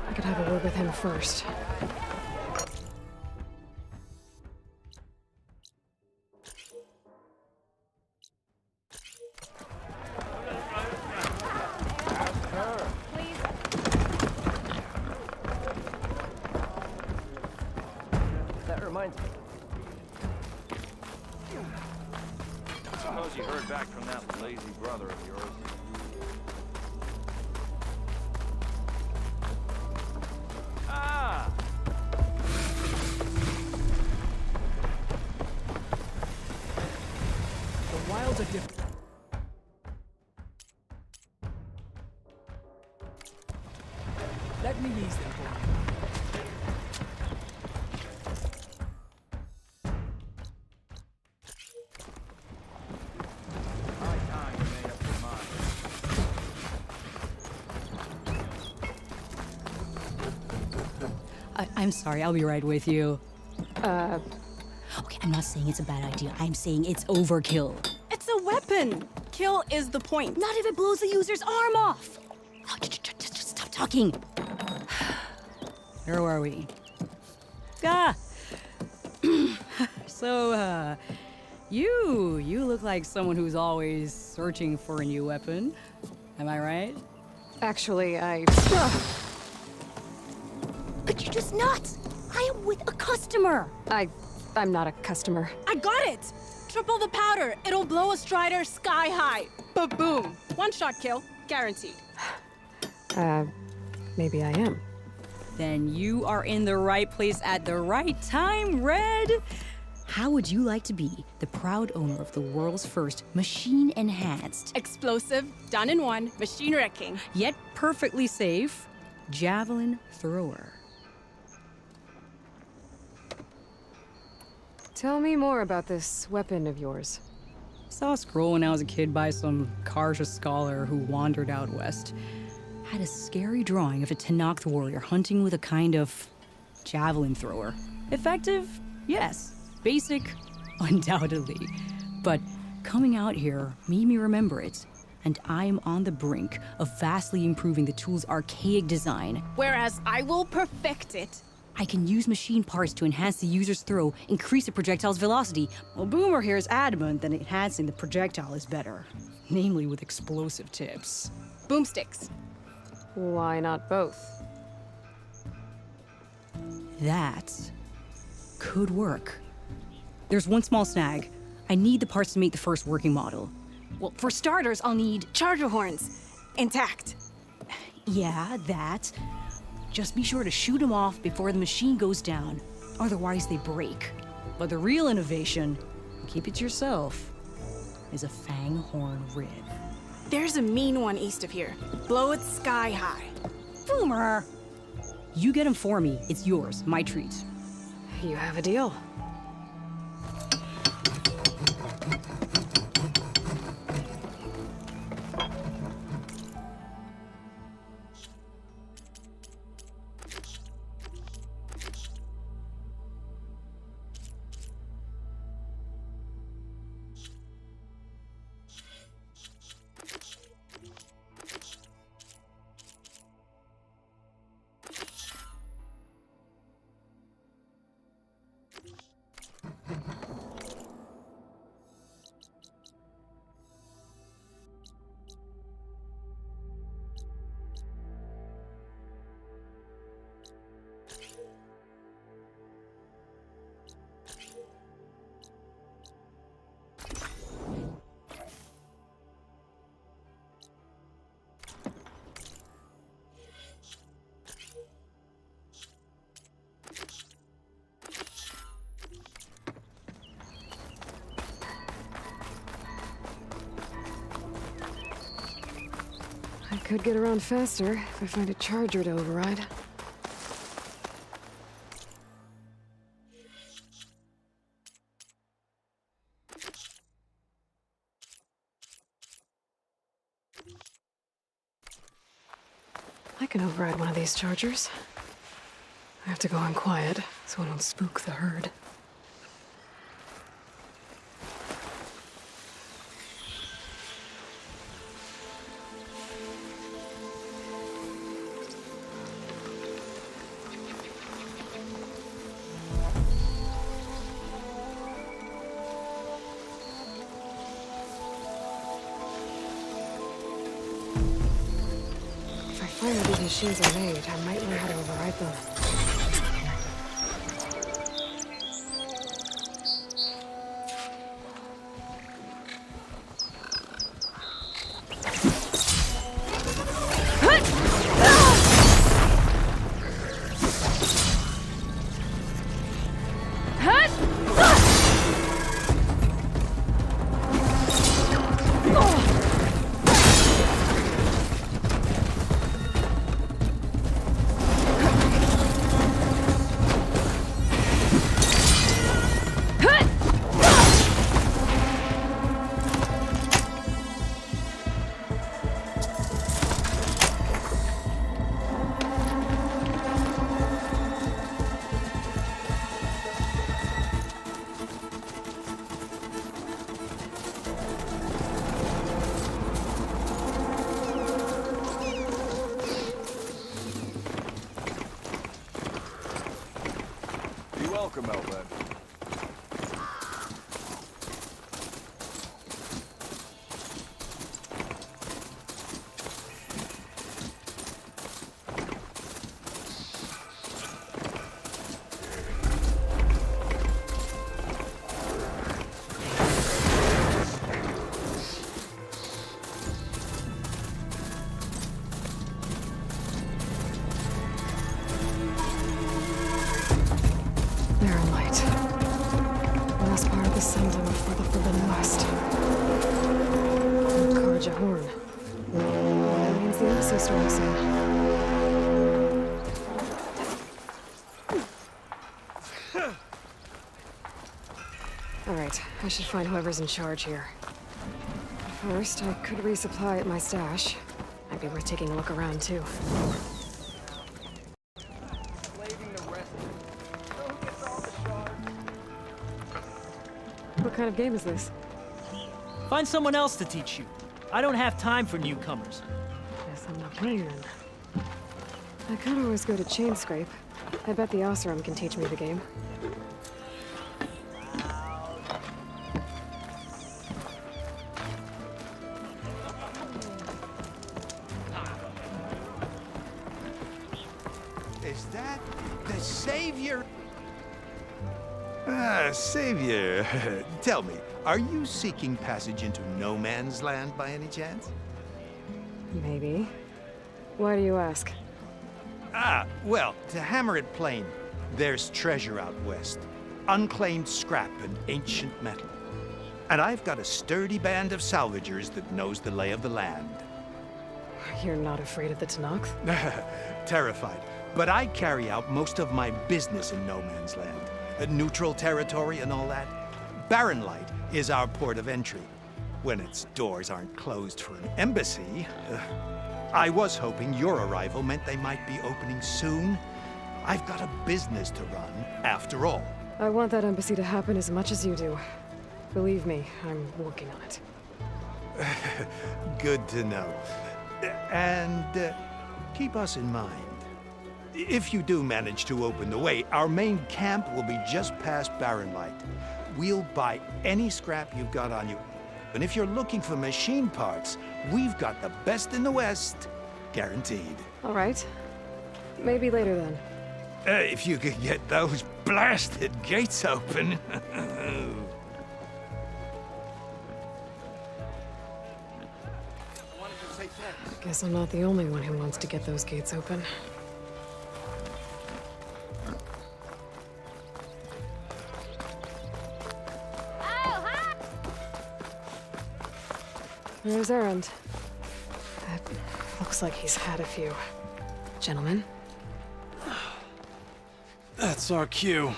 I could have a word with him first. That reminds me. Suppose you heard back from that lazy brother of yours. Let me ease them for you. I'm sorry, I'll be right with you. Okay, I'm not saying it's a bad idea. I'm saying it's overkill. It's a weapon! Kill is the point. Not if it blows the user's arm off. Oh, just stop talking. Where are we? So, you look like someone who's always searching for a new weapon. Am I right? Actually, Could you just not? I am with a customer. I'm not a customer. I got it! Triple the powder. It'll blow a strider sky high. Ba-boom. One-shot kill. Guaranteed. Maybe I am. Then you are in the right place at the right time, Red. How would you like to be the proud owner of the world's first machine-enhanced, explosive, done in one, machine wrecking, yet perfectly safe, javelin thrower? Tell me more about this weapon of yours. Saw a scroll when I was a kid by some Karja scholar who wandered out west. Had a scary drawing of a Tenakth warrior hunting with a kind of javelin thrower. Effective? Yes. Basic? Undoubtedly. But coming out here made me remember it, and I am on the brink of vastly improving the tool's archaic design. Whereas I will perfect it. I can use machine parts to enhance the user's throw, increase the projectile's velocity. Well, Boomer here is adamant that enhancing the projectile is better, namely with explosive tips. Boomsticks. Why not both? That could work. There's one small snag. I need the parts to make the first working model. Well, for starters, I'll need charger horns. Intact. Yeah, that. Just be sure to shoot them off before the machine goes down. Otherwise, they break. But the real innovation, keep it to yourself, is a fang horn rib. There's a mean one east of here. Blow it sky high. Boomer! You get him for me. It's yours. My treat. You have a deal. I could get around faster if I find a charger to override. I can override one of these chargers. I have to go in quiet so I don't spook the herd. If I find where these machines are made, I might learn how to override them. them out, man. Alright, I should find whoever's in charge here. First, I could resupply at my stash. Might be worth taking a look around, too. What kind of game is this? Find someone else to teach you. I don't have time for newcomers. Guess I'm not playing then. I could always go to Chainscrape. I bet the Oseram can teach me the game. Is that the Savior? Ah, Savior. Tell me, are you seeking passage into no man's land by any chance? Maybe. Why do you ask? Ah, well, to hammer it plain, there's treasure out west. Unclaimed scrap and ancient metal. And I've got a sturdy band of salvagers that knows the lay of the land. You're not afraid of the Tenakth? Terrified. But I carry out most of my business in no man's land. Neutral territory and all that. Barren Light is our port of entry. When its doors aren't closed for an embassy. I was hoping your arrival meant they might be opening soon. I've got a business to run, after all. I want that embassy to happen as much as you do. Believe me, I'm working on it. Good to know. And keep us in mind. If you do manage to open the way, our main camp will be just past Barren Light. We'll buy any scrap you've got on you. And if you're looking for machine parts, we've got the best in the West. Guaranteed. All right. Maybe later then. If you could get those blasted gates open. Guess I'm not the only one who wants to get those gates open. There's Erend. That looks like he's had a few. Gentlemen? That's our cue.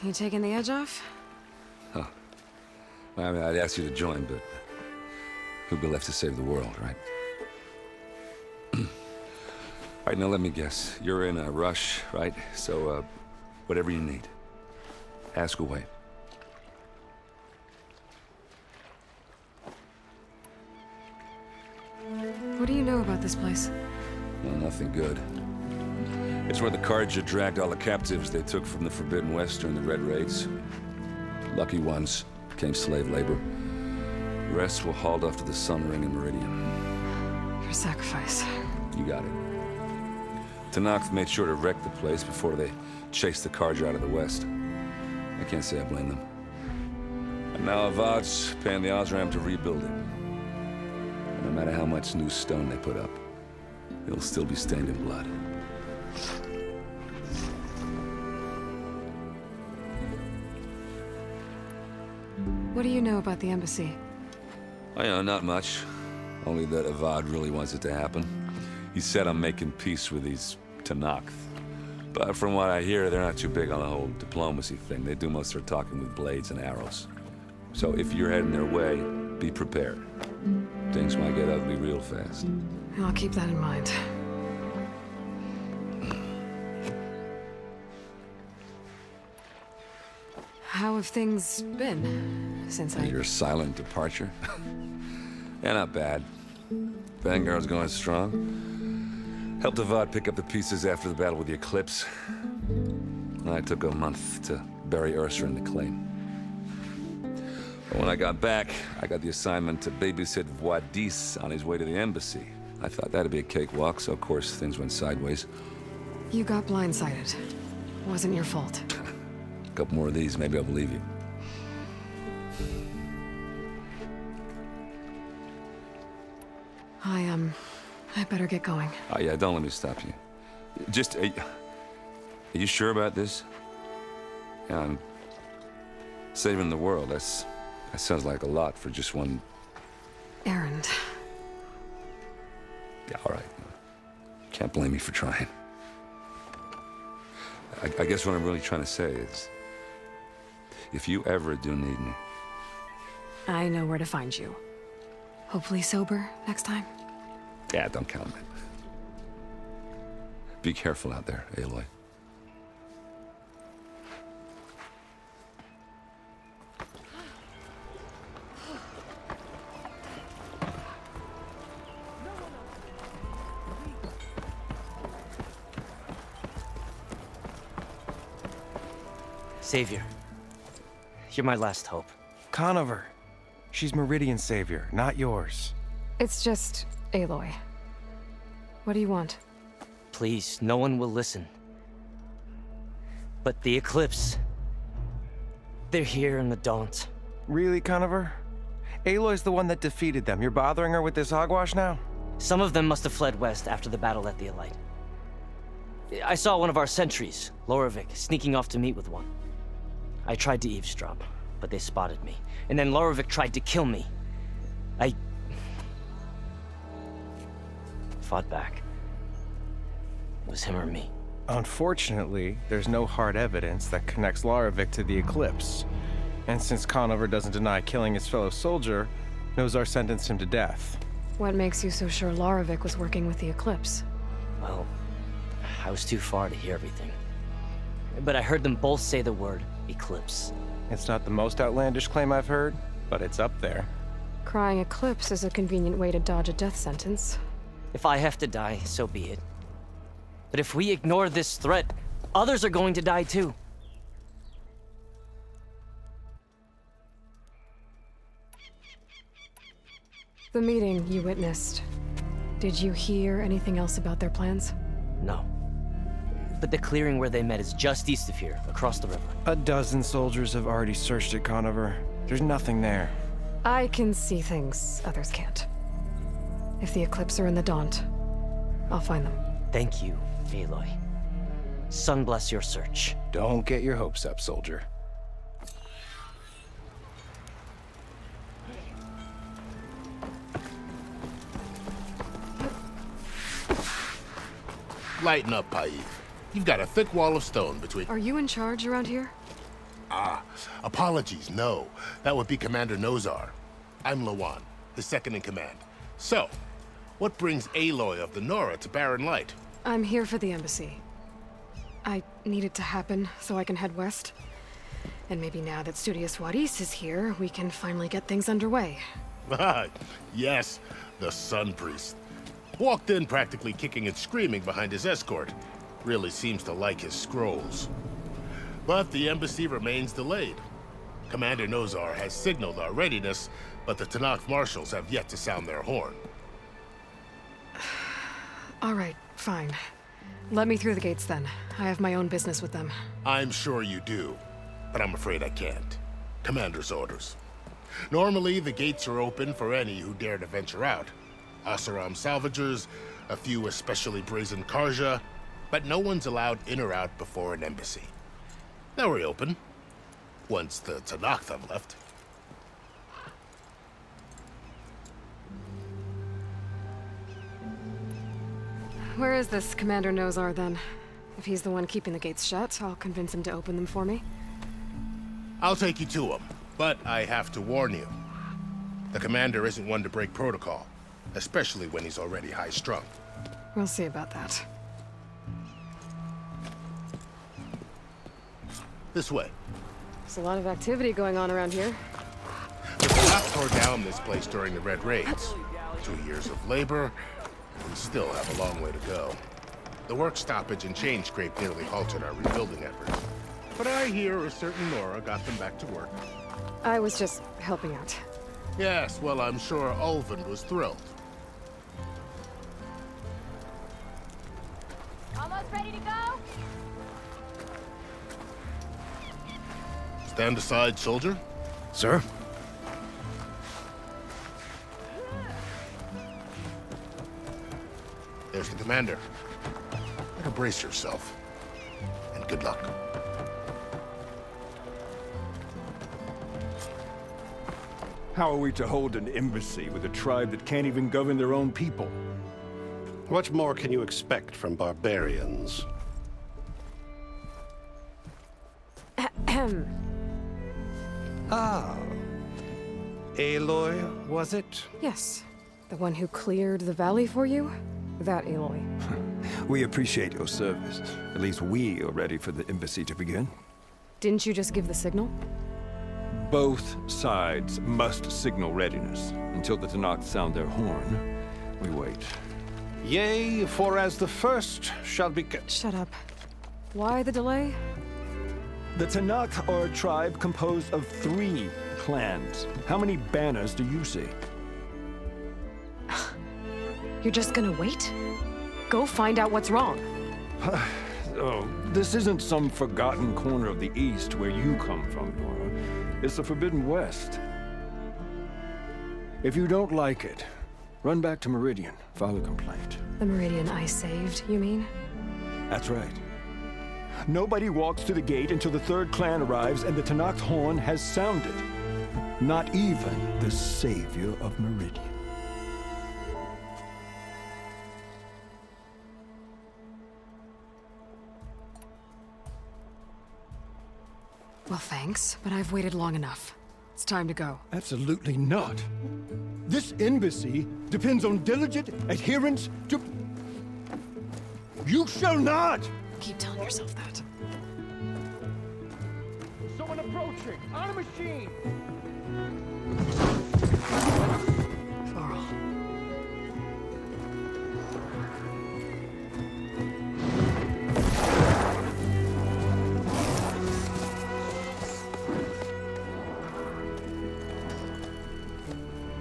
You taking the edge off? Huh. Well, I mean, I'd ask you to join, but who'd be left to save the world, right? All right, now let me guess. You're in a rush, right? So, whatever you need, ask away. What do you know about this place? Well, nothing good. It's where the Carja dragged all the captives they took from the Forbidden West during the Red Raids. Lucky ones became slave labor. The rest were hauled off to the Sun Ring in Meridian. For sacrifice. You got it. Tenakth made sure to wreck the place before they chased the Carja out of the West. I can't say I blame them. And now Avad's paying the Osram to rebuild it. No matter how much new stone they put up, it'll still be stained in blood. What do you know about the embassy? I know not much. Only that Avad really wants it to happen. He said I'm making peace with these Tenakth. But from what I hear, they're not too big on the whole diplomacy thing. They do most of their talking with blades and arrows. So if you're heading their way, be prepared. Things might get ugly real fast. I'll keep that in mind. How have things been since Your silent departure? Yeah, not bad. Vanguard's going strong. Helped Avad pick up the pieces after the battle with the Eclipse. I took a month to bury Ursa in the clay. But when I got back, I got the assignment to babysit Wadis on his way to the embassy. I thought that'd be a cakewalk, so of course things went sideways. You got blindsided. Wasn't your fault. A couple more of these, maybe I'll believe you. I better get going. Oh yeah, don't let me stop you. Just, are you sure about this? Yeah, I'm saving the world. That sounds like a lot for just one... Errand. Yeah, all right. Can't blame me for trying. I guess what I'm really trying to say is, if you ever do need me... I know where to find you. Hopefully sober next time. Yeah, don't count on it. Be careful out there, Aloy. Savior, you're my last hope. Conover. She's Meridian's savior, not yours. It's just Aloy. What do you want? Please, no one will listen. But the Eclipse... they're here in the Daunt. Really, Conover? Aloy's the one that defeated them. You're bothering her with this hogwash now? Some of them must have fled west after the battle at the Elite. I saw one of our sentries, Lorevic, sneaking off to meet with one. I tried to eavesdrop, but they spotted me. And then Lorevic tried to kill me. I... fought back. It was him or me. Unfortunately, there's no hard evidence that connects Lorevic to the Eclipse. And since Conover doesn't deny killing his fellow soldier, Nozar sentenced him to death. What makes you so sure Lorevic was working with the Eclipse? Well, I was too far to hear everything. But I heard them both say the word Eclipse. It's not the most outlandish claim I've heard, but it's up there. Crying Eclipse is a convenient way to dodge a death sentence. If I have to die, so be it. But if we ignore this threat, others are going to die too. The meeting you witnessed. Did you hear anything else about their plans? No. But the clearing where they met is just east of here, across the river. A dozen soldiers have already searched it, Conover. There's nothing there. I can see things others can't. If the Eclipse are in the Daunt, I'll find them. Thank you, Aloy. Sun bless your search. Don't get your hopes up, soldier. Lighten up, Paif. You've got a thick wall of stone between... Are you in charge around here? Ah, apologies, no. That would be Commander Nozar. I'm Lawan, his second in command. So, what brings Aloy of the Nora to Barren Light? I'm here for the embassy. I need it to happen so I can head west. And maybe now that Studious Wadis is here, we can finally get things underway. Yes, the Sun Priest. Walked in practically kicking and screaming behind his escort. Really seems to like his scrolls. But the embassy remains delayed. Commander Nozar has signaled our readiness, but the Tenakth marshals have yet to sound their horn. All right, fine. Let me through the gates then. I have my own business with them. I'm sure you do, but I'm afraid I can't. Commander's orders. Normally, the gates are open for any who dare to venture out. Asaram salvagers, a few especially brazen Karja, but no one's allowed in or out before an embassy. They'll reopen, once the Tenakth have left. Where is this Commander Nozar, then? If he's the one keeping the gates shut, I'll convince him to open them for me. I'll take you to him, but I have to warn you. The commander isn't one to break protocol, especially when he's already high-strung. We'll see about that. This way. There's a lot of activity going on around here. The Tenakth tore down this place during the Red Raids. 2 years of labor, we still have a long way to go. The work stoppage and Chainscrape nearly halted our rebuilding efforts. But I hear a certain Nora got them back to work. I was just helping out. Yes, well, I'm sure Ulvin was thrilled. Almost ready to go? Stand aside, soldier. Sir? There's the commander. Better brace yourself. And good luck. How are we to hold an embassy with a tribe that can't even govern their own people? What more can you expect from barbarians? Ahem. Ah. Aloy, was it? Yes. The one who cleared the valley for you? That Aloy. We appreciate your service. At least we are ready for the embassy to begin. Didn't you just give the signal? Both sides must signal readiness. Until the Tenakth sound their horn, we wait. Yea, for as the first shall be... Shut up. Why the delay? The Tenakth are a tribe composed of 3 clans. How many banners do you see? You're just gonna wait? Go find out what's wrong. Oh, this isn't some forgotten corner of the East where you come from, Nora. It's the Forbidden West. If you don't like it, run back to Meridian, file a complaint. The Meridian I saved, you mean? That's right. Nobody walks to the gate until the 3rd clan arrives and the Tenakth horn has sounded. Not even the savior of Meridian. Well, thanks, but I've waited long enough. It's time to go. Absolutely not. This embassy depends on diligent adherence to... You shall not! Keep telling yourself that. Someone approaching! On a machine! Varl.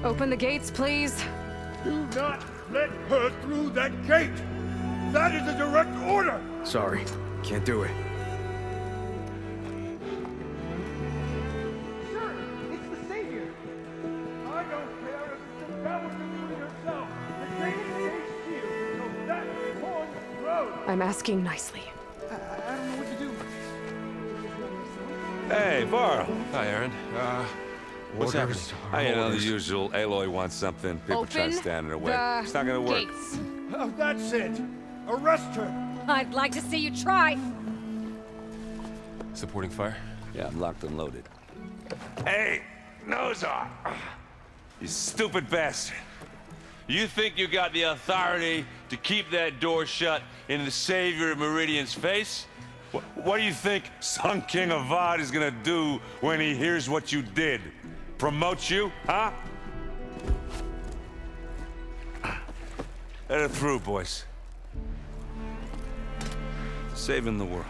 Open the gates, please. Do not let her through that gate! That is a direct order! Sorry, can't do it. Sure, it's the savior! I don't care if it's the rebel doing herself! The gate is HQ, so that horn grows! I'm asking nicely. I don't know what to do. Hey, Varl. Hi, Aaron. What's happening? You know, the usual. Aloy wants something. People try to stand in her way. It's not gonna work. Gates. Oh, that's it! Arrest her! I'd like to see you try. Supporting fire? Yeah, I'm locked and loaded. Hey, Nozar! You stupid bastard. You think you got the authority to keep that door shut in the savior of Meridian's face? What do you think Sun King Avad is gonna do when he hears what you did? Promote you, huh? Let her through, boys. Saving the world.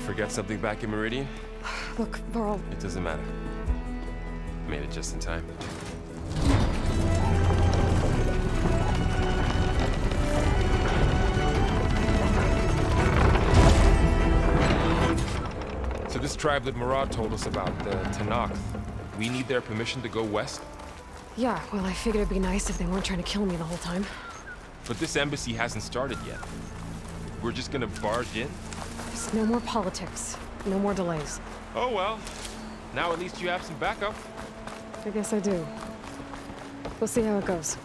Forget something back in Meridian? Look, Varl. It doesn't matter. Made it just in time. So this tribe that Murad told us about, the Tenakth, we need their permission to go west? Yeah, well, I figured it'd be nice if they weren't trying to kill me the whole time. But this embassy hasn't started yet. We're just gonna barge in? There's no more politics. No more delays. Oh well. Now at least you have some backup. I guess I do. We'll see how it goes.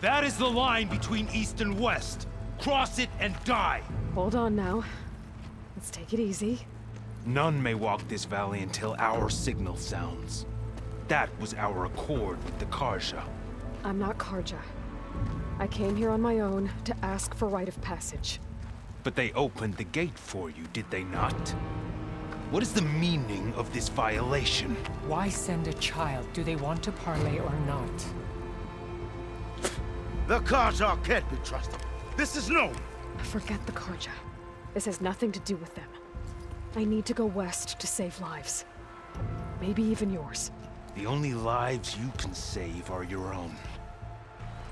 That is the line between East and West. Cross it and die. Hold on now. Let's take it easy. None may walk this valley until our signal sounds. That was our accord with the Karja. I'm not Karja. I came here on my own to ask for rite of passage. But they opened the gate for you, did they not? What is the meaning of this violation? Why send a child? Do they want to parley or not? The Karja can't be trusted. This is known. Forget the Karja. This has nothing to do with them. I need to go west to save lives. Maybe even yours. The only lives you can save are your own.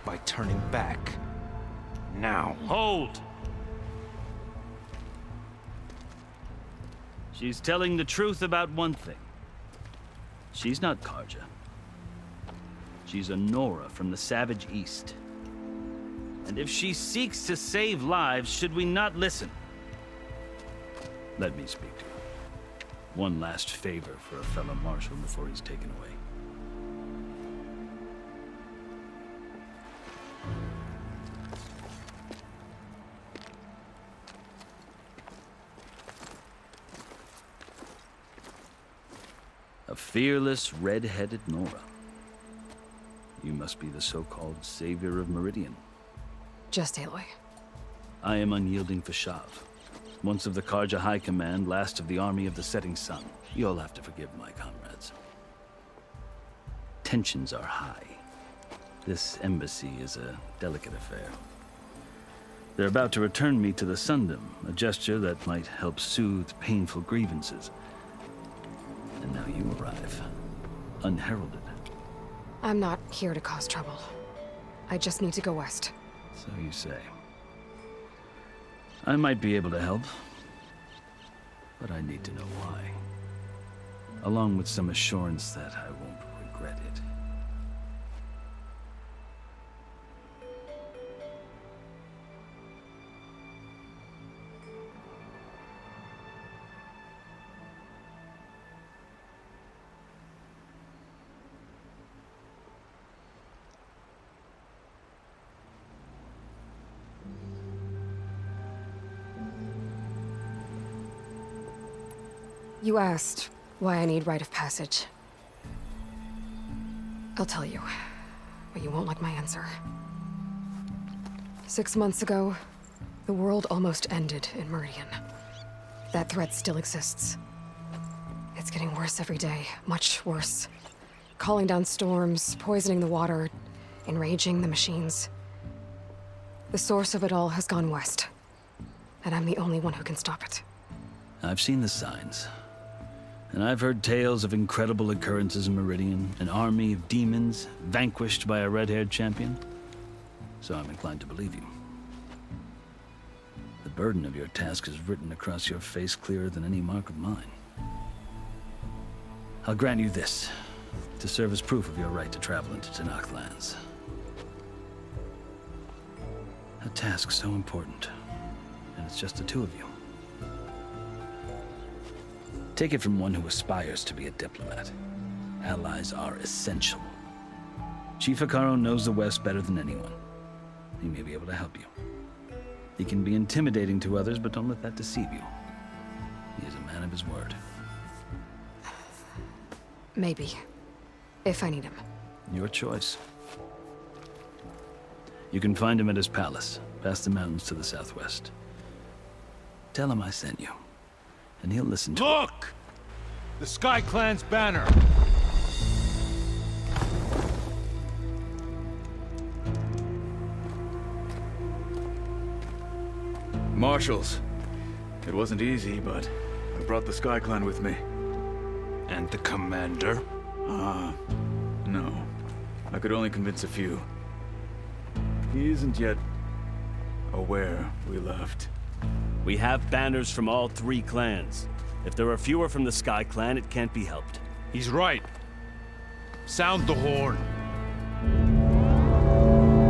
By turning back. Now. Hold! She's telling the truth about one thing. She's not Karja. She's a Nora from the Savage East. And if she seeks to save lives, should we not listen? Let me speak to her. One last favor for a fellow marshal before he's taken away. A fearless, red-headed Nora. You must be the so-called savior of Meridian. Just Aloy. I am unyielding Fashav. Once of the Karja High Command, last of the army of the setting sun. You'll have to forgive my comrades. Tensions are high. This embassy is a delicate affair. They're about to return me to the Sundom, a gesture that might help soothe painful grievances. And now you arrive, unheralded. I'm not here to cause trouble. I just need to go west. So you say. I might be able to help, but I need to know why. Along with some assurance that I won't regret it. You asked why I need rite of passage. I'll tell you, but you won't like my answer. 6 months ago, the world almost ended in Meridian. That threat still exists. It's getting worse every day, much worse. Calling down storms, poisoning the water, enraging the machines. The source of it all has gone west, and I'm the only one who can stop it. I've seen the signs. And I've heard tales of incredible occurrences in Meridian, an army of demons vanquished by a red-haired champion. So I'm inclined to believe you. The burden of your task is written across your face clearer than any mark of mine. I'll grant you this, to serve as proof of your right to travel into Tenakth lands. A task so important, and it's just the two of you. Take it from one who aspires to be a diplomat. Allies are essential. Chief Hekarro knows the West better than anyone. He may be able to help you. He can be intimidating to others, but don't let that deceive you. He is a man of his word. Maybe. If I need him. Your choice. You can find him at his palace, past the mountains to the southwest. Tell him I sent you. And he'll listen to Look! The Sky Clan's banner! Marshals. It wasn't easy, but I brought the Sky Clan with me. And the commander? No. I could only convince a few. He isn't yet aware we left. We have banners from all 3 clans. If there are fewer from the Sky Clan, it can't be helped. He's right. Sound the horn.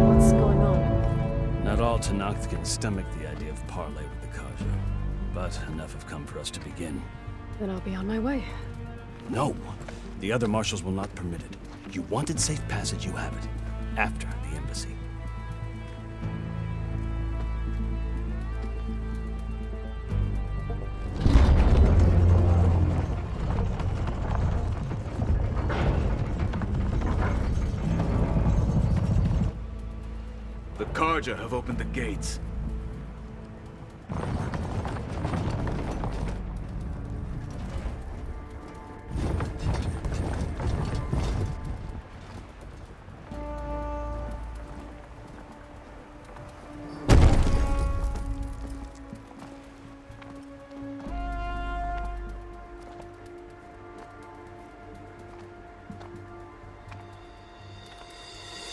What's going on? Not all Tenakth can stomach the idea of parley with the Karja. But enough have come for us to begin. Then I'll be on my way. No. The other marshals will not permit it. You wanted safe passage, you have it. After the embassy. Kharja have opened the gates.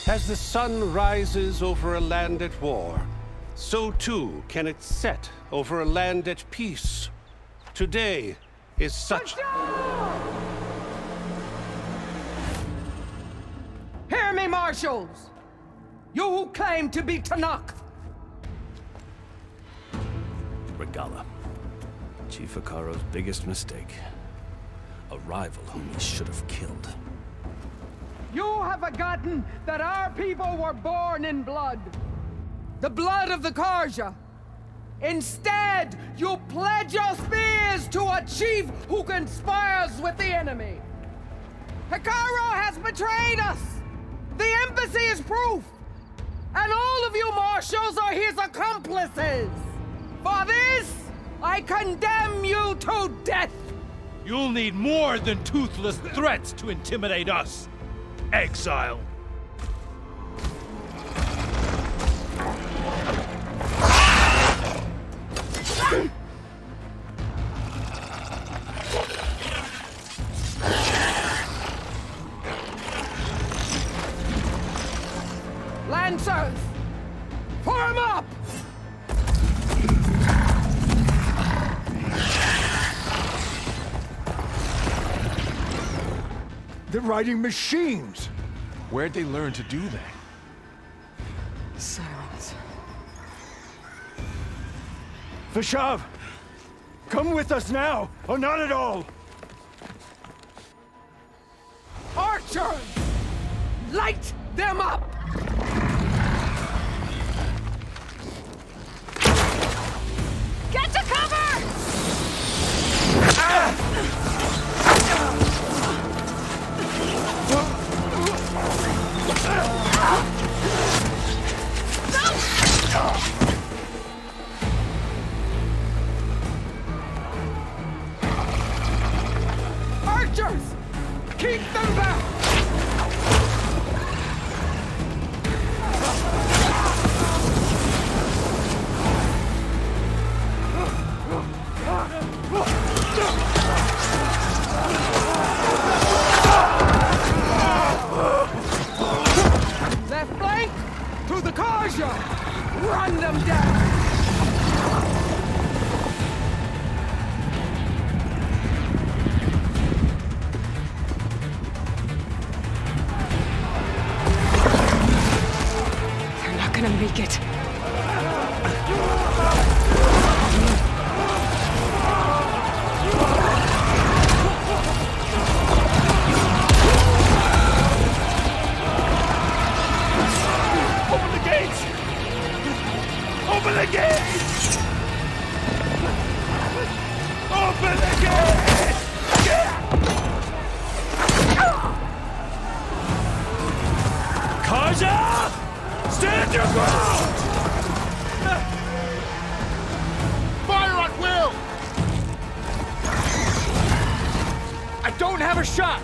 As the sun rises over a land at war, so too can it set over a land at peace. Today is such... Hear me, marshals! You who claim to be Tanakh! Regala. Chief Hikaro's biggest mistake. A rival whom he should have killed. You have forgotten that our people were born in blood. The blood of the Kharja. Instead, you pledge your spears to a chief who conspires with the enemy. Hikaro has betrayed us. The embassy is proof. And all of you marshals are his accomplices. For this, I condemn you to death. You'll need more than toothless threats to intimidate us. Exile. Lancers! Form up! They're riding machines! Where'd they learn to do that? Silence. Vashav! Come with us now, or not at all! Archers! Light them up! Get to cover! Archers! Keep them back! Left flank! To the Kharja! Run them down! They're not gonna make it. Open the gates! Open the gates! Open the gates! Kharja! Stand your ground! Fire at will! I don't have a shot!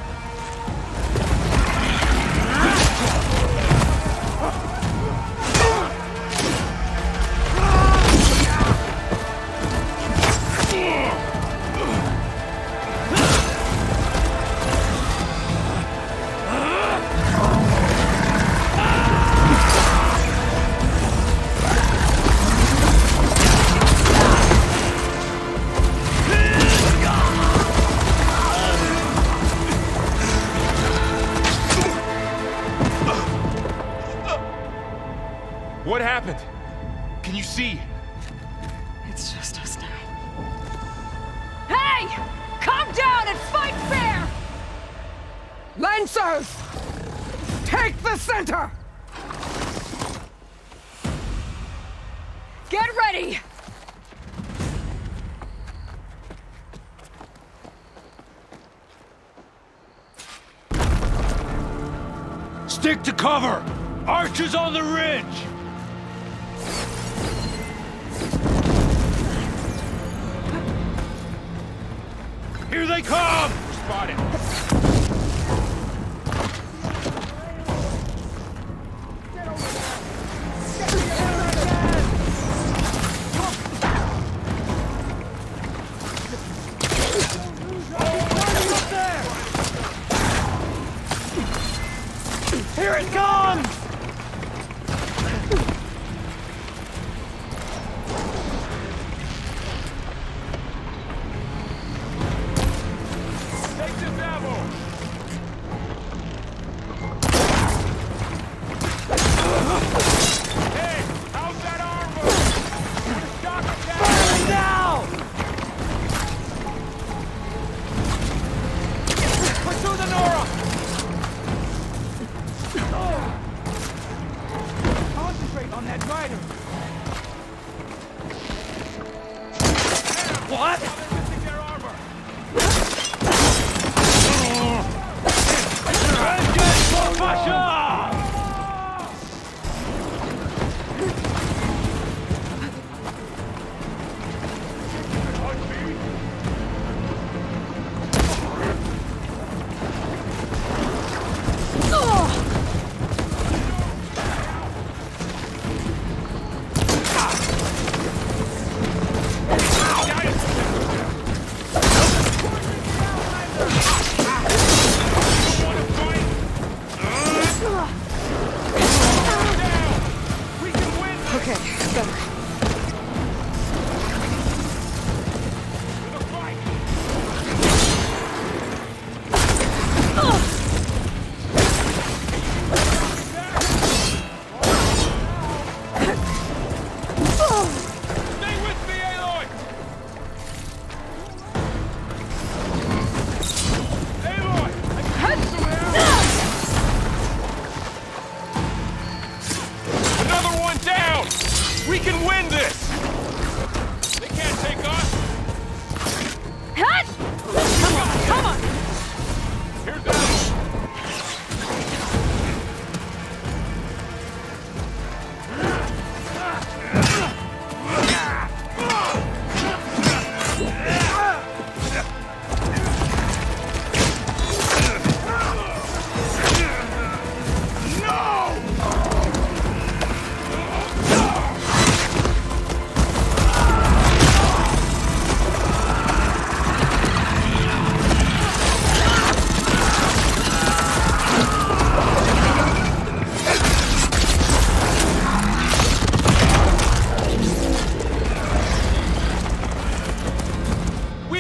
What happened? Can you see? It's just us now. Hey! Calm down and fight fair! Lancers! Take the center! Get ready! Stick to cover! Archers on the ridge! they come! Spotted. Here it comes! Take this ammo! Hey, how's that armor? Shock attack! Burn down! Pursue the Nora! Concentrate on that rider. What? They're missing their armor! We can win this! They can't take us! Hut! Come on, come on! Here's that!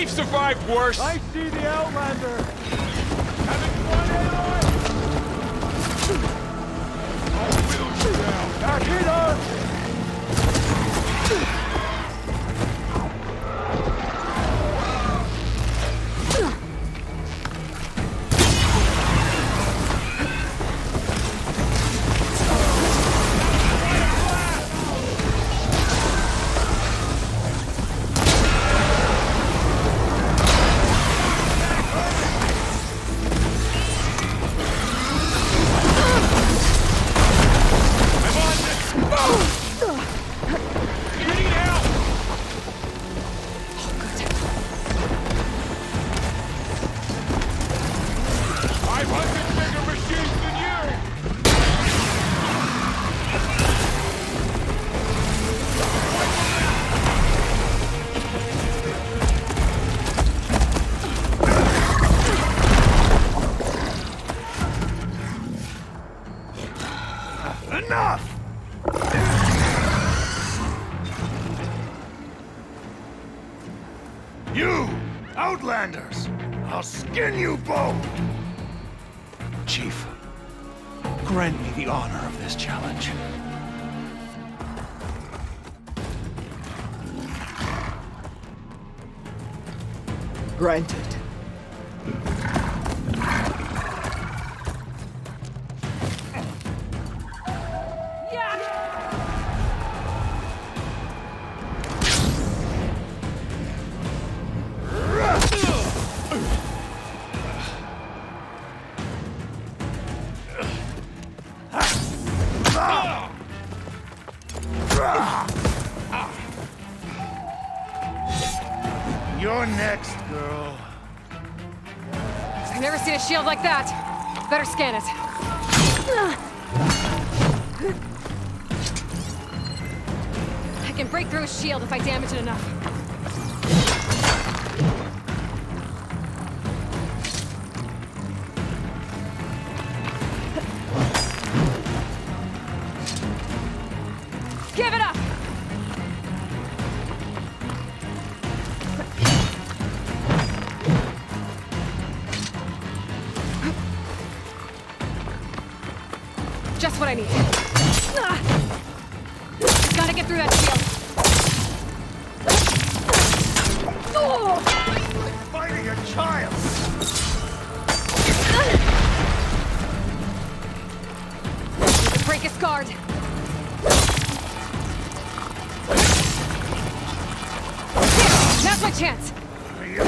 Survived worse. I see the Outlander. Having one Aloy. I'll wheel you down. Back here. Enough! You, Outlanders! I'll skin you both! Chief, grant me the honor of this challenge. Granted. You're next, girl. I've never seen a shield like that. Better scan it. I can break through a shield if I damage it enough. Give it up! Just what I need. Gotta get through that shield. Oh! Fighting a child! Need to break his guard. Here, now's my chance. You're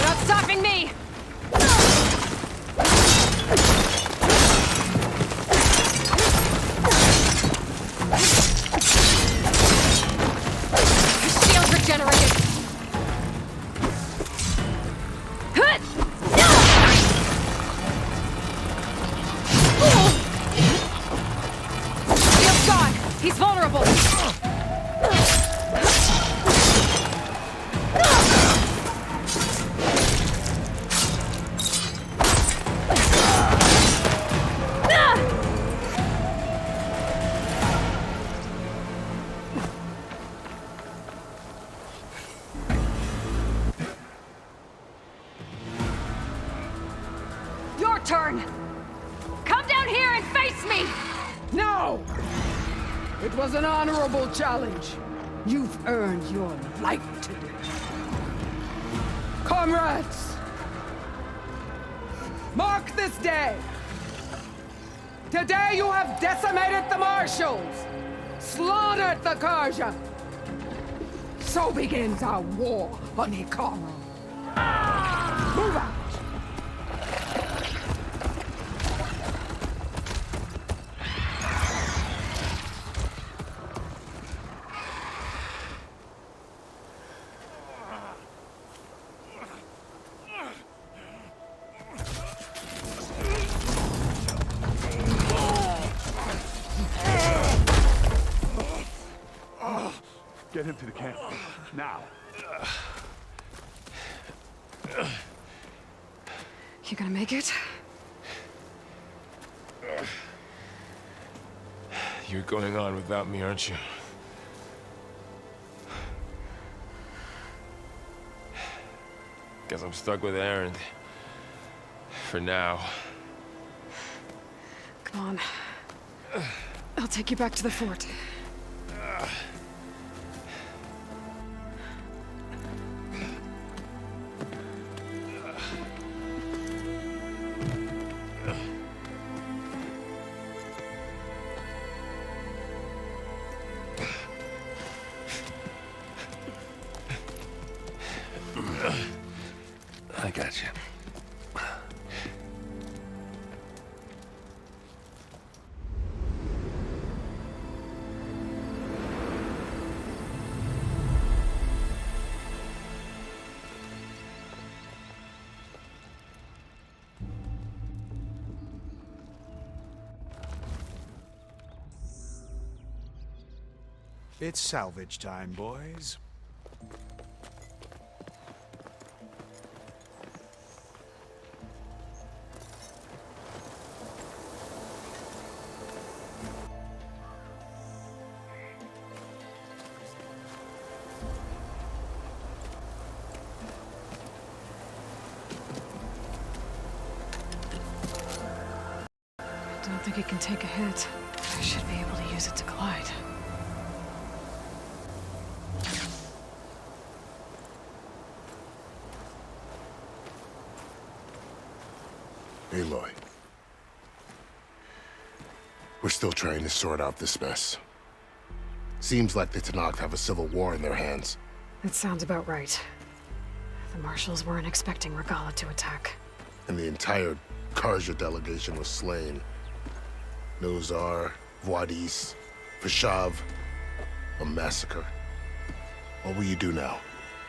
not stopping me. Shield regenerated. Shield's gone. He's vulnerable. Your turn. Come down here and face me. No! It was an honorable challenge. You've earned your life today. Comrades! Mark this day! Today you have decimated the Marshals! Slaughtered the Karja! So begins our war on Ikaro. Move out! Get him to the camp. Now. You gonna make it? You're going on without me, aren't you? Guess I'm stuck with Aaron. For now. Come on. I'll take you back to the fort. I got you. It's salvage time, boys. I don't think it can take a hit. I should be able to use it to glide. Aloy. We're still trying to sort out this mess. Seems like the Tenakth have a civil war in their hands. That sounds about right. The Marshals weren't expecting Regalla to attack. And the entire Karja delegation was slain. Nozar, Vuadis, Vashav, a massacre. What will you do now?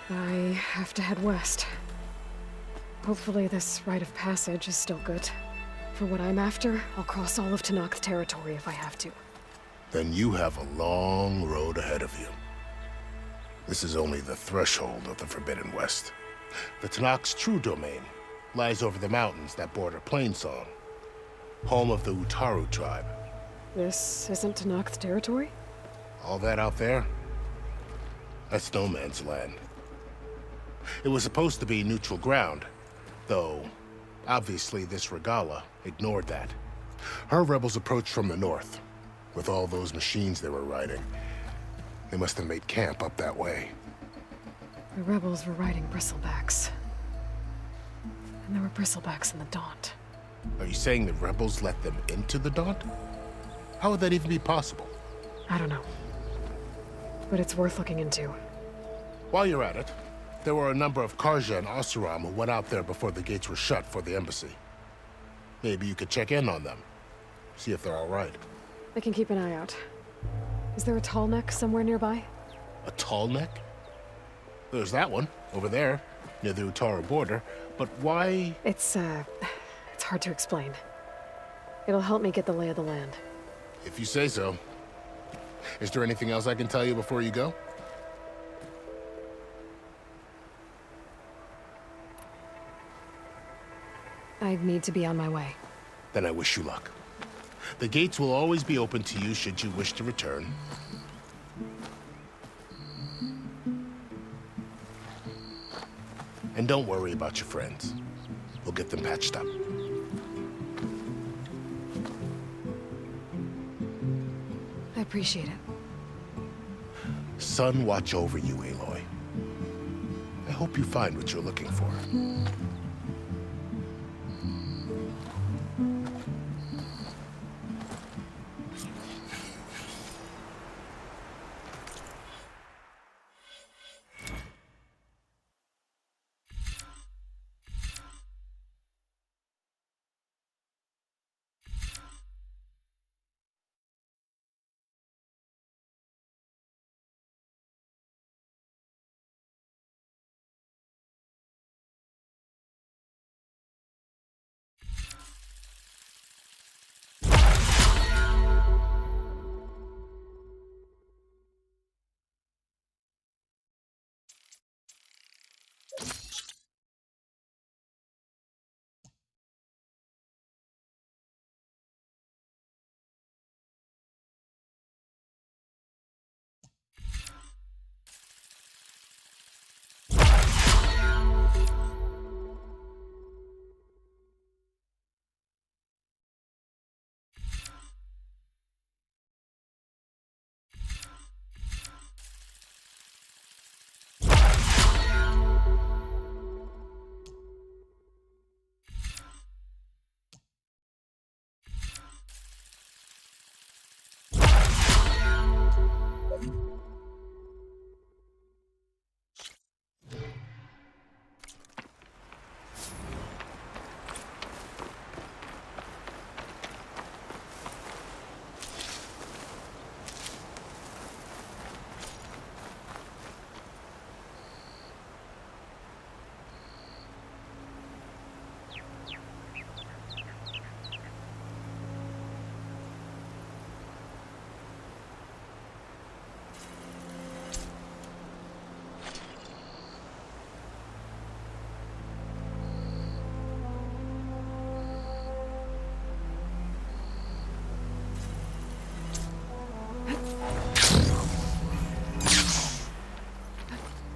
I have to head west. Hopefully this rite of passage is still good. For what I'm after, I'll cross all of Tenakth territory if I have to. Then you have a long road ahead of you. This is only the threshold of the Forbidden West. The Tenakth's true domain lies over the mountains that border Plainsong, home of the Utaru tribe. This isn't Tenakth territory? All that out there? That's no man's land. It was supposed to be neutral ground, though obviously this Regala ignored that. Her rebels approached from the north, with all those machines they were riding. They must have made camp up that way. The rebels were riding bristlebacks. And there were bristlebacks in the Daunt. Are you saying the rebels let them into the Daunt? How would that even be possible? I don't know. But it's worth looking into. While you're at it, there were a number of Karja and Oseram who went out there before the gates were shut for the embassy. Maybe you could check in on them. See if they're all right. I can keep an eye out. Is there a tall neck somewhere nearby? A tall neck? There's that one, over there, near the Utaru border. But why? It's hard to explain. It'll help me get the lay of the land. If you say so. Is there anything else I can tell you before you go? I need to be on my way. Then I wish you luck. The gates will always be open to you should you wish to return. And don't worry about your friends. We'll get them patched up. I appreciate it. Sun watch over you, Aloy. I hope you find what you're looking for.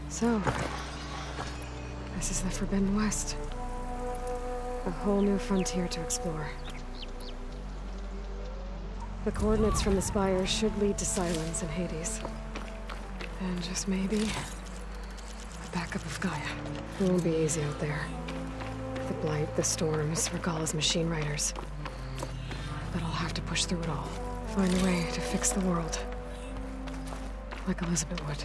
So, this is the Forbidden West. A whole new frontier to explore. The coordinates from the spires should lead to Silens and Hades. And just maybe, the backup of Gaia. It won't be easy out there. The Blight, the Storms, Regala's machine riders. But I'll have to push through it all. Find a way to fix the world. Like Elizabeth would.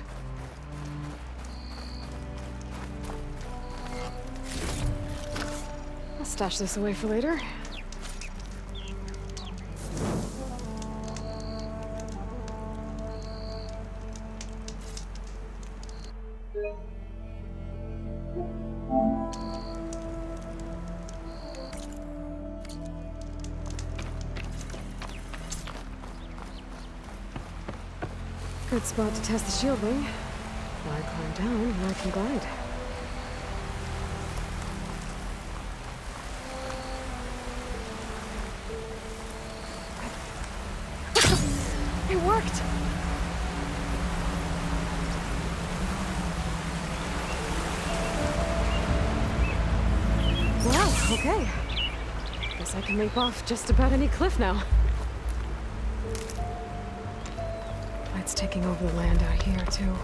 I'll stash this away for later. Good spot to test the shielding. Why climb down when I can glide? It worked! Wow, okay. Guess I can leap off just about any cliff now. It's taking over the land out here, too.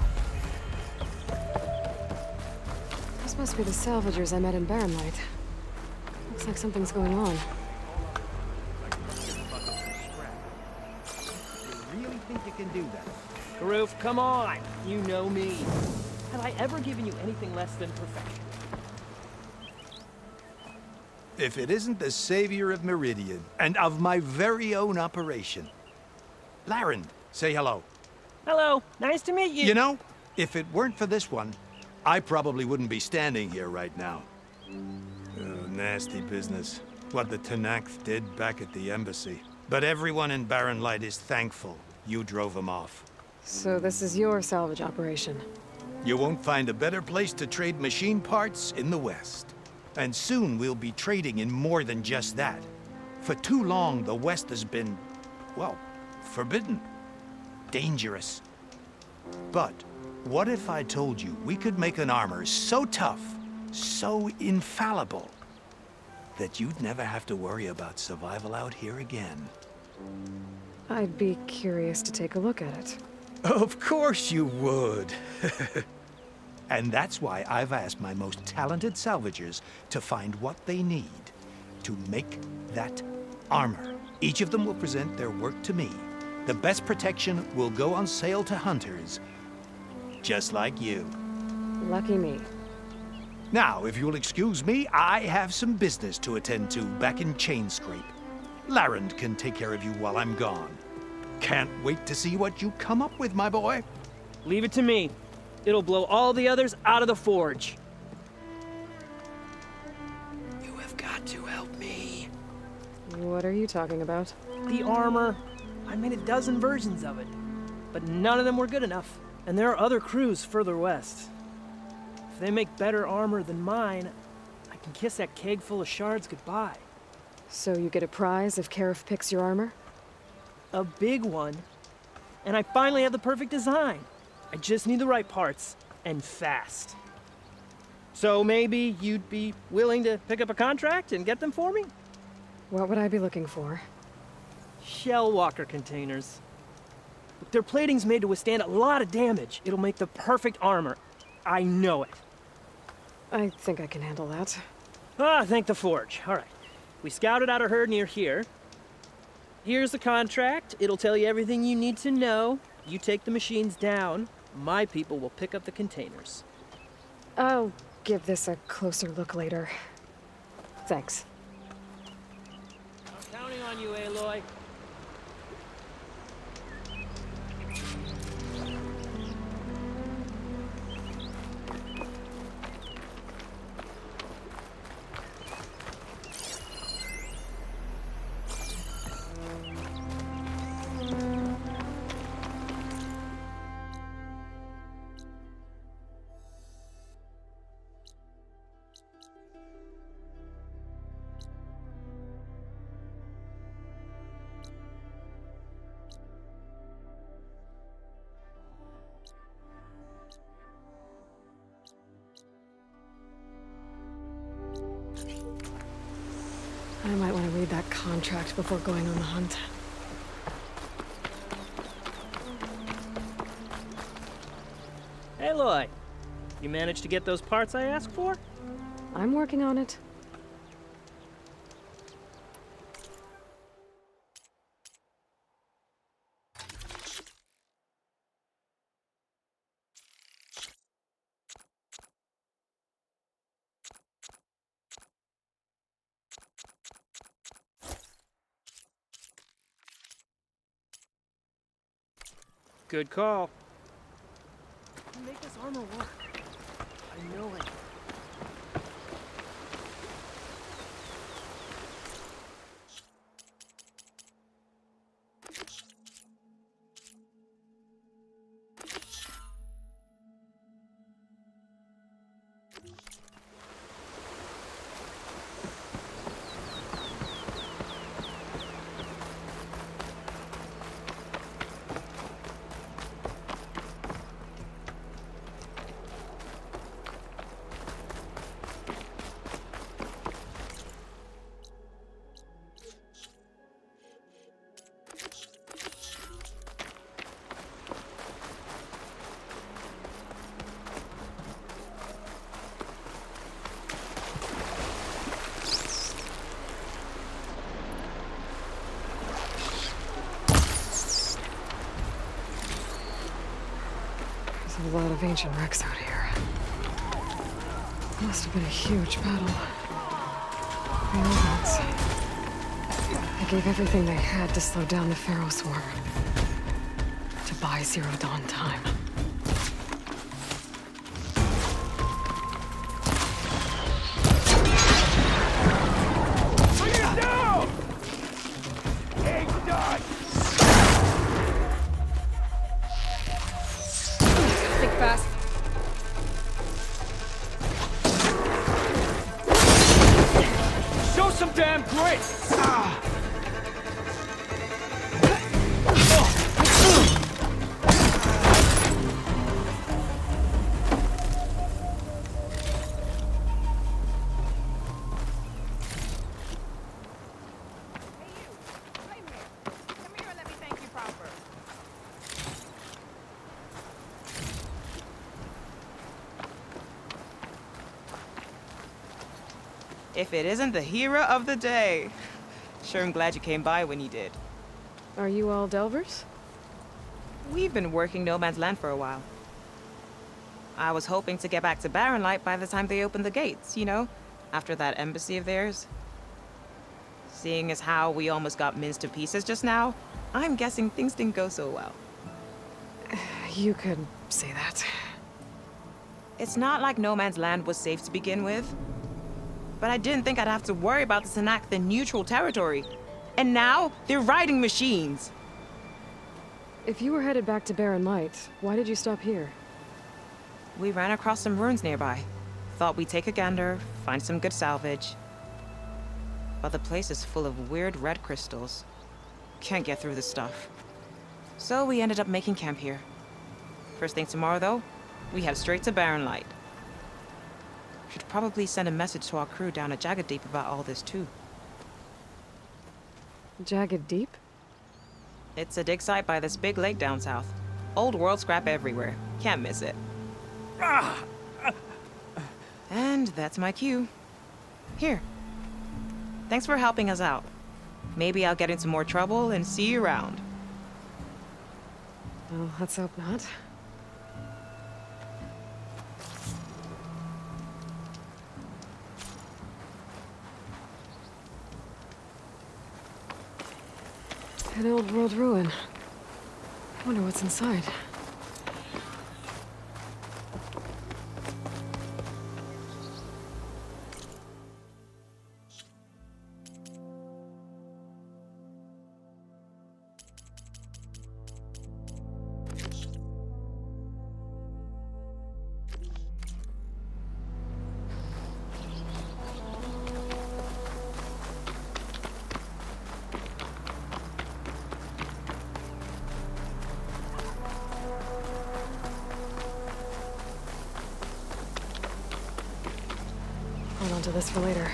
This must be the salvagers I met in Barren Light. Looks like something's going on. You really think you can do that? Karoof, come on! You know me. Have I ever given you anything less than perfection? If it isn't the savior of Meridian, and of my very own operation. Barren, say hello. Hello, nice to meet you. You know, if it weren't for this one, I probably wouldn't be standing here right now. Oh, nasty business. What the Tenakth did back at the embassy. But everyone in Barren Light is thankful you drove them off. So this is your salvage operation? You won't find a better place to trade machine parts in the West. And soon we'll be trading in more than just that. For too long, the West has been, well, forbidden. Dangerous. But what if I told you we could make an armor so tough, so infallible, that you'd never have to worry about survival out here again? I'd be curious to take a look at it. Of course you would. And that's why I've asked my most talented salvagers to find what they need to make that armor. Each of them will present their work to me. The best protection will go on sale to hunters, just like you. Lucky me. Now, if you'll excuse me, I have some business to attend to back in Chainscrape. Barren can take care of you while I'm gone. Can't wait to see what you come up with, my boy. Leave it to me. It'll blow all the others out of the forge. You have got to help me. What are you talking about? The armor. I made a dozen versions of it, but none of them were good enough. And there are other crews further west. If they make better armor than mine, I can kiss that keg full of shards goodbye. So you get a prize if Karif picks your armor? A big one. And I finally have the perfect design. I just need the right parts, and fast. So maybe you'd be willing to pick up a contract and get them for me? What would I be looking for? Shell walker containers. Their plating's made to withstand a lot of damage. It'll make the perfect armor. I know it. I think I can handle that. Ah, thank the forge. All right. We scouted out a herd near here. Here's the contract. It'll tell you everything you need to know. You take the machines down. My people will pick up the containers. I'll give this a closer look later. Thanks. I'm counting on you, Aloy. I might want to read that contract before going on the hunt. Aloy, you managed to get those parts I asked for? I'm working on it. Good call. Make this armor work. I know it. A lot of ancient wrecks out here. Must have been a huge battle. The Omens. They gave everything they had to slow down the Pharaoh swarm. To buy Zero Dawn time. Bring it down! Ain't done! Think fast. Show some damn grit! If it isn't the hero of the day. Sure, I'm glad you came by when you did. Are you all Delvers? We've been working No Man's Land for a while. I was hoping to get back to Barren Light by the time they opened the gates, you know? After that embassy of theirs. Seeing as how we almost got minced to pieces just now, I'm guessing things didn't go so well. You could say that. It's not like No Man's Land was safe to begin with. But I didn't think I'd have to worry about the Tenakth in neutral territory. And now, they're riding machines. If you were headed back to Barren Light, why did you stop here? We ran across some ruins nearby. Thought we'd take a gander, find some good salvage. But the place is full of weird red crystals. Can't get through the stuff. So we ended up making camp here. First thing tomorrow, though, we head straight to Barren Light. Should probably send a message to our crew down at Jagged Deep about all this, too. Jagged Deep? It's a dig site by this big lake down south. Old world scrap everywhere. Can't miss it. And that's my cue. Here. Thanks for helping us out. Maybe I'll get into more trouble and see you around. Well, let's hope not. An old world ruin. I wonder what's inside. Hold on to this for later.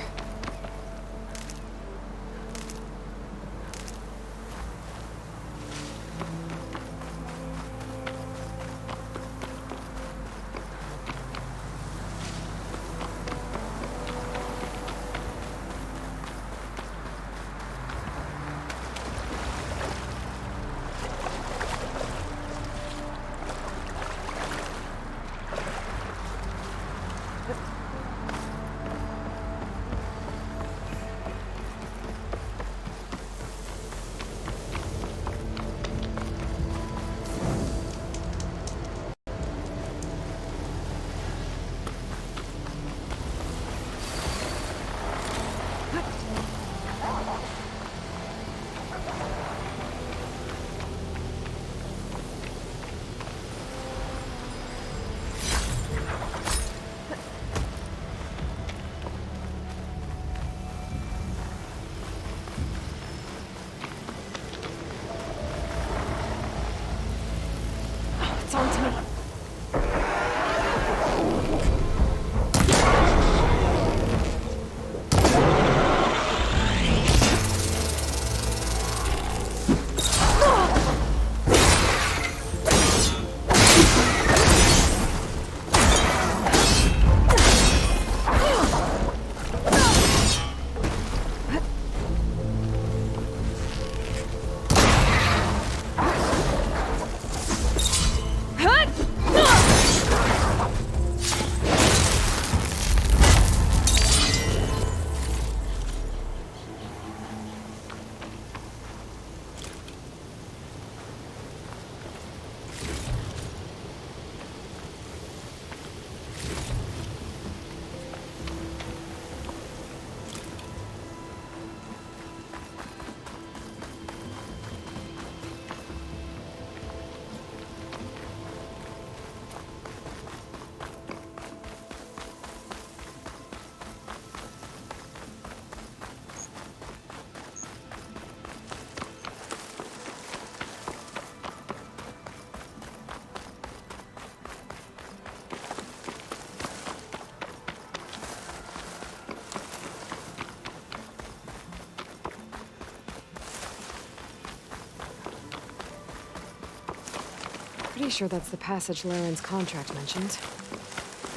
Pretty sure that's the passage Laren's contract mentioned.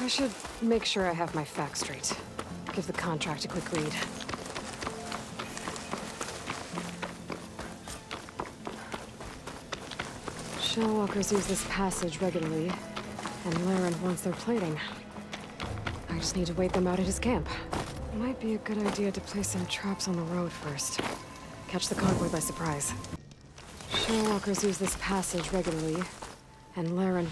I should make sure I have my facts straight. Give the contract a quick read. Shellwalkers use this passage regularly, and Laren wants their plating. I just need to wait them out at his camp. Might be a good idea to place some traps on the road first. Catch the convoy by surprise. Shellwalkers use this passage regularly, and Laren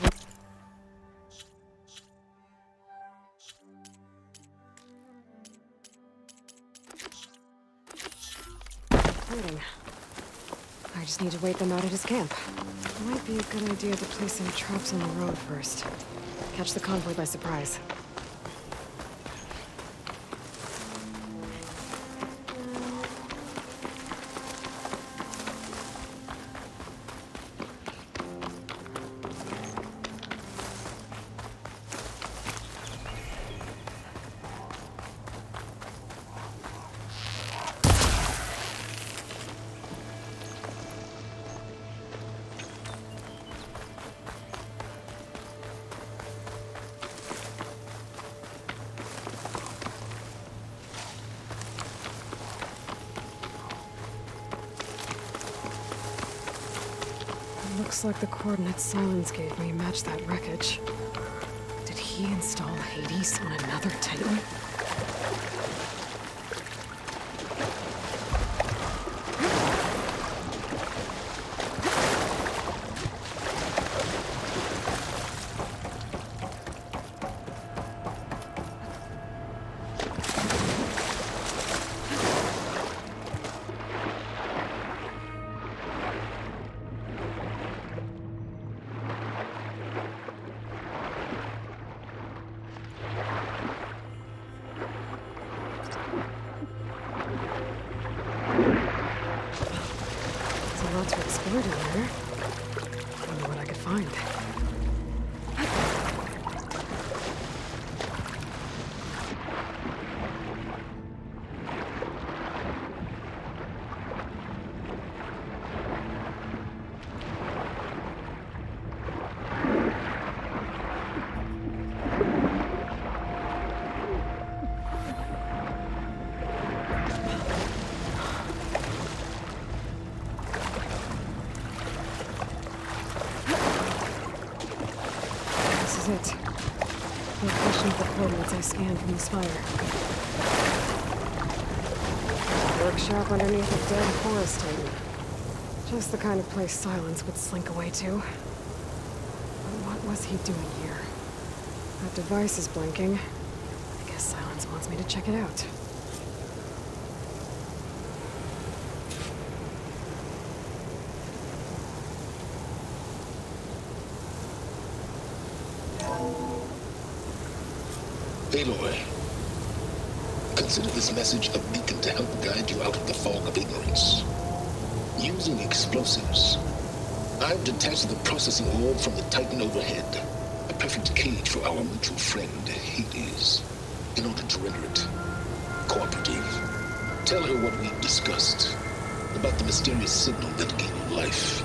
plating. I just need to wait them out at his camp. Might be a good idea to place some traps on the road first. Catch the convoy by surprise. Looks like the coordinates Silens gave me match that wreckage. Did he install Hades on another Titan? To explore down there. Wonder what I could find. It. Location of the coordinates I scanned from the spire. Workshop underneath a dead forest titan. Just the kind of place Silence would slink away to. But what was he doing here? That device is blinking. I guess Silence wants me to check it out. Aloy, consider this message a beacon to help guide you out of the fog of ignorance. Using explosives, I've detached the processing orb from the Titan overhead, a perfect cage for our mutual friend, Hades, in order to render it cooperative. Tell her what we've discussed about the mysterious signal that gave you life.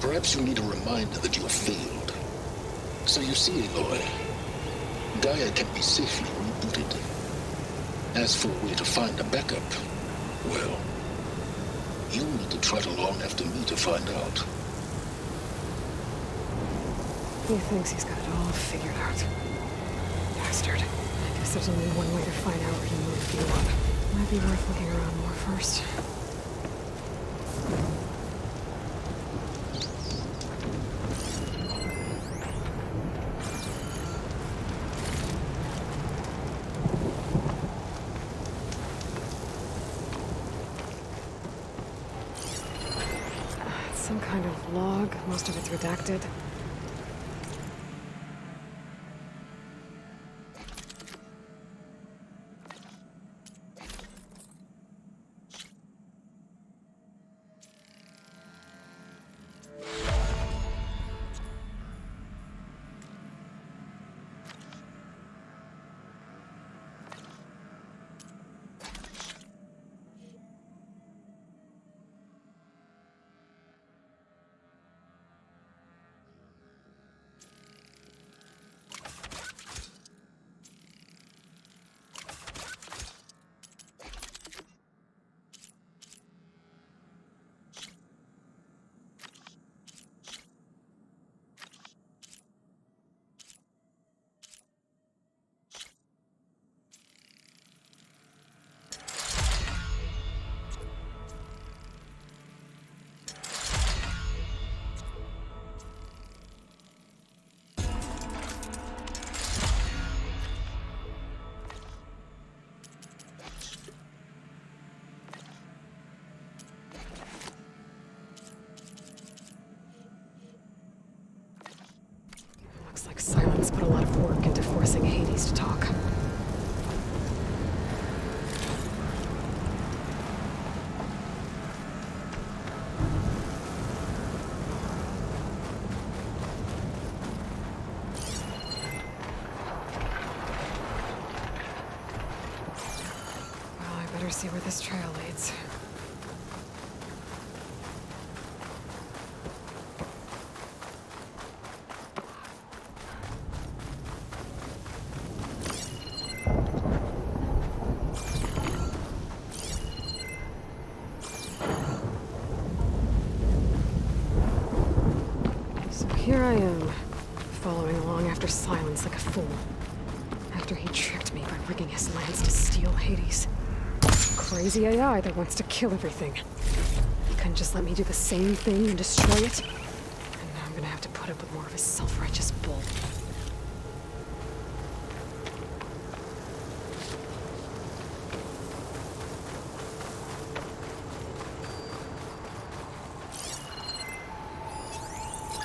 Perhaps you need a reminder that you have failed. So you see, Aloy, Gaia can be safely rebooted. As for a way to find a backup, well, you'll need to trot along after me to find out. He thinks he's got it all figured out. Bastard. I guess there's only one way to find out where he moved you up. Might be worth looking around more first. Some kind of log, most of it's redacted. Looks like Silens put a lot of work into forcing Hades to talk. Well, I better see where this trail leads. Here I am, following along after Silens like a fool. After he tricked me by rigging his lance to steal Hades. Crazy AI that wants to kill everything. He couldn't just let me do the same thing and destroy it. And now I'm gonna have to put up with more of his self-righteous bull.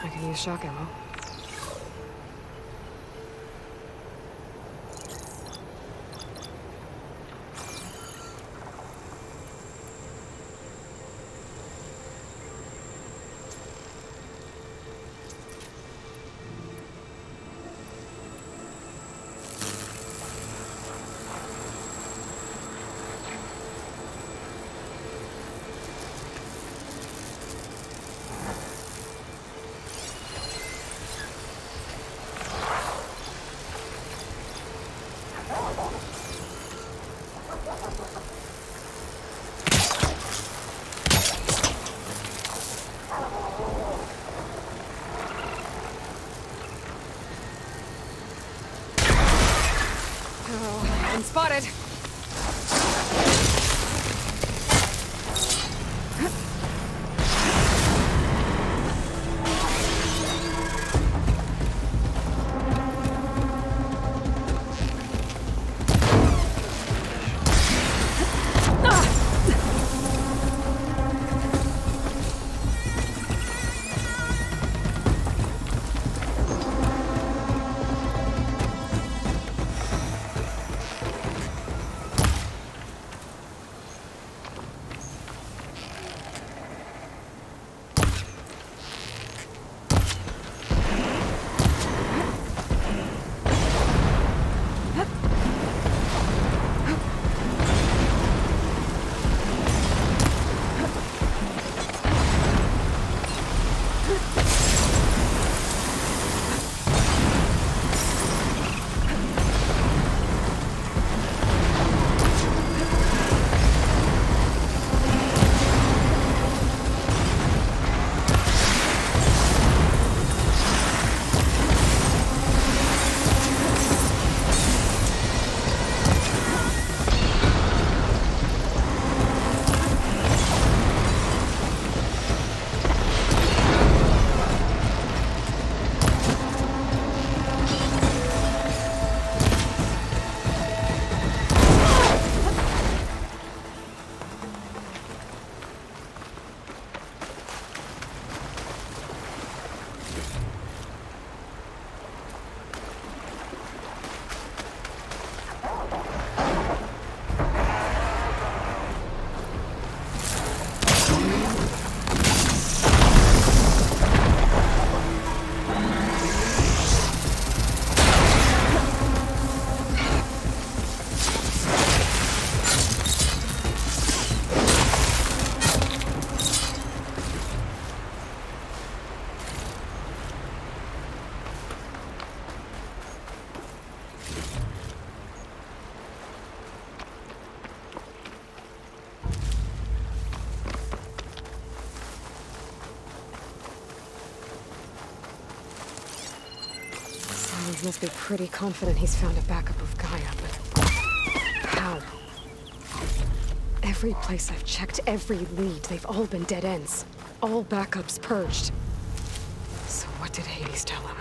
I can use shock ammo. Spotted. He must be pretty confident he's found a backup of Gaia, but how? Every place I've checked, every lead, they've all been dead ends. All backups purged. So what did Hades tell him?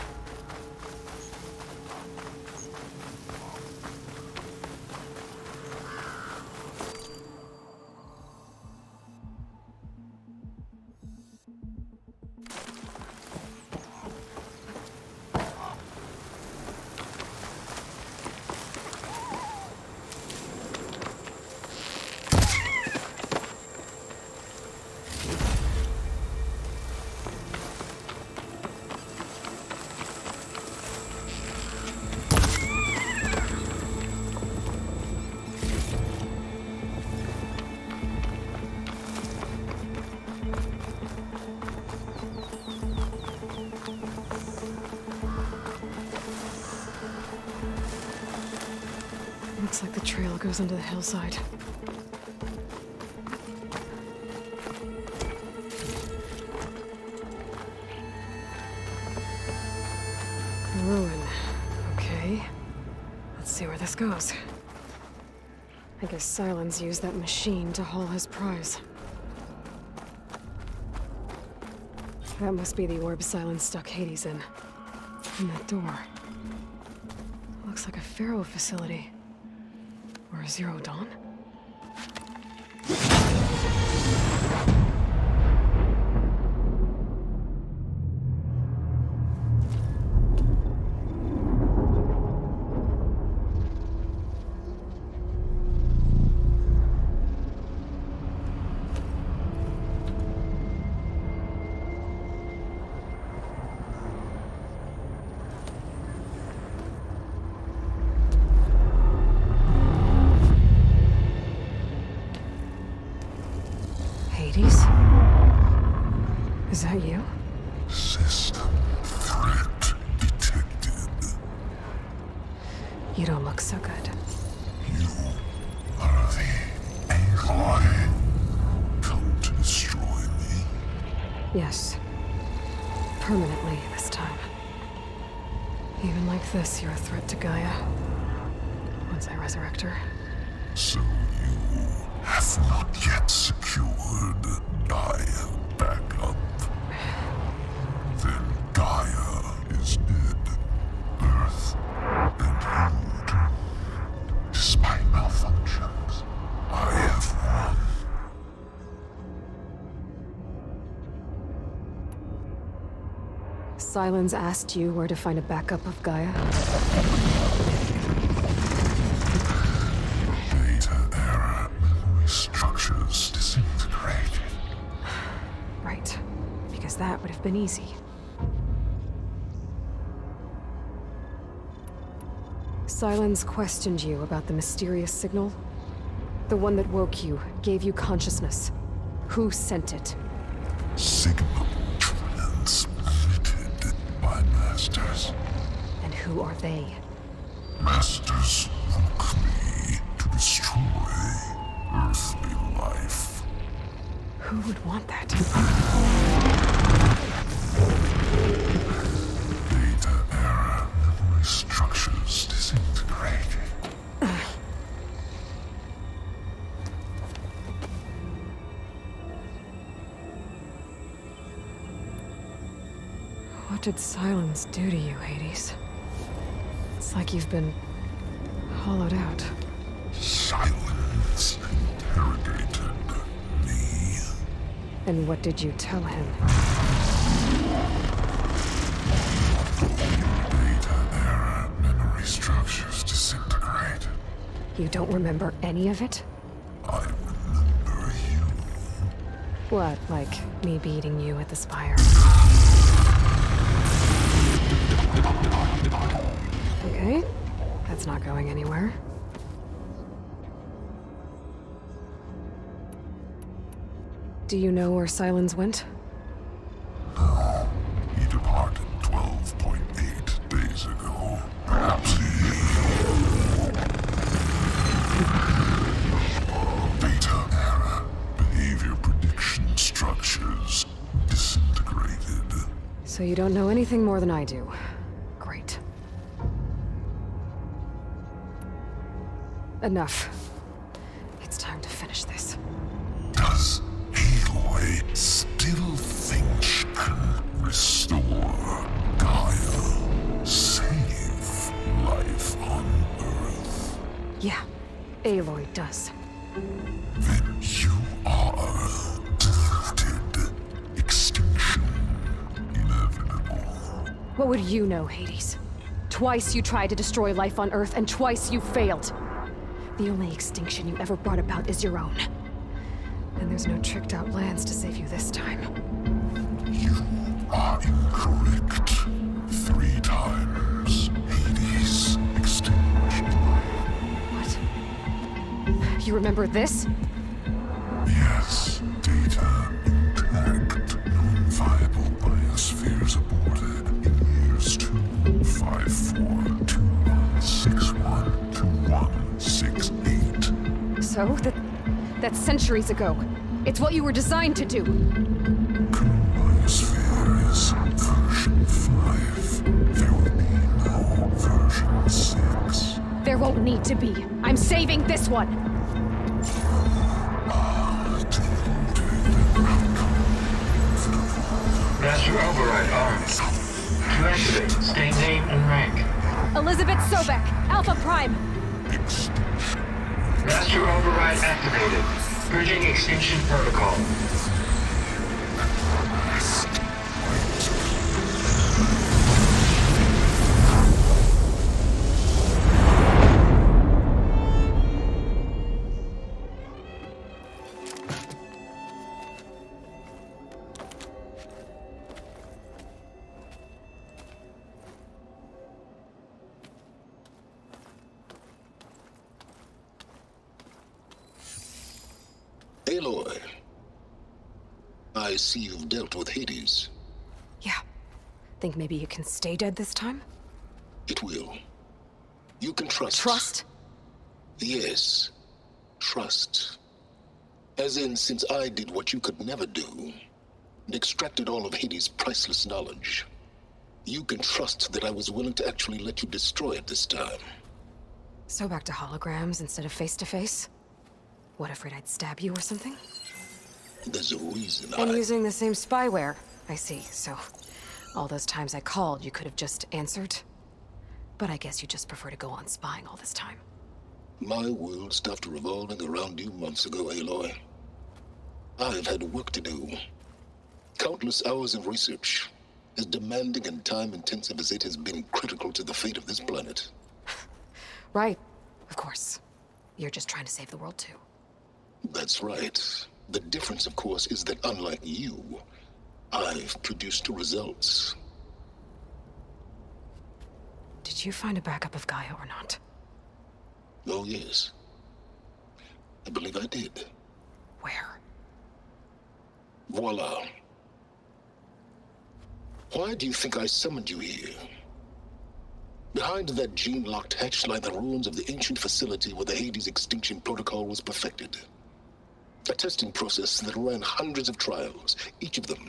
Looks like the trail goes into the hillside. Ruin. Okay. Let's see where this goes. I guess Silens used that machine to haul his prize. That must be the orb Silens stuck Hades in. And that door. Looks like a Pharaoh facility. Or a Zero Dawn? Is that you? System threat detected. You don't look so good. You are the Aloy. Come to destroy me. Yes. Permanently this time. Even like this, you're a threat to Gaia. Once I resurrect her. So you have not yet secured Gaia back up. Then Gaia is dead. Earth and you too. Despite malfunctions, I have won. Silens asked you where to find a backup of Gaia? Data error. Memory structures disintegrated. Right. Because that would have been easy. Silens questioned you about the mysterious signal? The one that woke you, gave you consciousness. Who sent it? Signal transmitted by masters. And who are they? Masters woke me to destroy earthly life. Who would want that? Data error. Memory structures disintegrated. What did Silens do to you, Hades? It's like you've been hollowed out. Silence interrogated me. And what did you tell him? Data error. Memory structures disintegrated. You don't remember any of it? I remember you. What, like me beating you at the spire? Okay, that's not going anywhere. Do you know where Silens went? No. He departed 12.8 days ago. Perhaps he... Data error. Behavior prediction structures disintegrated. So you don't know anything more than I do. Great. Enough. It's time to finish this. Does Aloy still think she can restore Gaia? Save life on Earth? Yeah, Aloy does. Then you are deluded. Extinction inevitable. What would you know, Hades? Twice you tried to destroy life on Earth, and twice you failed. The only extinction you ever brought about is your own. And there's no tricked-out lands to save you this time. You are incorrect. 3 times. Hades extinguished. What? You remember this? Yes. Data intact. Non-viable biospheres aborted in years 254, 2161, 2160. So? That's centuries ago. It's what you were designed to do. Sphere is version 5. There will be no version 6. There won't need to be. I'm saving this one! Master override armed. To activate, state name and rank. Elizabeth Sobek, Alpha Prime. Master override activated. Bridging extinction protocol. Aloy, I see you've dealt with Hades. Yeah. Think maybe you can stay dead this time? It will. You can trust. Trust? Yes. Trust. As in, since I did what you could never do, and extracted all of Hades' priceless knowledge, you can trust that I was willing to actually let you destroy it this time. So back to holograms instead of face-to-face? What, afraid I'd stab you or something? There's a reason And using the same spyware. I see, so all those times I called, you could have just answered? But I guess you just prefer to go on spying all this time. My world stopped revolving around you months ago, Aloy. I've had work to do. Countless hours of research, as demanding and time-intensive as it has been critical to the fate of this planet. Right, of course. You're just trying to save the world, too. That's right. The difference, of course, is that unlike you, I've produced results. Did you find a backup of Gaia or not? Oh, yes. I believe I did. Where? Voila. Why do you think I summoned you here? Behind that gene-locked hatch lie the ruins of the ancient facility where the Hades extinction protocol was perfected. A testing process that ran hundreds of trials, each of them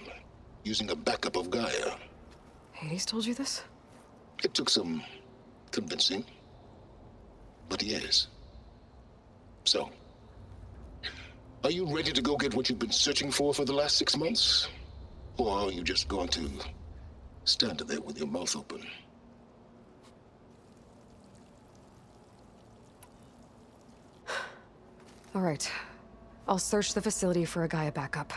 using a backup of Gaia. Hades told you this? It took some convincing, but yes. So, are you ready to go get what you've been searching for the last 6 months? Or are you just going to stand there with your mouth open? All right. I'll search the facility for a Gaia backup.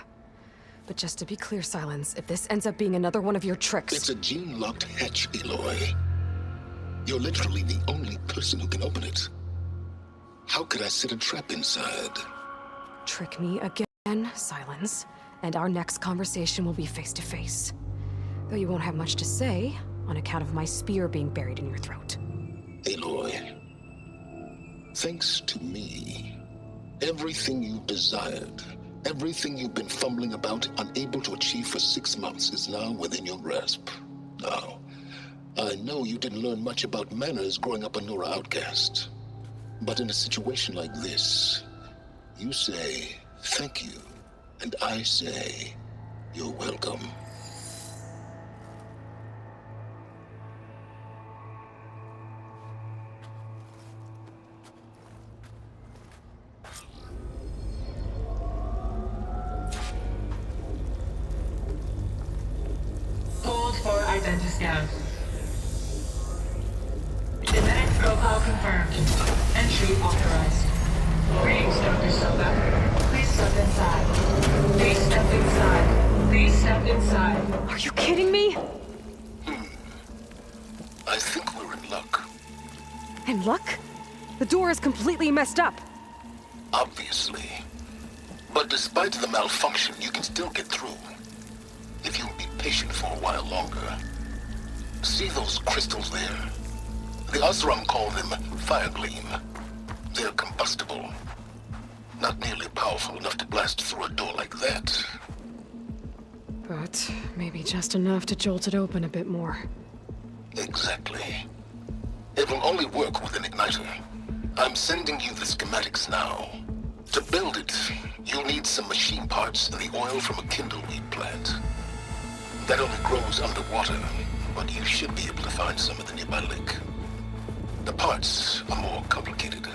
But just to be clear, Silens, if this ends up being another one of your tricks... It's a gene-locked hatch, Aloy. You're literally the only person who can open it. How could I set a trap inside? Trick me again, Silens, and our next conversation will be face-to-face. Though you won't have much to say, on account of my spear being buried in your throat. Aloy, thanks to me, everything you've desired, everything you've been fumbling about, unable to achieve for 6 months, is now within your grasp. Now, I know you didn't learn much about manners growing up a Nora outcast. But in a situation like this, you say, thank you, and I say, you're welcome. Hold for identiscan. Genetic profile confirmed. Entry authorized. Greetings, Dr. Soba. Please step inside. Please step inside. Please step inside. Are you kidding me? I think we're in luck. In luck? The door is completely messed up. Obviously. But despite the malfunction, you can still get through. If you'll be patient for a while longer. See those crystals there? The Osram call them fire gleam. They're combustible. Not nearly powerful enough to blast through a door like that. But maybe just enough to jolt it open a bit more. Exactly. It will only work with an igniter. I'm sending you the schematics now. To build it, you'll need some machine parts and the oil from a kindleweed plant. That only grows underwater, but you should be able to find some at the nearby lake. The parts are more complicated.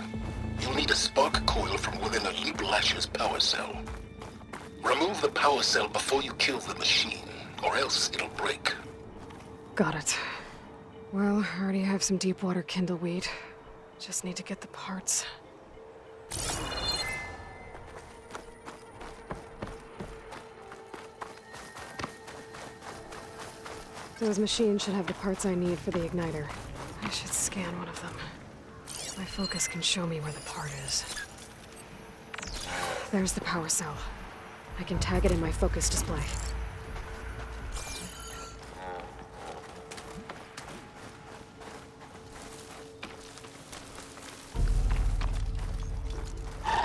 You'll need a spark coil from within a Leap Lasher's power cell. Remove the power cell before you kill the machine, or else it'll break. Got it. Well, I already have some deep water kindleweed. Just need to get the parts. Those machines should have the parts I need for the igniter. I should scan one of them. My focus can show me where the part is. There's the power cell. I can tag it in my focus display.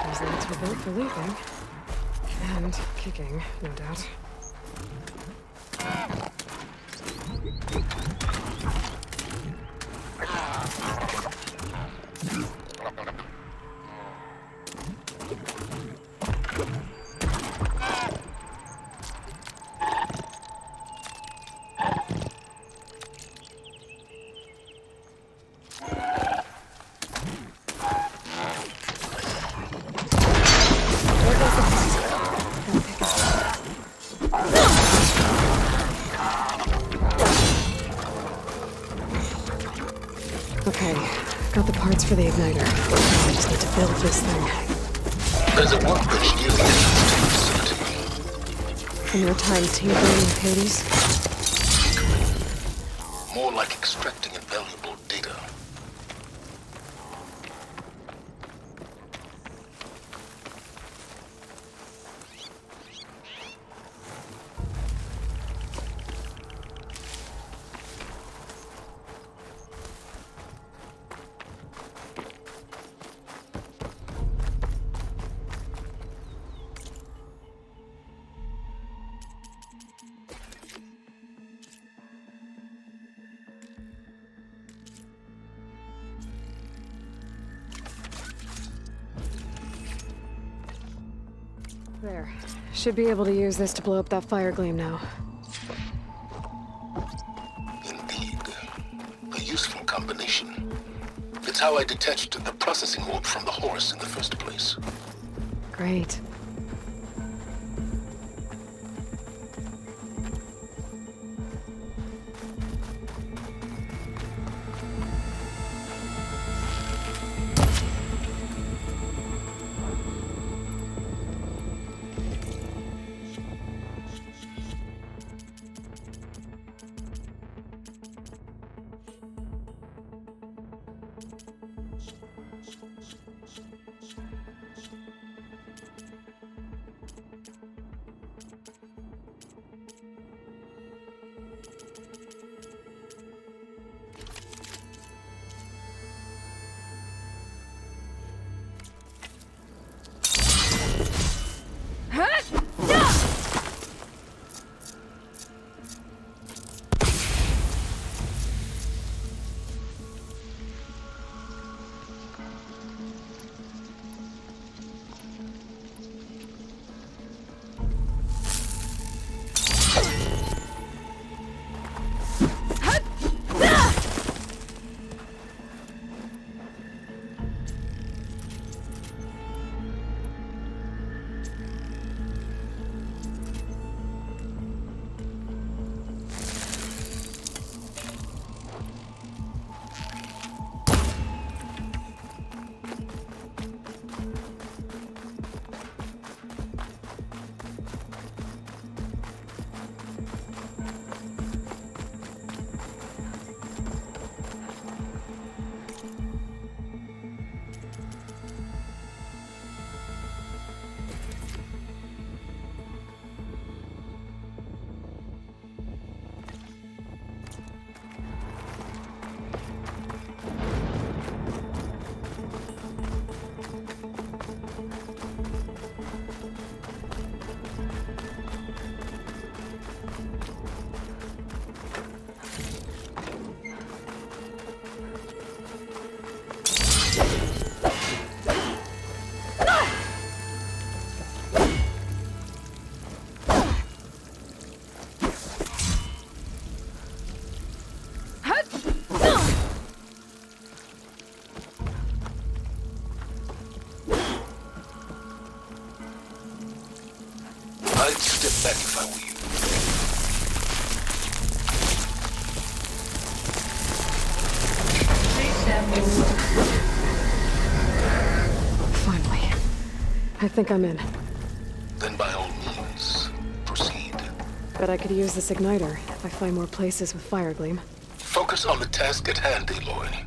Those lights were built for leaping. And kicking, no doubt. Okay, got the parts for the igniter. I just need to build this thing. There's a workbench near the entrance to the facility. From your time tinkering with Hades? More like extracting invaluable data. There. Should be able to use this to blow up that fire gleam now. Indeed. A useful combination. It's how I detached the processing orb from the horse in the first place. Great. step back if I were you. Finally. I think I'm in. Then by all means, proceed. Bet I could use this igniter if I find more places with fire gleam. Focus on the task at hand, Aloy.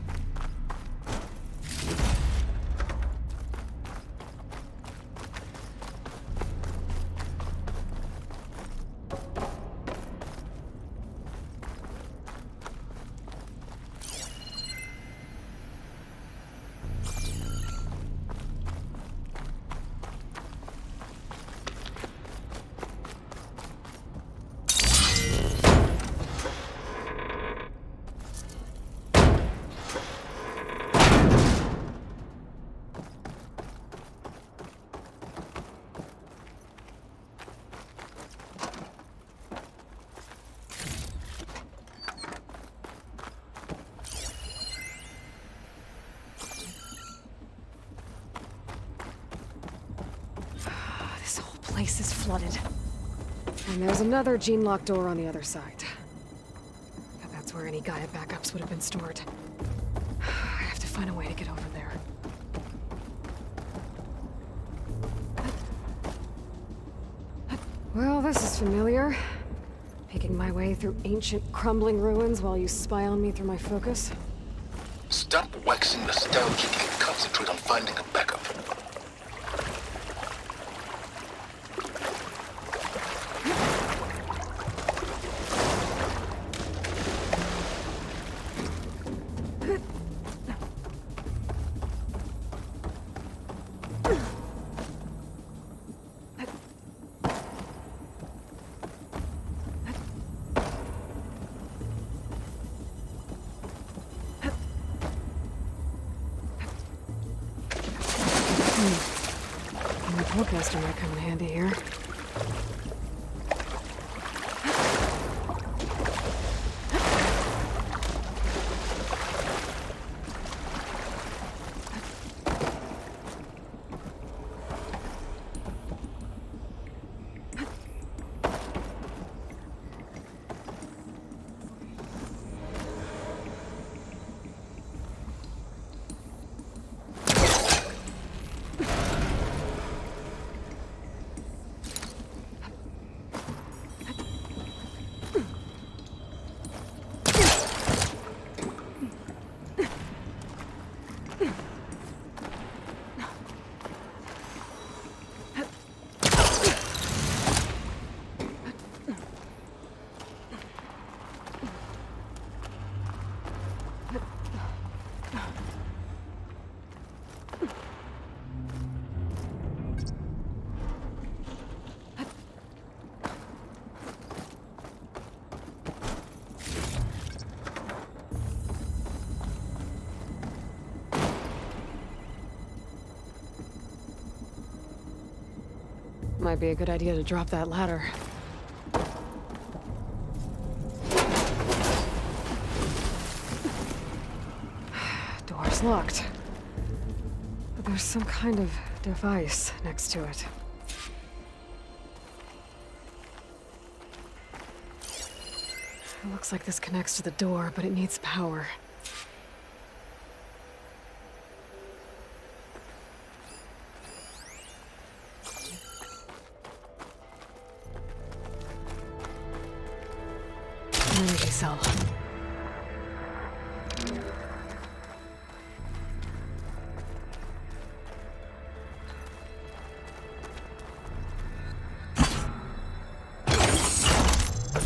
Place is flooded. And there's another gene-locked door on the other side. Yeah, that's where any Gaia backups would have been stored. I have to find a way to get over there. Well, this is familiar. Making my way through ancient, crumbling ruins while you spy on me through my focus. Stop waxing nostalgic and concentrate on finding a backup. My forecaster might come in handy here. Might be a good idea to drop that ladder. Door's locked. But there's some kind of device next to it. It looks like this connects to the door, but it needs power. Energy cell.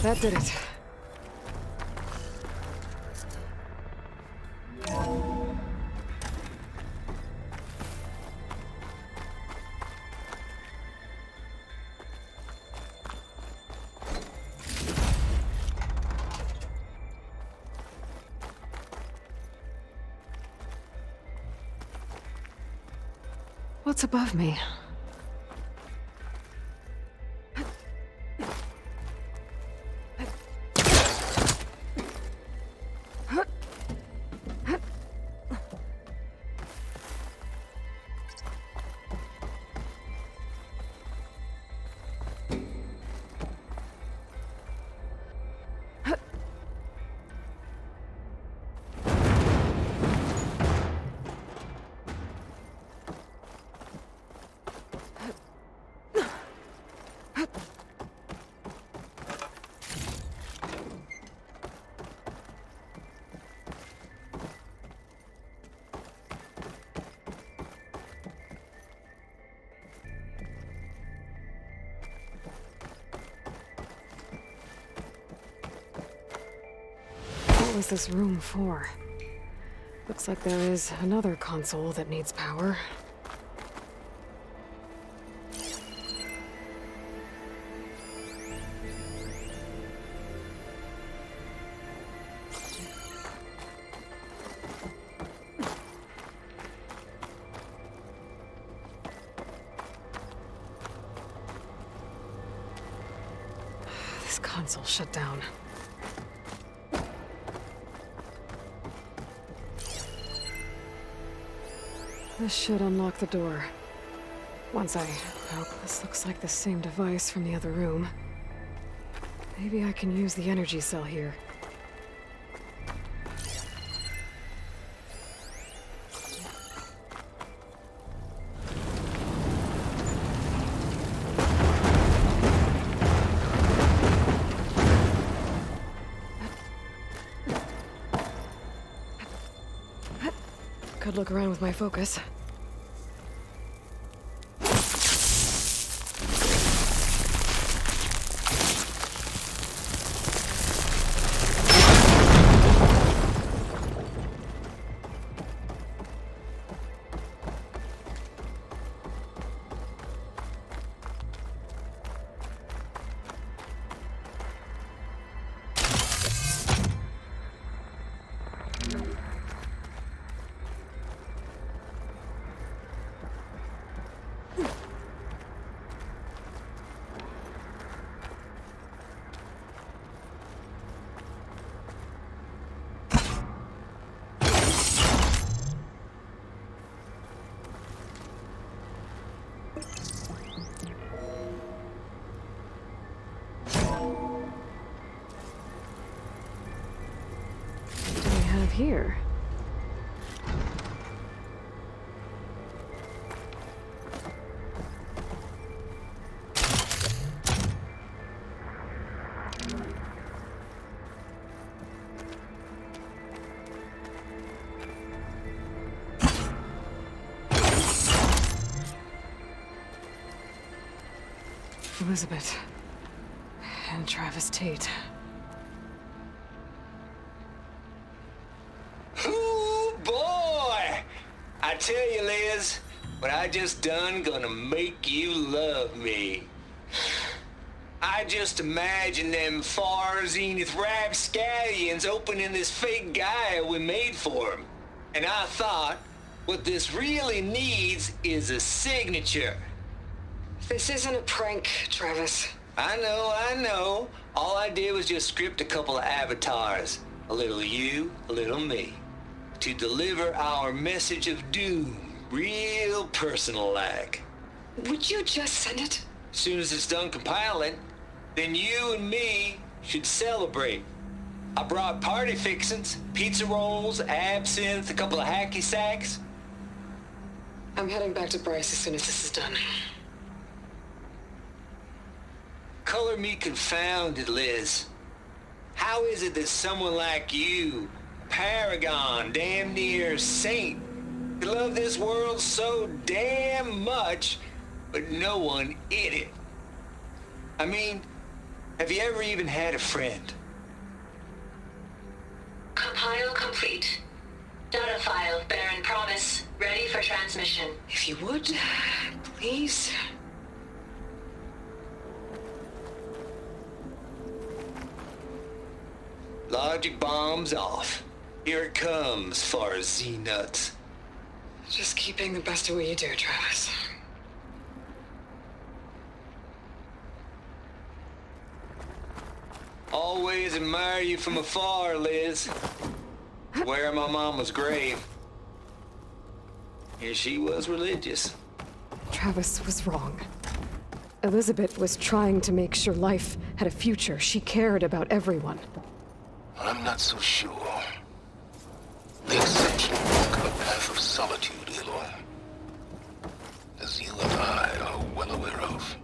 That did it. What's above me? was this room for? Looks like there is another console that needs power. This console shut down. This should unlock the door. Once I... Oh, this looks like the same device from the other room. Maybe I can use the energy cell here. Could look around with my focus. Here. Elizabeth and Travis Tate. I tell you, Liz, what I just done gonna make you love me. I just imagine them Far Zenith rapscallions opening this fake guy we made for him. And I thought, what this really needs is a signature. This isn't a prank, Travis. I know. All I did was just script a couple of avatars. A little you, a little me. To deliver our message of doom, real personal-like. Would you just send it? As soon as it's done compiling, then you and me should celebrate. I brought party fixins, pizza rolls, absinthe, a couple of hacky sacks. I'm heading back to Bryce as soon as this is done. Color me confounded, Liz. How is it that someone like you, paragon, damn near saint, could love this world so damn much, but no one in it? I mean, have you ever even had a friend? Compile complete. Data file, Barren promise, ready for transmission. If you would, please. Logic bombs off. Here it comes, Far Zenith. Just keep being the best at what you do, Travis. Always admire you from afar, Liz. Where my mama's grave. Here she was religious. Travis was wrong. Elizabeth was trying to make sure life had a future. She cared about everyone. I'm not so sure. The exception walk a path of solitude, Aloy. As you and I are well aware of.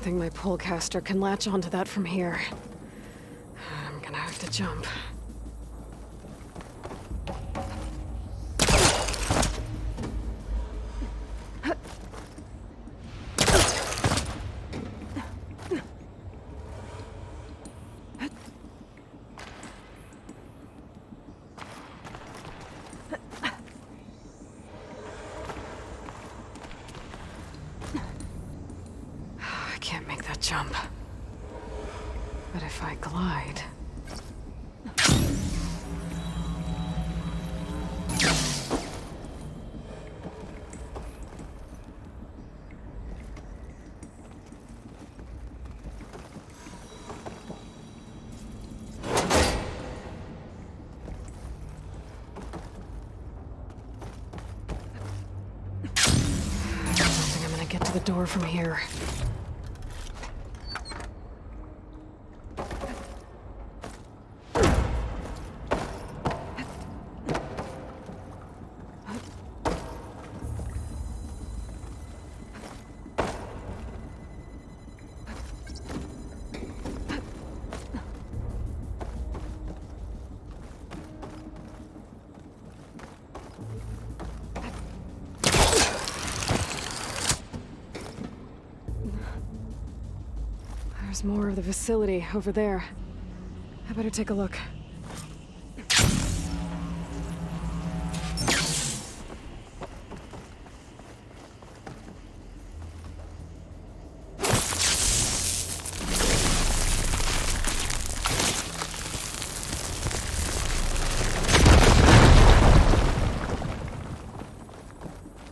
think my polecaster can latch onto that from here. I'm gonna have to jump. Jump. But if I glide... I don't think I'm gonna get to the door from here. There's more of the facility over there. I better take a look.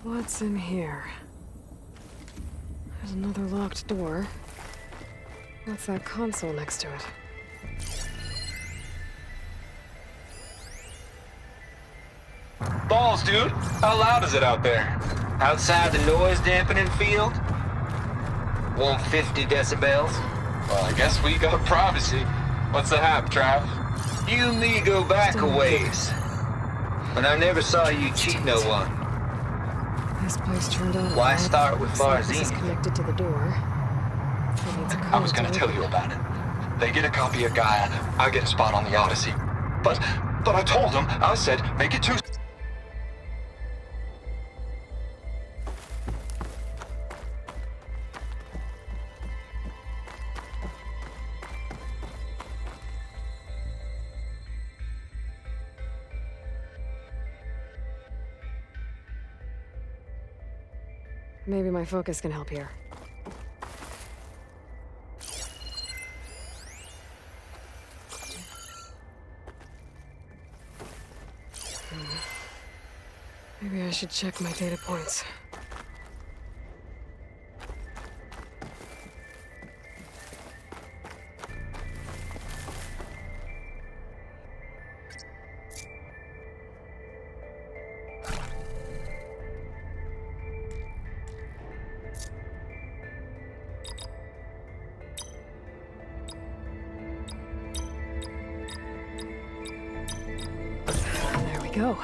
What's in here? There's another locked door. What's that console next to it? Balls, dude. How loud is it out there? Outside the noise dampening field? 150 decibels? Well, I guess we got privacy. What's the hap, Trav? You and me go back a ways. But I never saw you cheat no one. This place turned out. Why start with Far This is Zenith? connected to the door. I was gonna tell you about it. They get a copy of Gaia, I get a spot on the Odyssey. But I told them, I said, make it 2... Maybe my focus can help here. Maybe I should check my data points. There we go.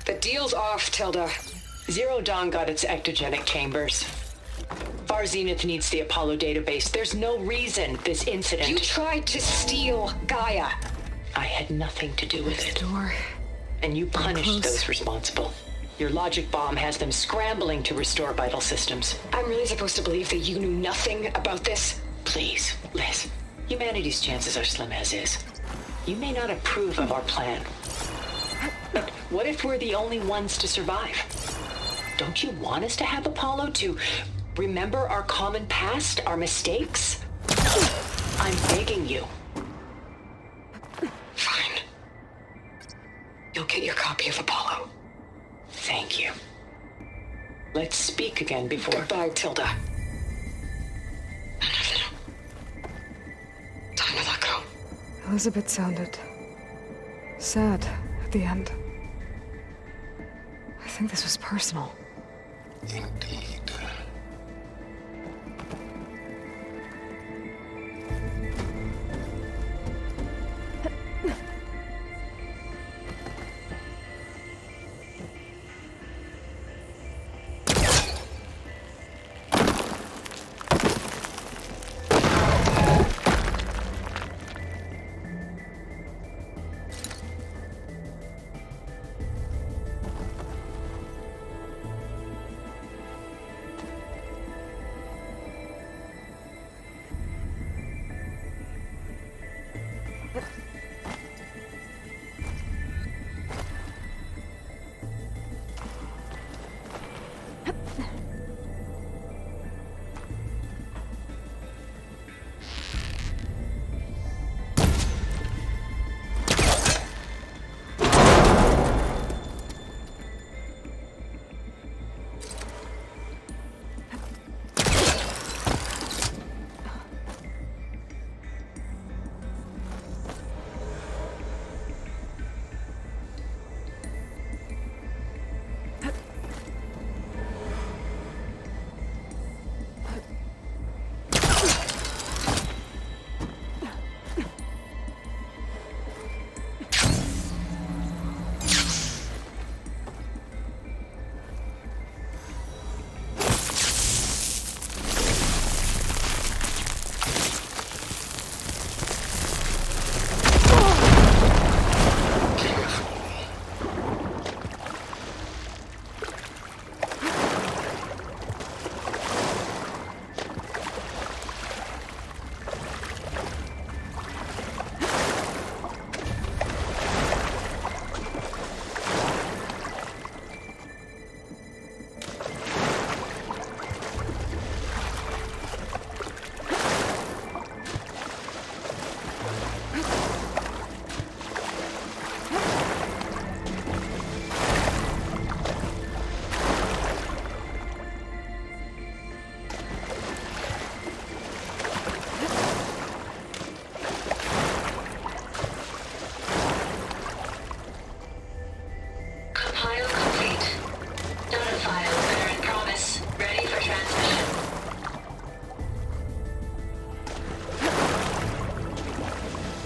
The deal's off, Tilda. Zero Dawn got its ectogenic chambers. Far Zenith needs the Apollo database. There's no reason this incident... You tried to steal Gaia. I had nothing to do with it. Door. And you punished those responsible. Your logic bomb has them scrambling to restore vital systems. I'm really supposed to believe that you knew nothing about this? Please, Liz. Humanity's chances are slim as is. You may not approve of our plan. But what if we're the only ones to survive? Don't you want us to have Apollo to remember our common past, our mistakes? I'm begging you. Fine. You'll get your copy of Apollo. Thank you. Let's speak again before... Goodbye, Tilda. Time to let go. Elizabeth sounded sad at the end. I think this was personal. Indeed.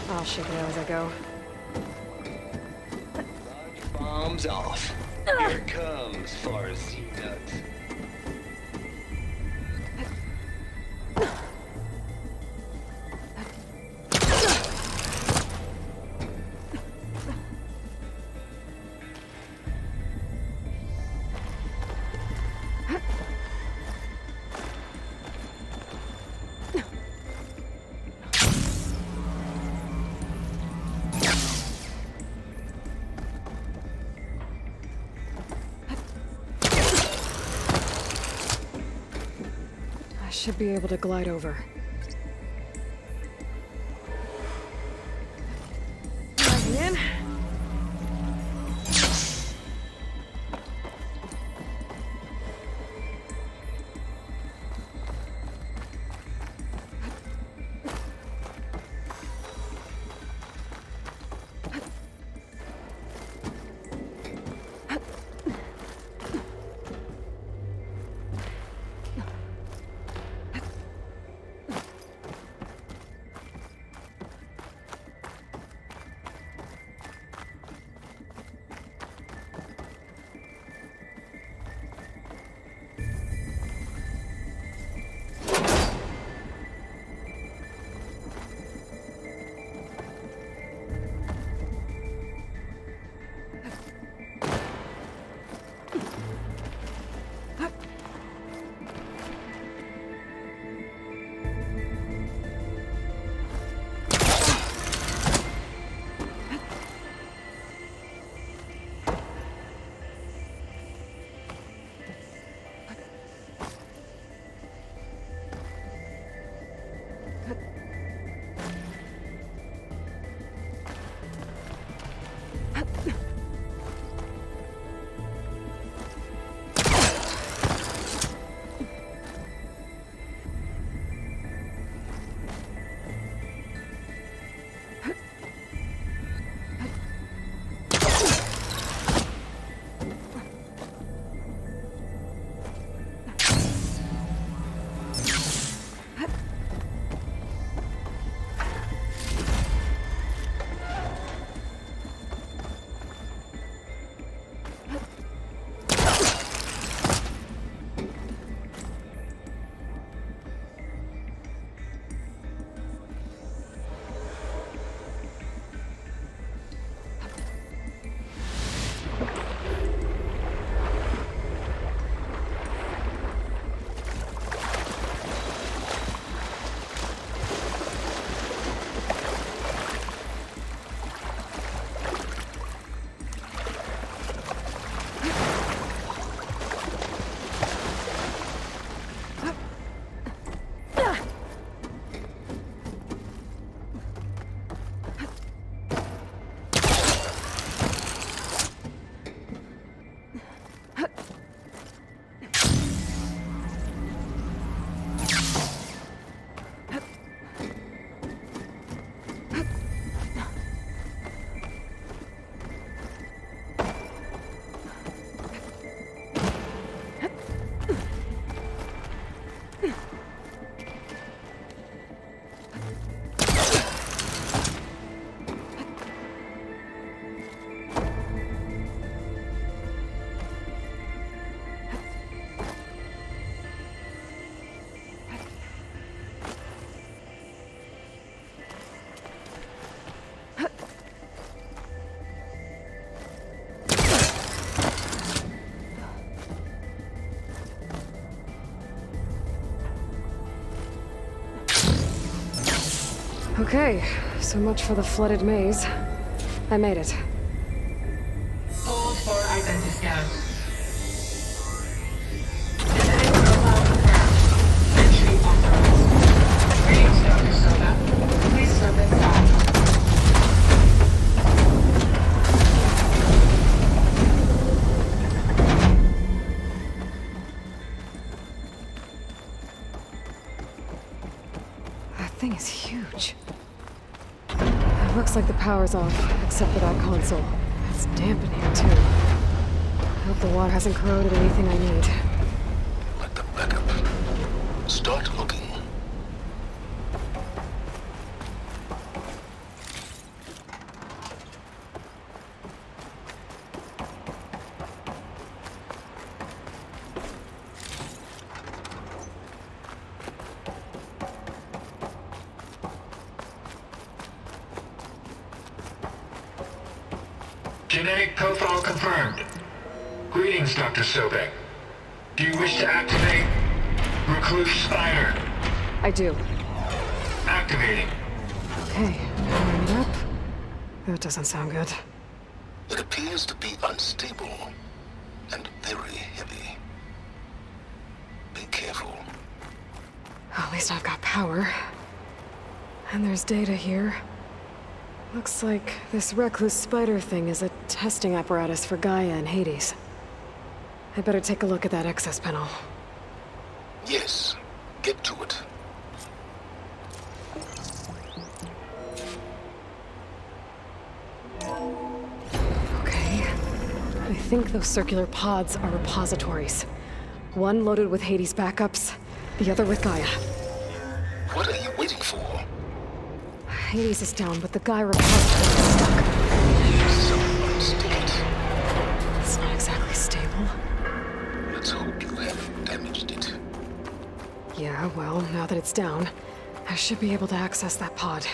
I'll shake it out as I go. Bombs off. Here comes Far Zenith. Should be able to glide over. Diving in. Okay, so much for the flooded maze. I made it. Hold for identity scan. Genetic profile confirmed. Entry authorized. Greetings, Dr. Soda. Please step inside. That thing is huge. It looks like the power's off, except for that console. It's damp in here, too. I hope the water hasn't corroded anything I need. Let the backup. Start looking. Genetic profile confirmed. Greetings, Dr. Sobek. Do you wish to activate Recluse Spider? I do. Activating. Okay, powering it up. That doesn't sound good. It appears to be unstable and very heavy. Be careful. At least I've got power. And there's data here. Looks like this recluse spider thing is a testing apparatus for Gaia and Hades. I'd better take a look at that access panel. Yes, get to it. Okay. I think those circular pods are repositories. One loaded with Hades backups, the other with Gaia. What are you waiting for? Hades is down, but the Gaia repository is stuck. Someone stole it. It's not exactly stable. Let's hope you haven't damaged it. Yeah, well, now that it's down, I should be able to access that pod.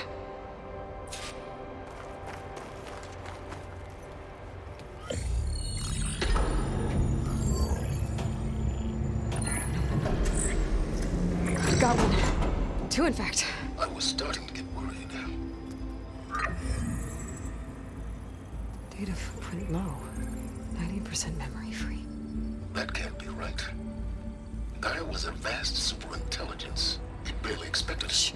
Got one. Two, in fact. I was starting to get worried. Data footprint low. 90% memory free. That can't be right. Gaia was a vast superintelligence. You barely expected it.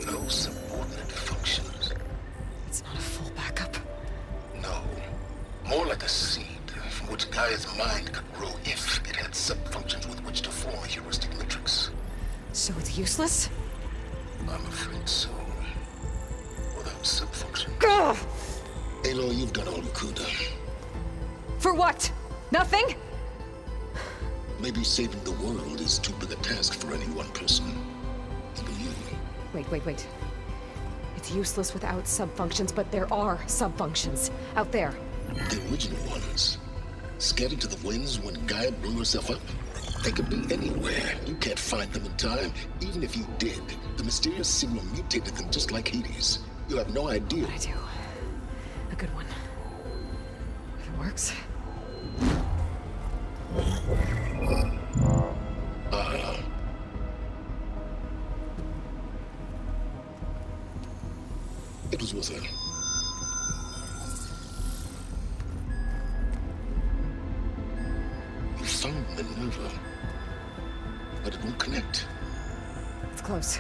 No subordinate functions. It's not a full backup. No. More like a seed from which Gaia's mind could grow if it had sub-functions with which to form a heuristic matrix. So it's useless? I'm afraid so. Without sub-functions. Ugh! Aloy, you've done all you could. For what? Nothing? Maybe saving the world is too big a task for any one person. Even you. Wait. It's useless without sub-functions, but there are sub-functions out there. The original ones. Scattered to the winds when Gaia blew herself up. They could be anywhere. You can't find them in time. Even if you did, the mysterious signal mutated them just like Hades. You have no idea. I do. A good one. If it works. It was worth it. You found Minerva, but it won't connect. It's close.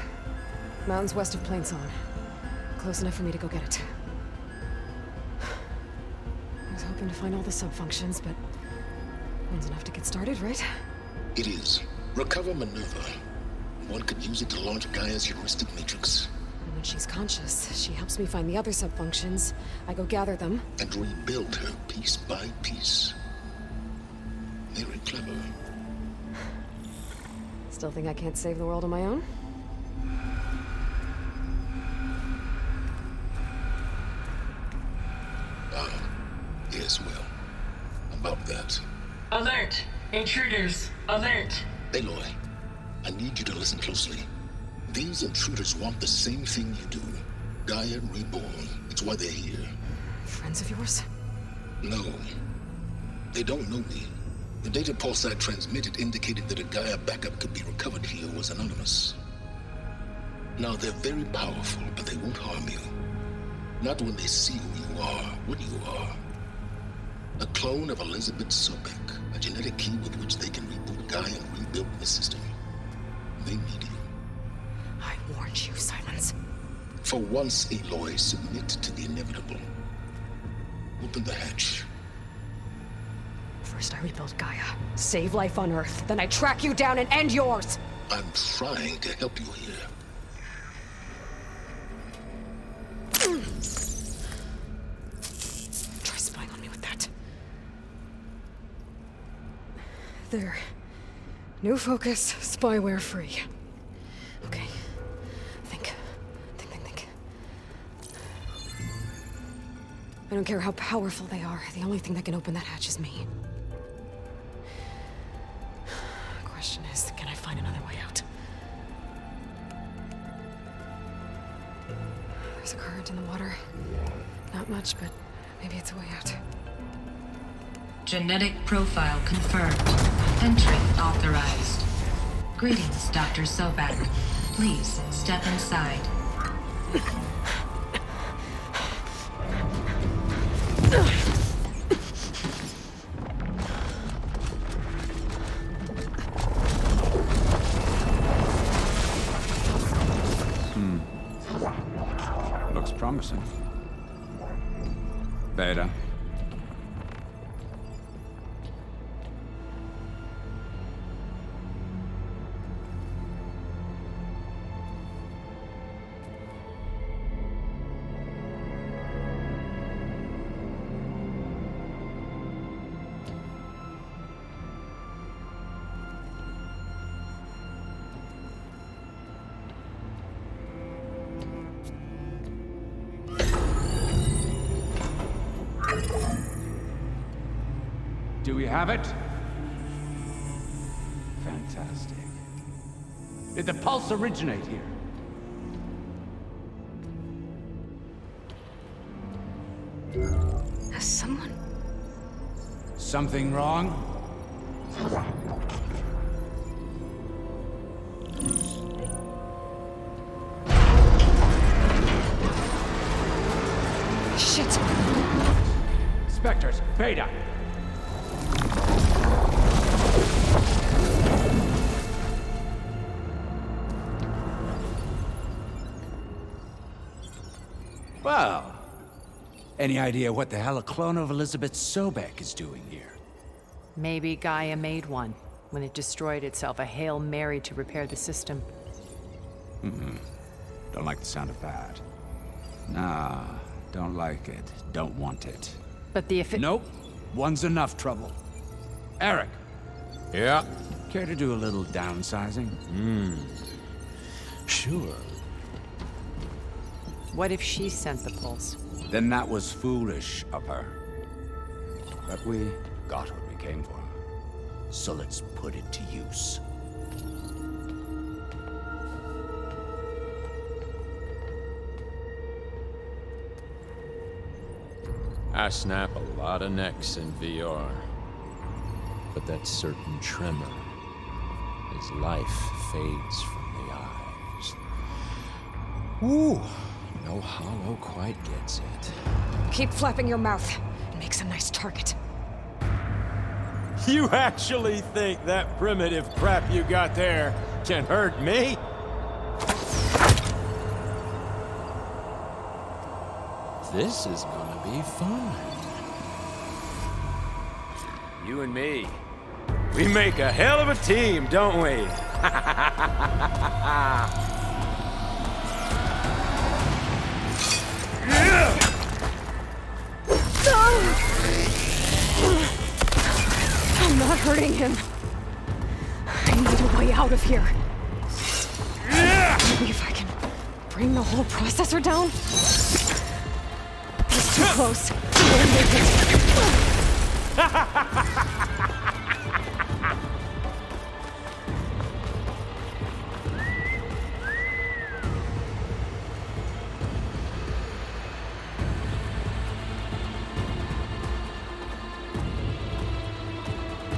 Mountains west of Plainsong. Close enough for me to go get it. I was hoping to find all the sub-functions, but one's enough to get started, right? It is. Recover Minerva. One could use it to launch Gaia's heuristic matrix. And when she's conscious, she helps me find the other sub-functions. I go gather them. And rebuild her piece by piece. Very clever. Still think I can't save the world on my own? Yes, well, about that. Alert! Intruders! Alert! Aloy, I need you to listen closely. These intruders want the same thing you do. Gaia reborn. It's why they're here. Friends of yours? No. They don't know me. The data pulse I transmitted indicated that a Gaia backup could be recovered here was anonymous. Now, they're very powerful, but they won't harm you. Not when they see who you are, what you are. A clone of Elizabeth Sobek, a genetic key with which they can reboot Gaia and rebuild the system. They need you. I warned you, Silence. For once, Aloy, submit to the inevitable. Open the hatch. First I rebuild Gaia, save life on Earth, then I track you down and end yours! I'm trying to help you here. Try spying on me with that. There. New focus, spyware free. Okay. Think. I don't care how powerful they are. The only thing that can open that hatch is me. Question is, can I find another way out? There's a current in the water. Not much, but maybe it's a way out. Genetic profile confirmed. Entry authorized. Greetings, Dr. Sobek. Please step inside. Looks promising. Beta. Do we have it? Fantastic. Did the pulse originate here? Has someone... Something wrong? Shit! Spectres, Beta! Well, any idea what the hell a clone of Elizabeth Sobek is doing here? Maybe Gaia made one when it destroyed itself, a Hail Mary to repair the system. Don't like the sound of that. Nah, don't like it. Don't want it. But the Nope. One's enough trouble. Eric. Yeah? Care to do a little downsizing? Sure. What if she sent the pulse? Then that was foolish of her. But we got what we came for. So let's put it to use. I snap a lot of necks in VR. But that certain tremor as life fades from the eyes. Ooh, no hollow quite gets it. Keep flapping your mouth. It makes a nice target. You actually think that primitive crap you got there can hurt me? This is gonna be fun. You and me, we make a hell of a team, don't we? I'm not hurting him. I need a way out of here. Maybe if I can bring the whole processor down? He's too close. I won't make it.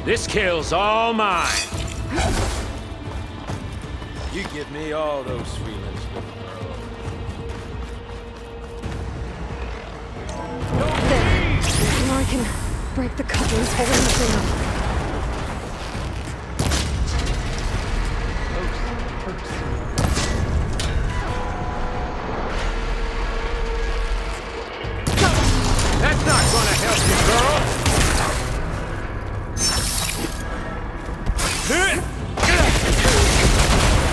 This kill's all mine. You give me all those feelings, little girl. There. Now I can break the couplings holding the thing up. That's not gonna help you, girl.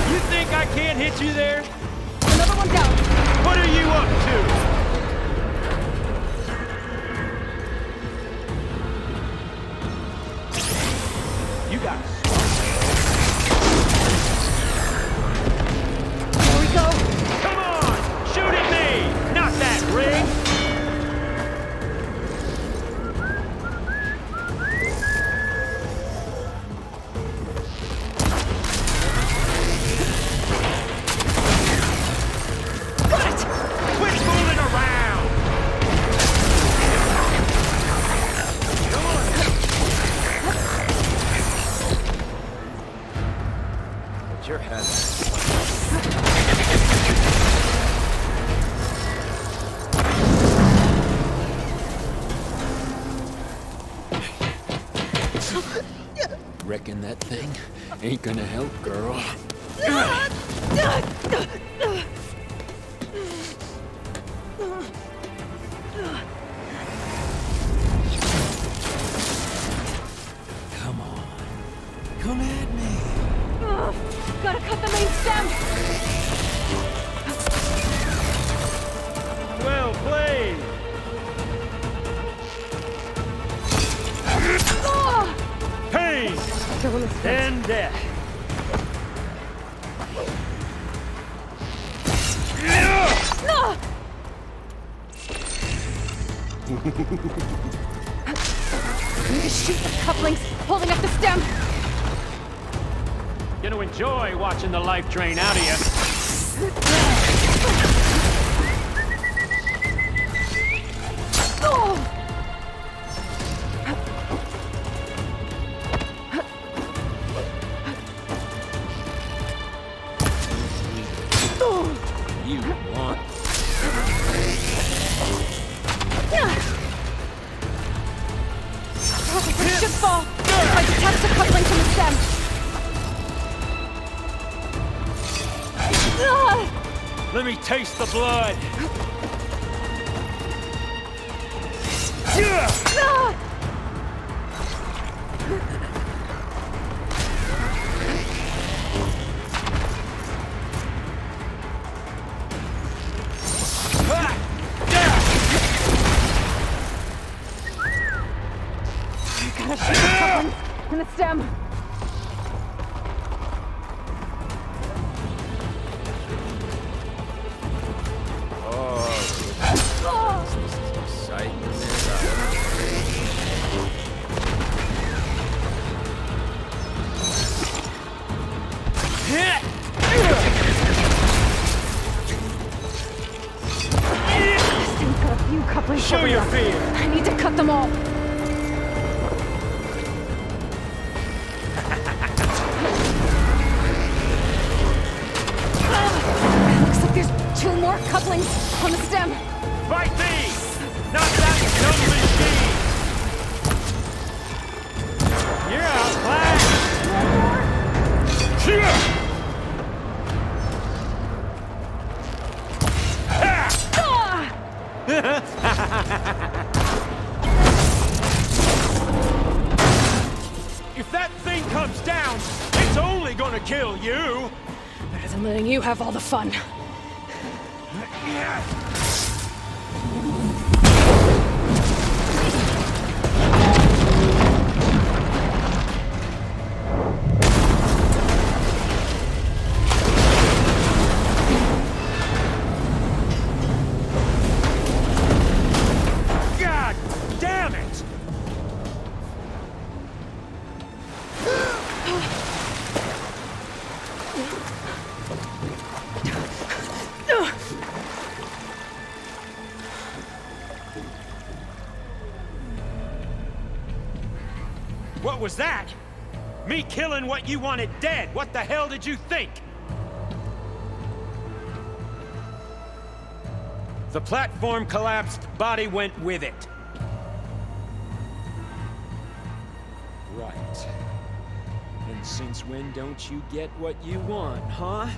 You think I can't hit you there? Another one down. What are you up to? You got it. Here we go. Come on! Shoot at me! Not that ring! Your head. Reckon that thing ain't gonna help, girl. Come on. Come at me. Gotta cut the main stem! Well played! Pain! And death! Need to shoot the couplings holding up the stem! Gonna enjoy watching the life drain out of you. You want... Probably should fall if I detach the coupling from the stem. Let me taste the blood! Gotta shoot the couplings and the stem. Show your fear! I need to cut them all. Looks like there's 2 more couplings on the stem. Fight me! Not that dumb machine! You're outclassed! If that thing comes down, it's only gonna kill you! Better than letting you have all the fun. God damn it! What was that? Me killing what you wanted dead. What the hell did you think? The platform collapsed, body went with it. Right. And since when don't you get what you want, huh?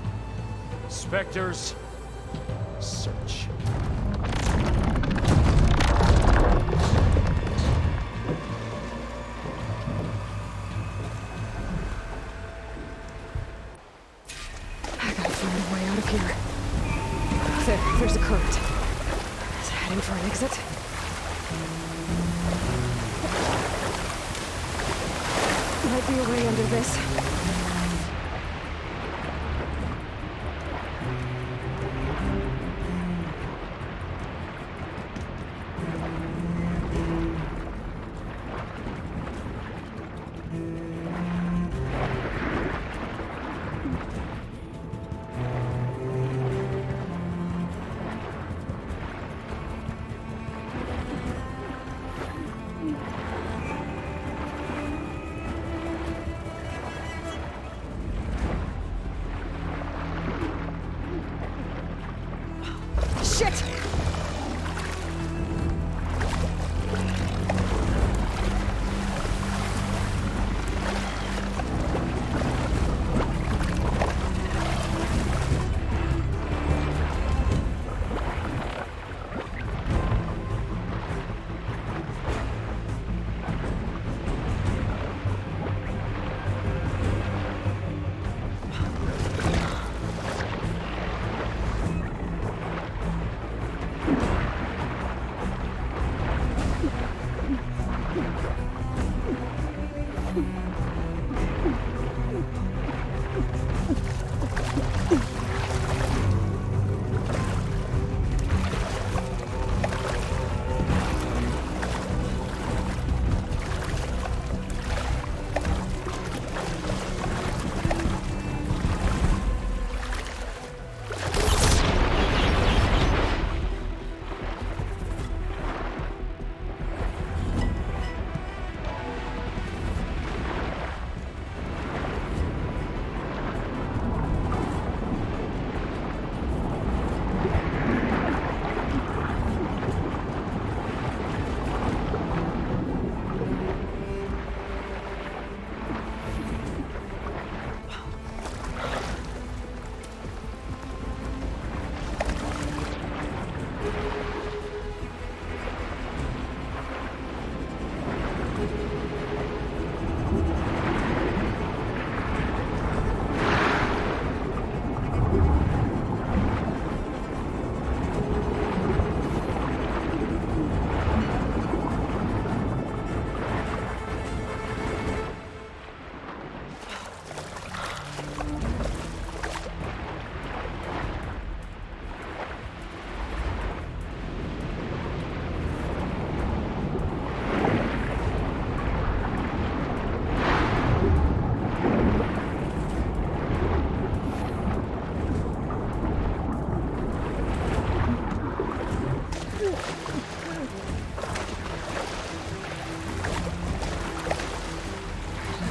Spectres, search. I gotta find a way out of here. There's a current. Is it heading for an exit? Might be a way under this. Shit!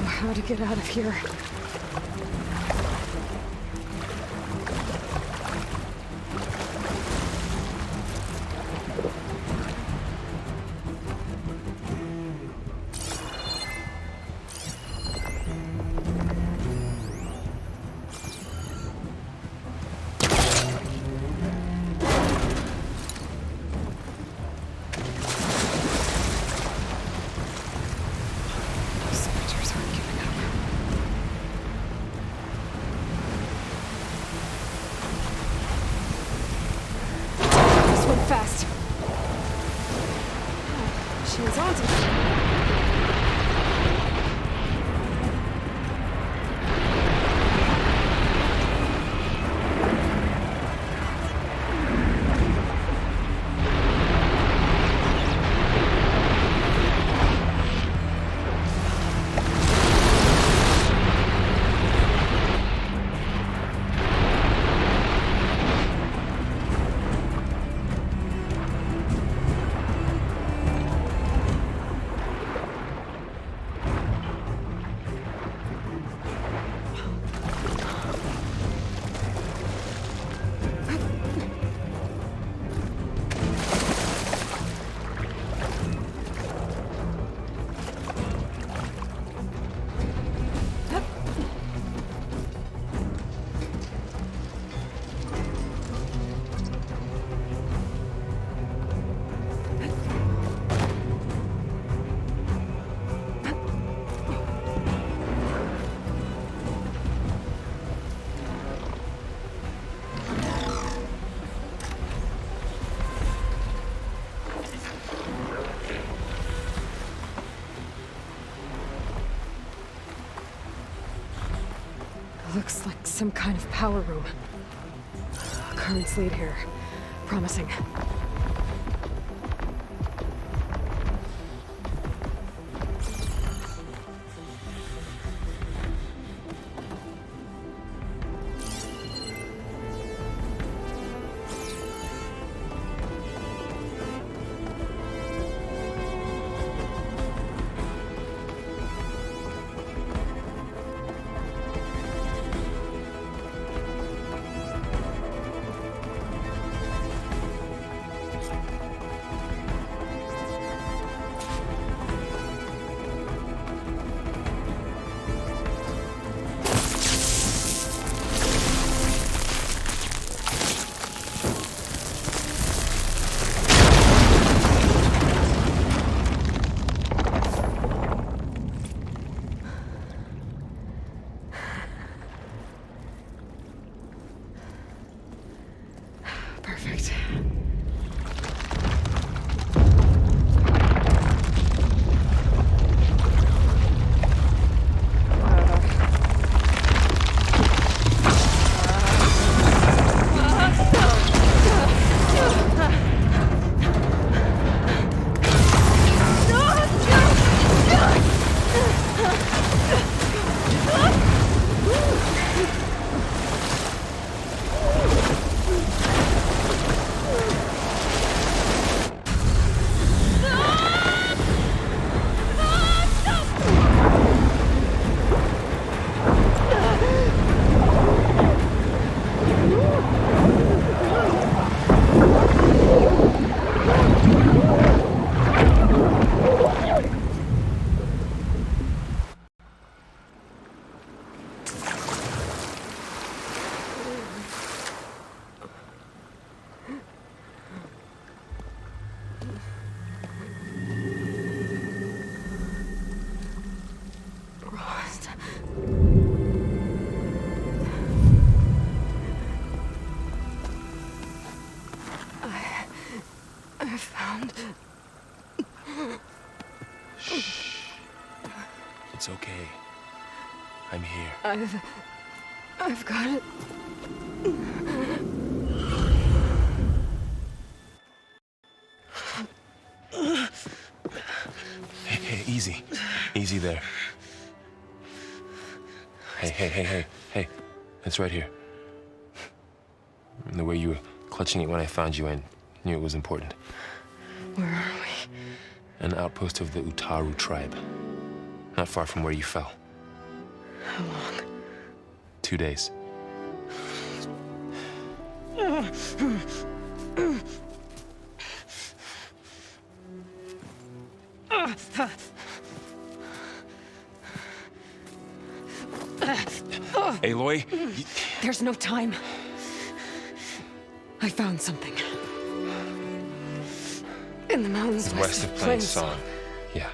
How to get out of here. Fast. She was on to me. Looks like some kind of power room. Currents lead here. Promising. Perfect. I found... Shh. It's okay. I'm here. I've got it. Hey, easy. Easy there. Hey. It's right here. The way you were clutching it when I found you, I knew it was important. Where are we? An outpost of the Utaru tribe. Not far from where you fell. How long? 2 days. Aloy? There's no time. I found something. In the mountains west of Plainsong. Yeah.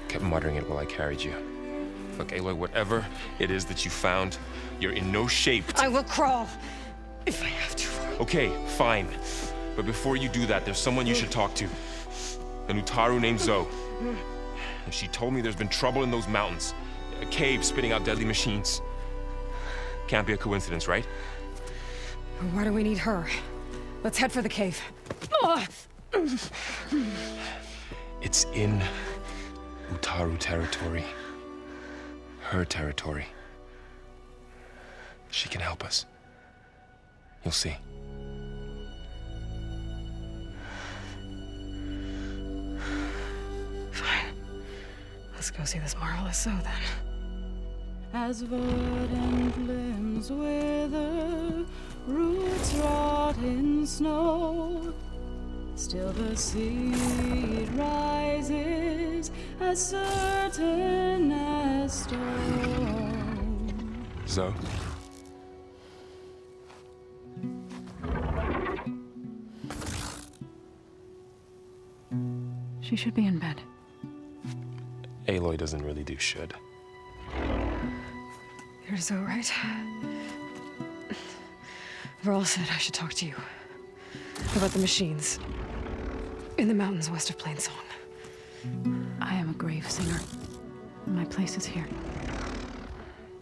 Kept muttering it while I carried you. Look, Aloy, whatever it is that you found, you're in no shape to... I will crawl, if I have to. Okay, fine. But before you do that, there's someone you should talk to. An Utaru named Zoe. She told me there's been trouble in those mountains. A cave spitting out deadly machines. Can't be a coincidence, right? Why do we need her? Let's head for the cave. It's in Utaru territory. Her territory. She can help us. You'll see. Fine. Let's go see this marvelous Zoe then. As verdant limbs wither, roots rot in snow, still the seed rises as certain as stone. Zoe? She should be in bed. Aloy doesn't really do should. You're Zoe, right? Varl said I should talk to you about the machines in the mountains west of Plainsong. I am a grave singer. My place is here.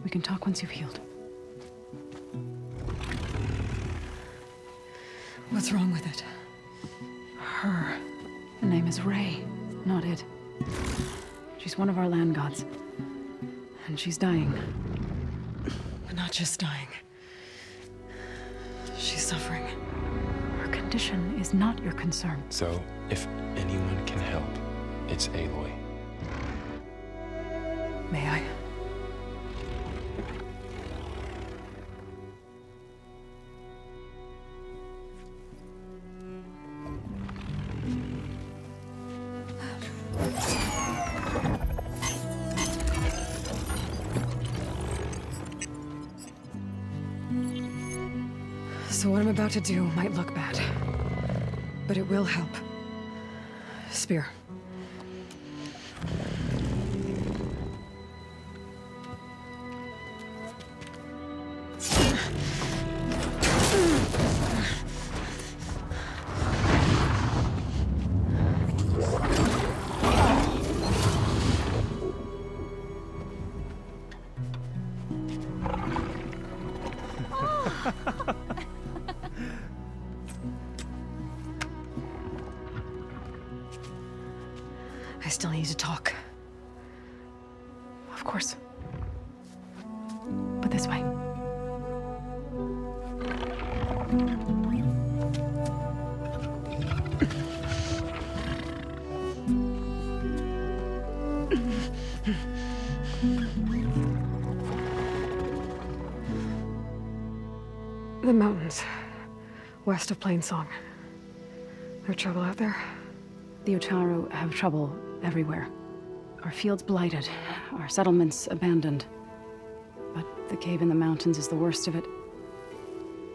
We can talk once you've healed. What's wrong with it? Her. The name is Ray, not it. She's one of our land gods. And she's dying. But not just dying. She's suffering. Her condition is not your concern. So, if anyone can help, it's Aloy. May I? So what I'm about to do might look bad, but it will help. Spear. I still need to talk. Of course. But this way. The mountains, west of Plainsong. There trouble out there? The Utaru have trouble everywhere. Our fields blighted, our settlements abandoned. But the cave in the mountains is the worst of it.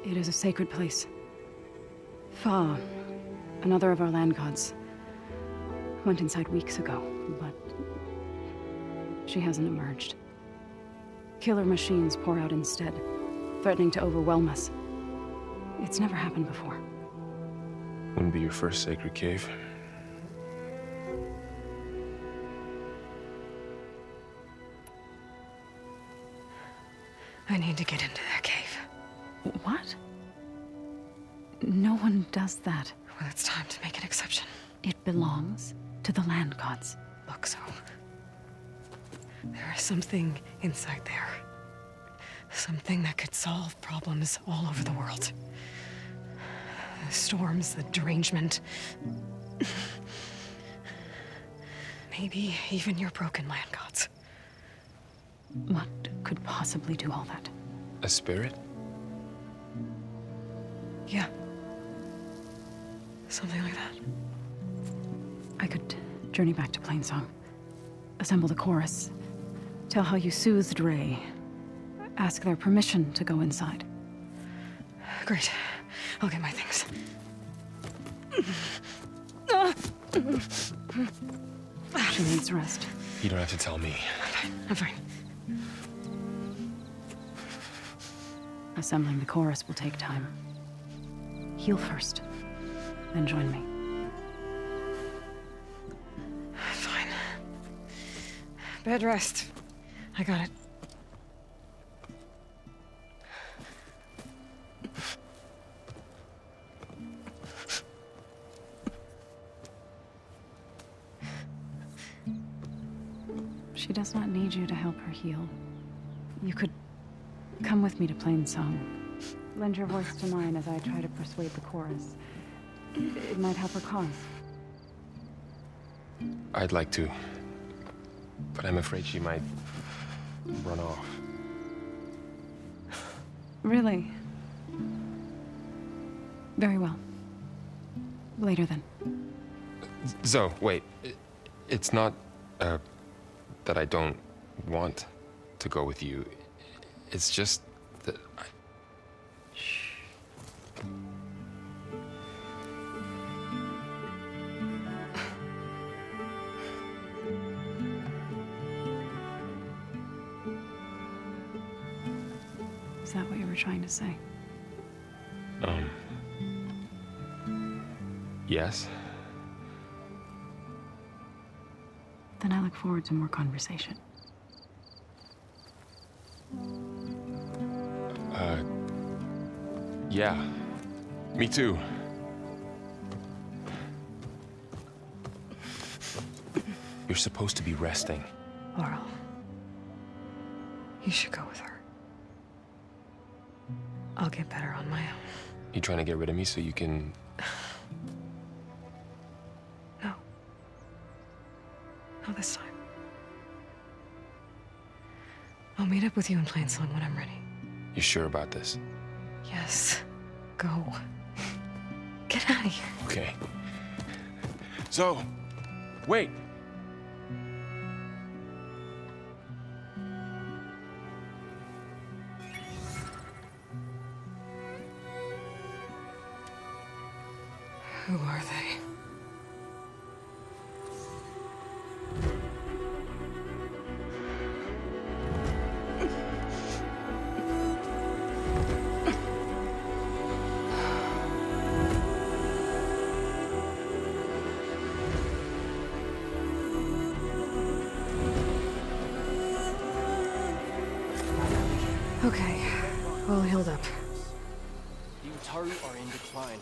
It is a sacred place. Fa, another of our land gods, went inside weeks ago, but she hasn't emerged. Killer machines pour out instead, threatening to overwhelm us. It's never happened before. Wouldn't be your first sacred cave. I need to get into that cave. What? No one does that. Well, it's time to make an exception. It belongs to the land gods. Look, so there is something inside there. Something that could solve problems all over the world. The storms, the derangement. Maybe even your broken land gods. What could possibly do all that? A spirit? Yeah. Something like that. I could journey back to Plainsong, assemble the chorus, tell how you soothed Ray, ask their permission to go inside. Great. I'll get my things. She needs rest. You don't have to tell me. I'm fine. Assembling the chorus will take time. Heal first, then join me. Fine. Bed rest. I got it. She does not need you to help her heal. You could come with me to Plainsong. Lend your voice to mine as I try to persuade the chorus. It might help her cause. I'd like to, but I'm afraid she might run off. Really? Very well. Later then. Zoe, wait. It's not, that I don't want to go with you. It's just that I... Shh. Is that what you were trying to say? Yes? Then I look forward to more conversation. Yeah. Me too. You're supposed to be resting. Laurel, you should go with her. I'll get better on my own. You trying to get rid of me so you can... No. Not this time. I'll meet up with you in Plain Song when I'm ready. You sure about this? Yes. Go. Get out of here. Okay. So, wait. Who are they? Okay, all healed up. The Utaru are in decline.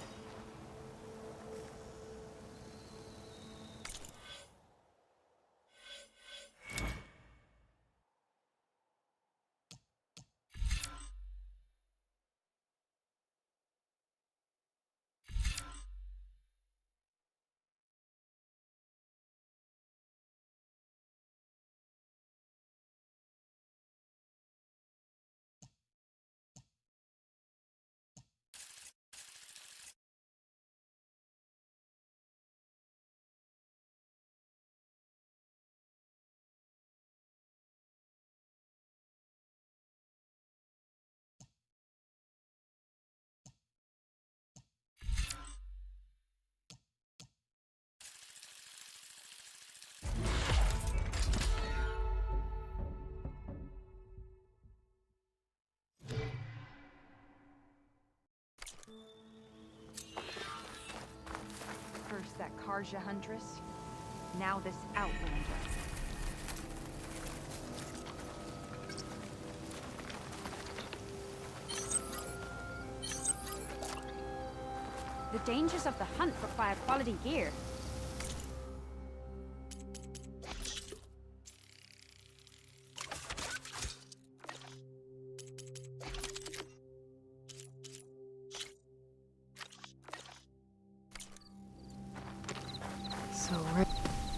First that Karja Huntress, now this Outlander. The dangers of the hunt require quality gear.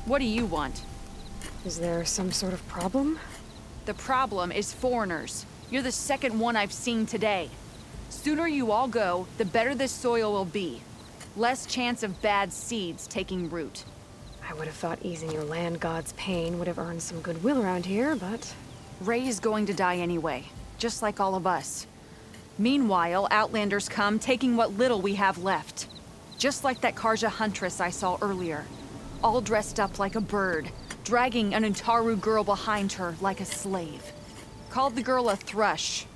What do you want? Is there some sort of problem? The problem is foreigners. You're the second one I've seen today. Sooner you all go, the better this soil will be. Less chance of bad seeds taking root. I would have thought easing your land god's pain would have earned some goodwill around here, but... Ray's going to die anyway, just like all of us. Meanwhile, Outlanders come, taking what little we have left. Just like that Karja Huntress I saw earlier. All dressed up like a bird, dragging an Utaru girl behind her like a slave. Called the girl a thrush.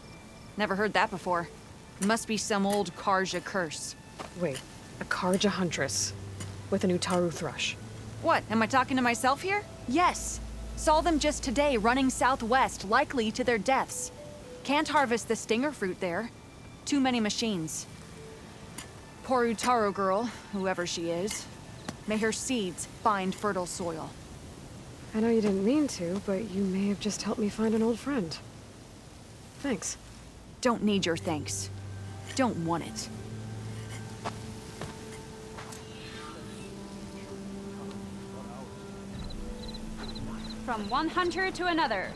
Never heard that before. Must be some old Karja curse. Wait, a Karja Huntress with an Utaru thrush. What, am I talking to myself here? Yes. Saw them just today running southwest, likely to their deaths. Can't harvest the stinger fruit there. Too many machines. Poor Utaru girl, whoever she is. May her seeds find fertile soil. I know you didn't mean to, but you may have just helped me find an old friend. Thanks. Don't need your thanks. Don't want it. From one hunter to another.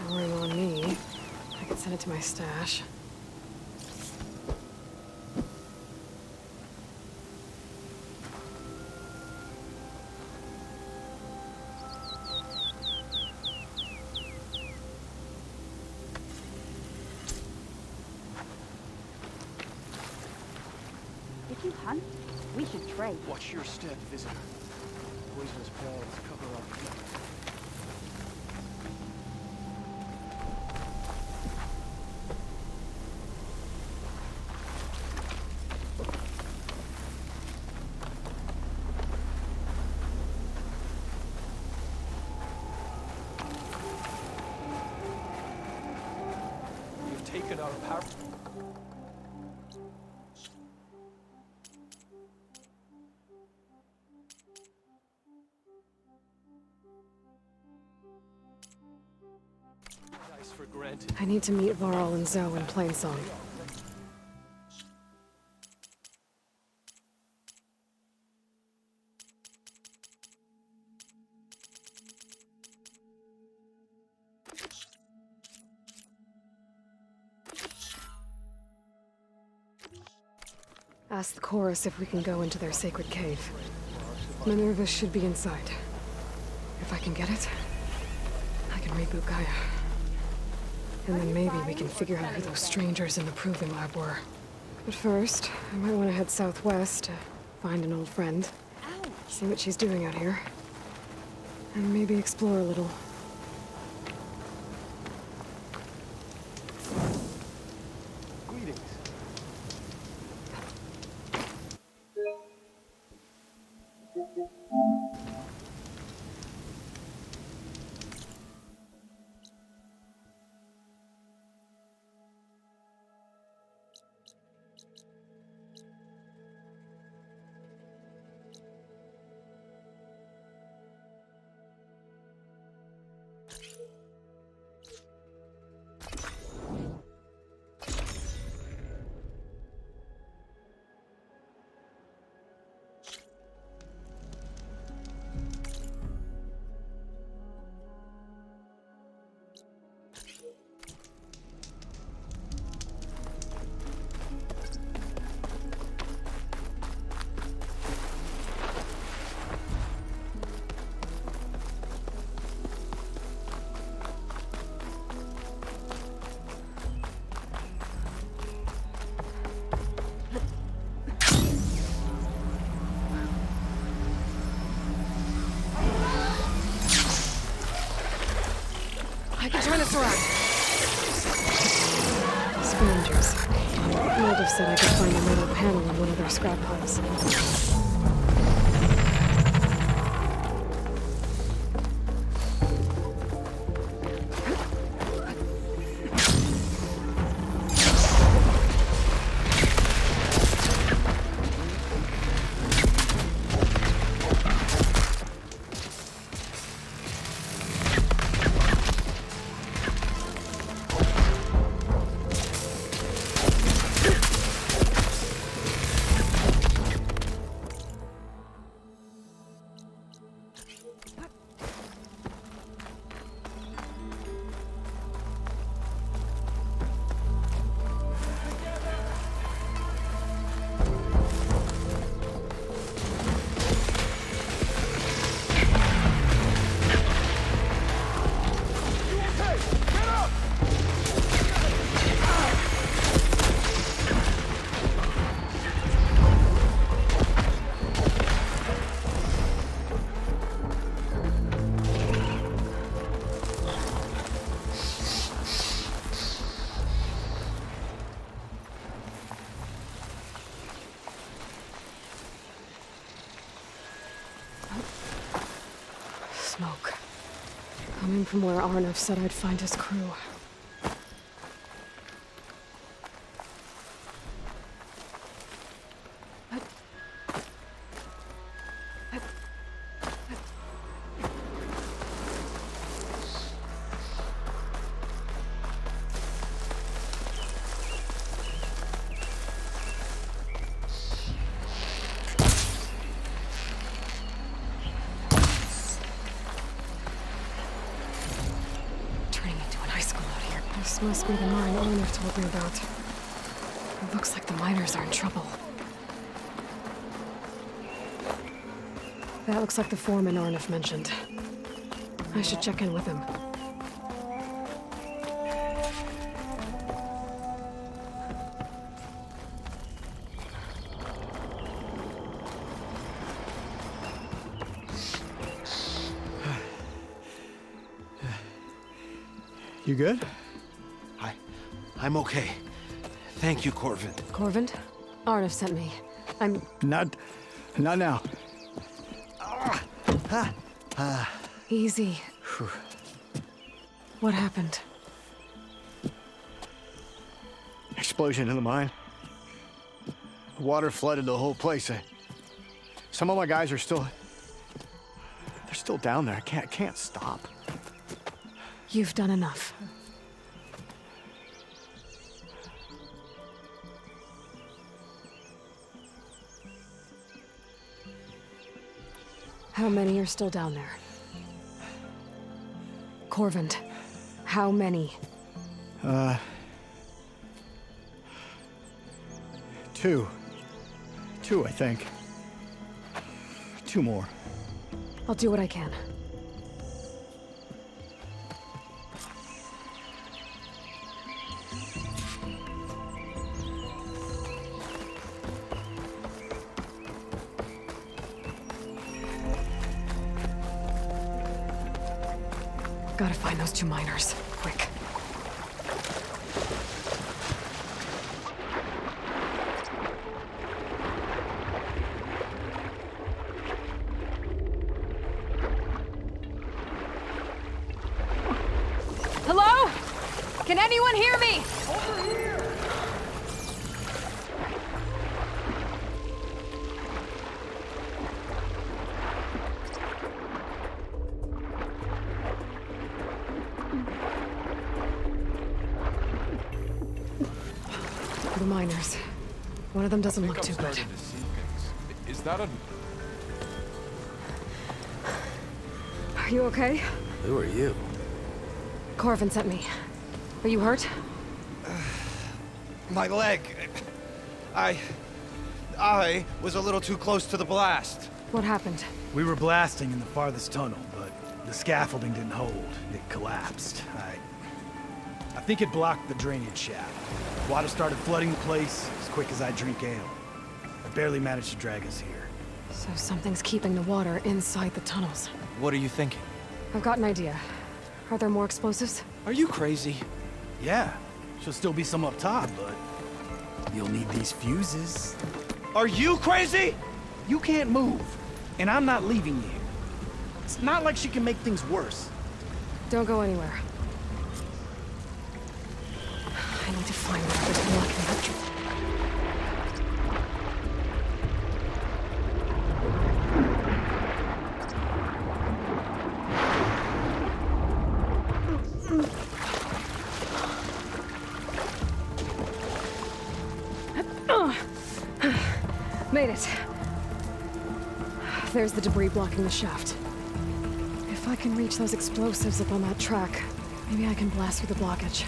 Boring on me. I could send it to my stash. If you hunt, we should trade. Watch your step, visitor. Poisonous balls cover our feet. We've taken our power. granted. I need to meet Varl and Zoe in Plainsong. Ask the chorus if we can go into their sacred cave. Minerva should be inside. If I can get it, I can reboot Gaia. And then maybe we can figure out who those strangers in the proving lab were. But first, I might want to head southwest to find an old friend. See what she's doing out here. And maybe explore a little. Greetings. I can turn this around. Strangers. Relative said I could find a metal panel in one of their scrap piles. Smoke. Coming from where Arnav said I'd find his crew. This must be the mine Arnav told me about. It looks like the miners are in trouble. That looks like the foreman Arnav mentioned. I should check in with him. You good? I'm okay. Thank you, Corvin. Corvin? Arnav sent me. I'm... Not now. Easy. What happened? Explosion in the mine. The water flooded the whole place. Some of my guys are still... They're still down there. I can't stop. You've done enough. How many are still down there? Corvent, how many? Two. Two, I think. Two more. I'll do what I can. Gotta find those two miners. Quick. Hello? Can anyone hear me? The miners. One of them doesn't look too good. Is that a... Are you okay? Who are you? Corvin sent me. Are you hurt? My leg. I was a little too close to the blast. What happened? We were blasting in the farthest tunnel, but the scaffolding didn't hold. It collapsed. I think it blocked the drainage shaft. Water started flooding the place as quick as I drink ale. I barely managed to drag us here. So something's keeping the water inside the tunnels. What are you thinking? I've got an idea. Are there more explosives? Are you crazy? Yeah, should still be some up top, but you'll need these fuses. Are you crazy? You can't move, and I'm not leaving you. It's not like she can make things worse. Don't go anywhere. I need to find whatever's blocking that. Made it. There's the debris blocking the shaft. If I can reach those explosives up on that track, maybe I can blast through the blockage.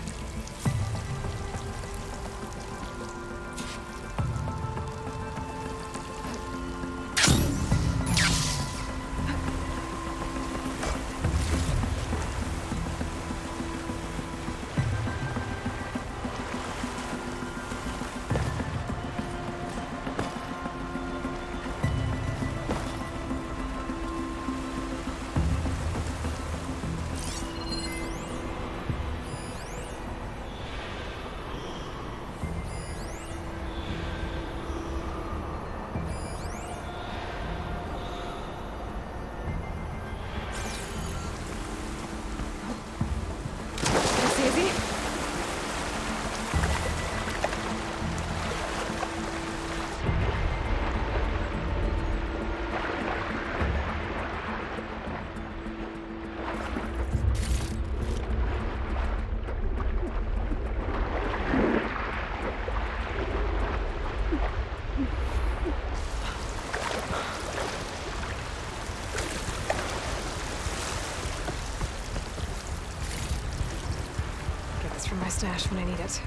From my stash when I need it.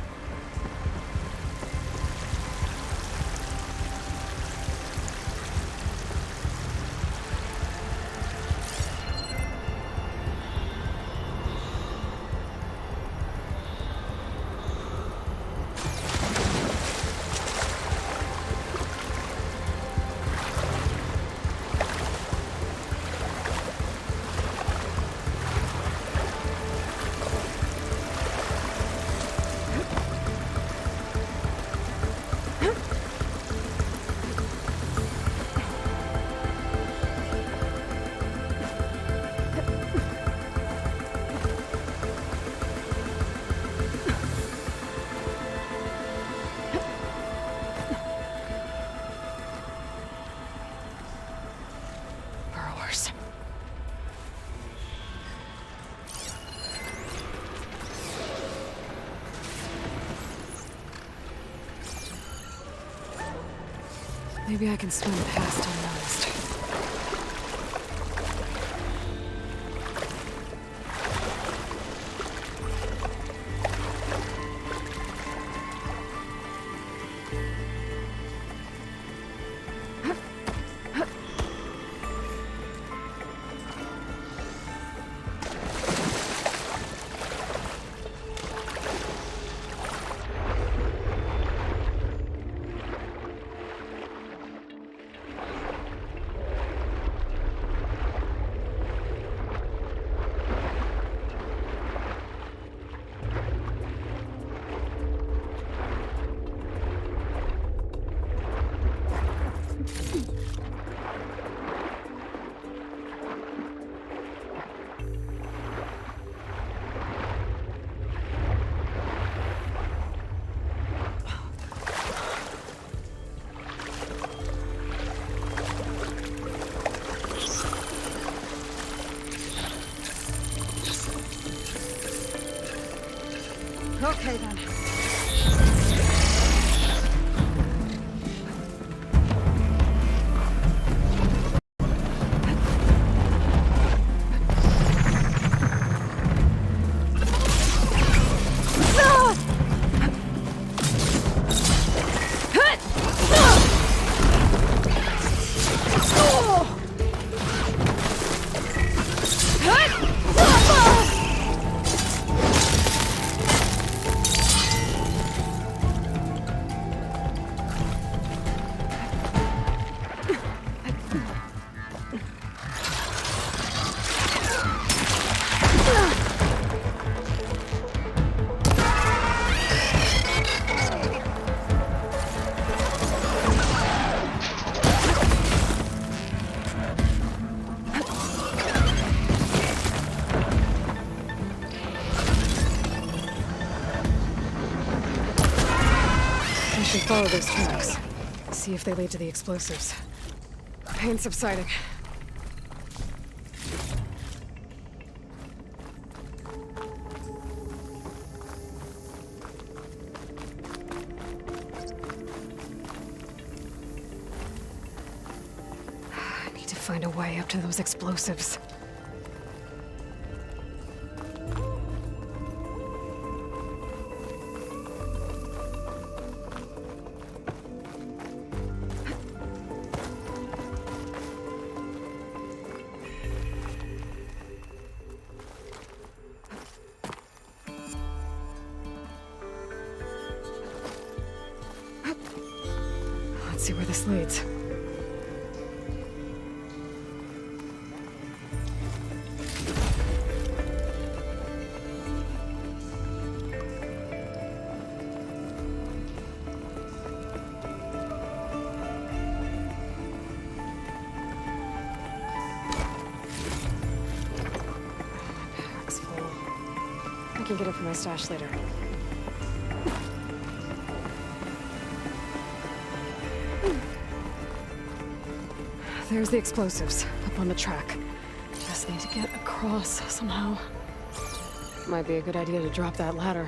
Maybe I can swim past unnoticed. Okay, then. Follow those tracks. See if they lead to the explosives. Pain subsiding. I need to find a way up to those explosives. Let's see where this leads. Pack's full. I can get it from my stash later. There's the explosives, up on the track. Just need to get across somehow. Might be a good idea to drop that ladder.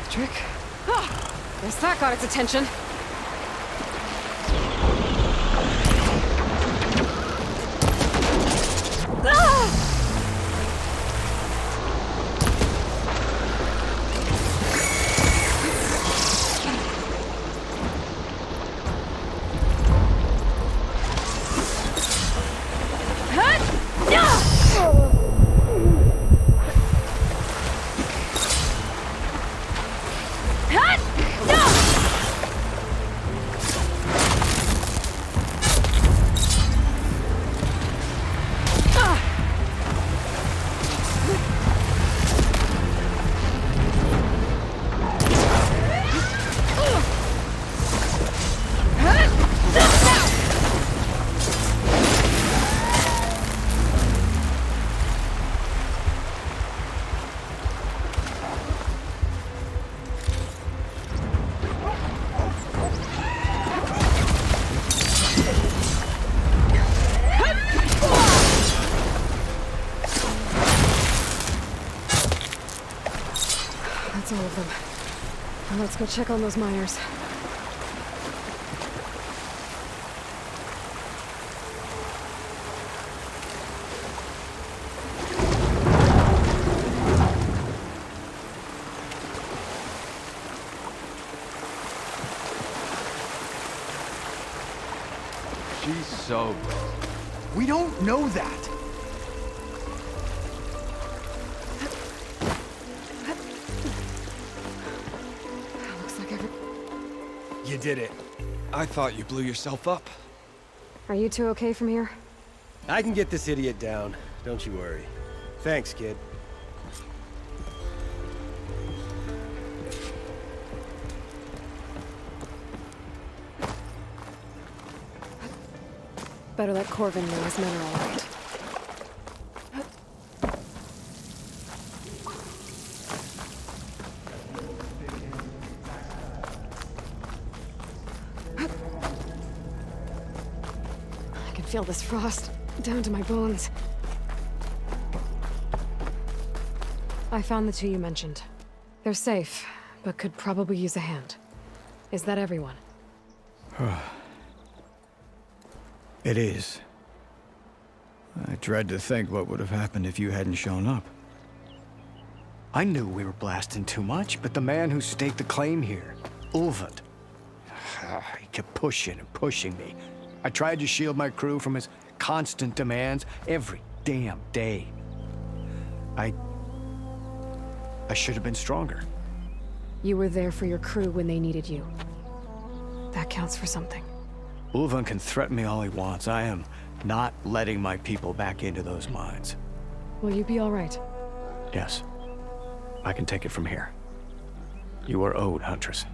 Trick. Guess that got its attention. of them. Now let's go check on those miners. She's so good. We don't know that. Looks like You did it. I thought you blew yourself up. Are you two okay from here? I can get this idiot down. Don't you worry. Thanks, kid. Better let Corvin know his men are all right. I can feel this frost down to my bones. I found the two you mentioned. They're safe, but could probably use a hand. Is that everyone? It is. I dread to think what would have happened if you hadn't shown up. I knew we were blasting too much, but the man who staked the claim here, Ulvund, he kept pushing and pushing me. I tried to shield my crew from his constant demands every damn day. I should have been stronger. You were there for your crew when they needed you. That counts for something. Ulvund can threaten me all he wants. I am not letting my people back into those mines. Will you be all right? Yes. I can take it from here. You are owed, Huntress.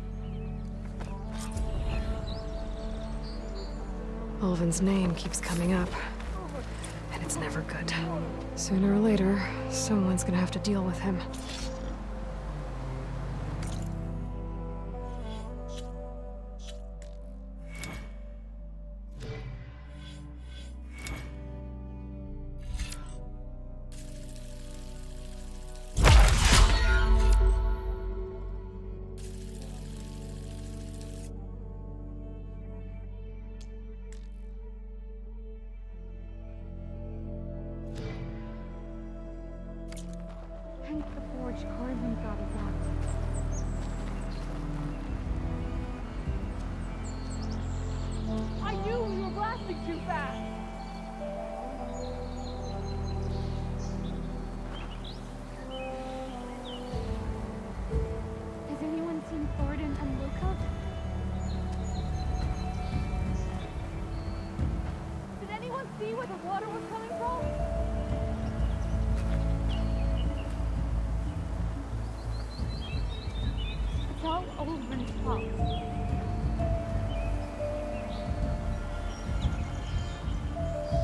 Ulvund's name keeps coming up. And it's never good. Sooner or later, someone's gonna have to deal with him. Thank the forge Corvin got us out. I knew we were blasting too fast! Has anyone seen Thornton and Luca? Did anyone see where the water was coming from? It's all Ulvund's fault.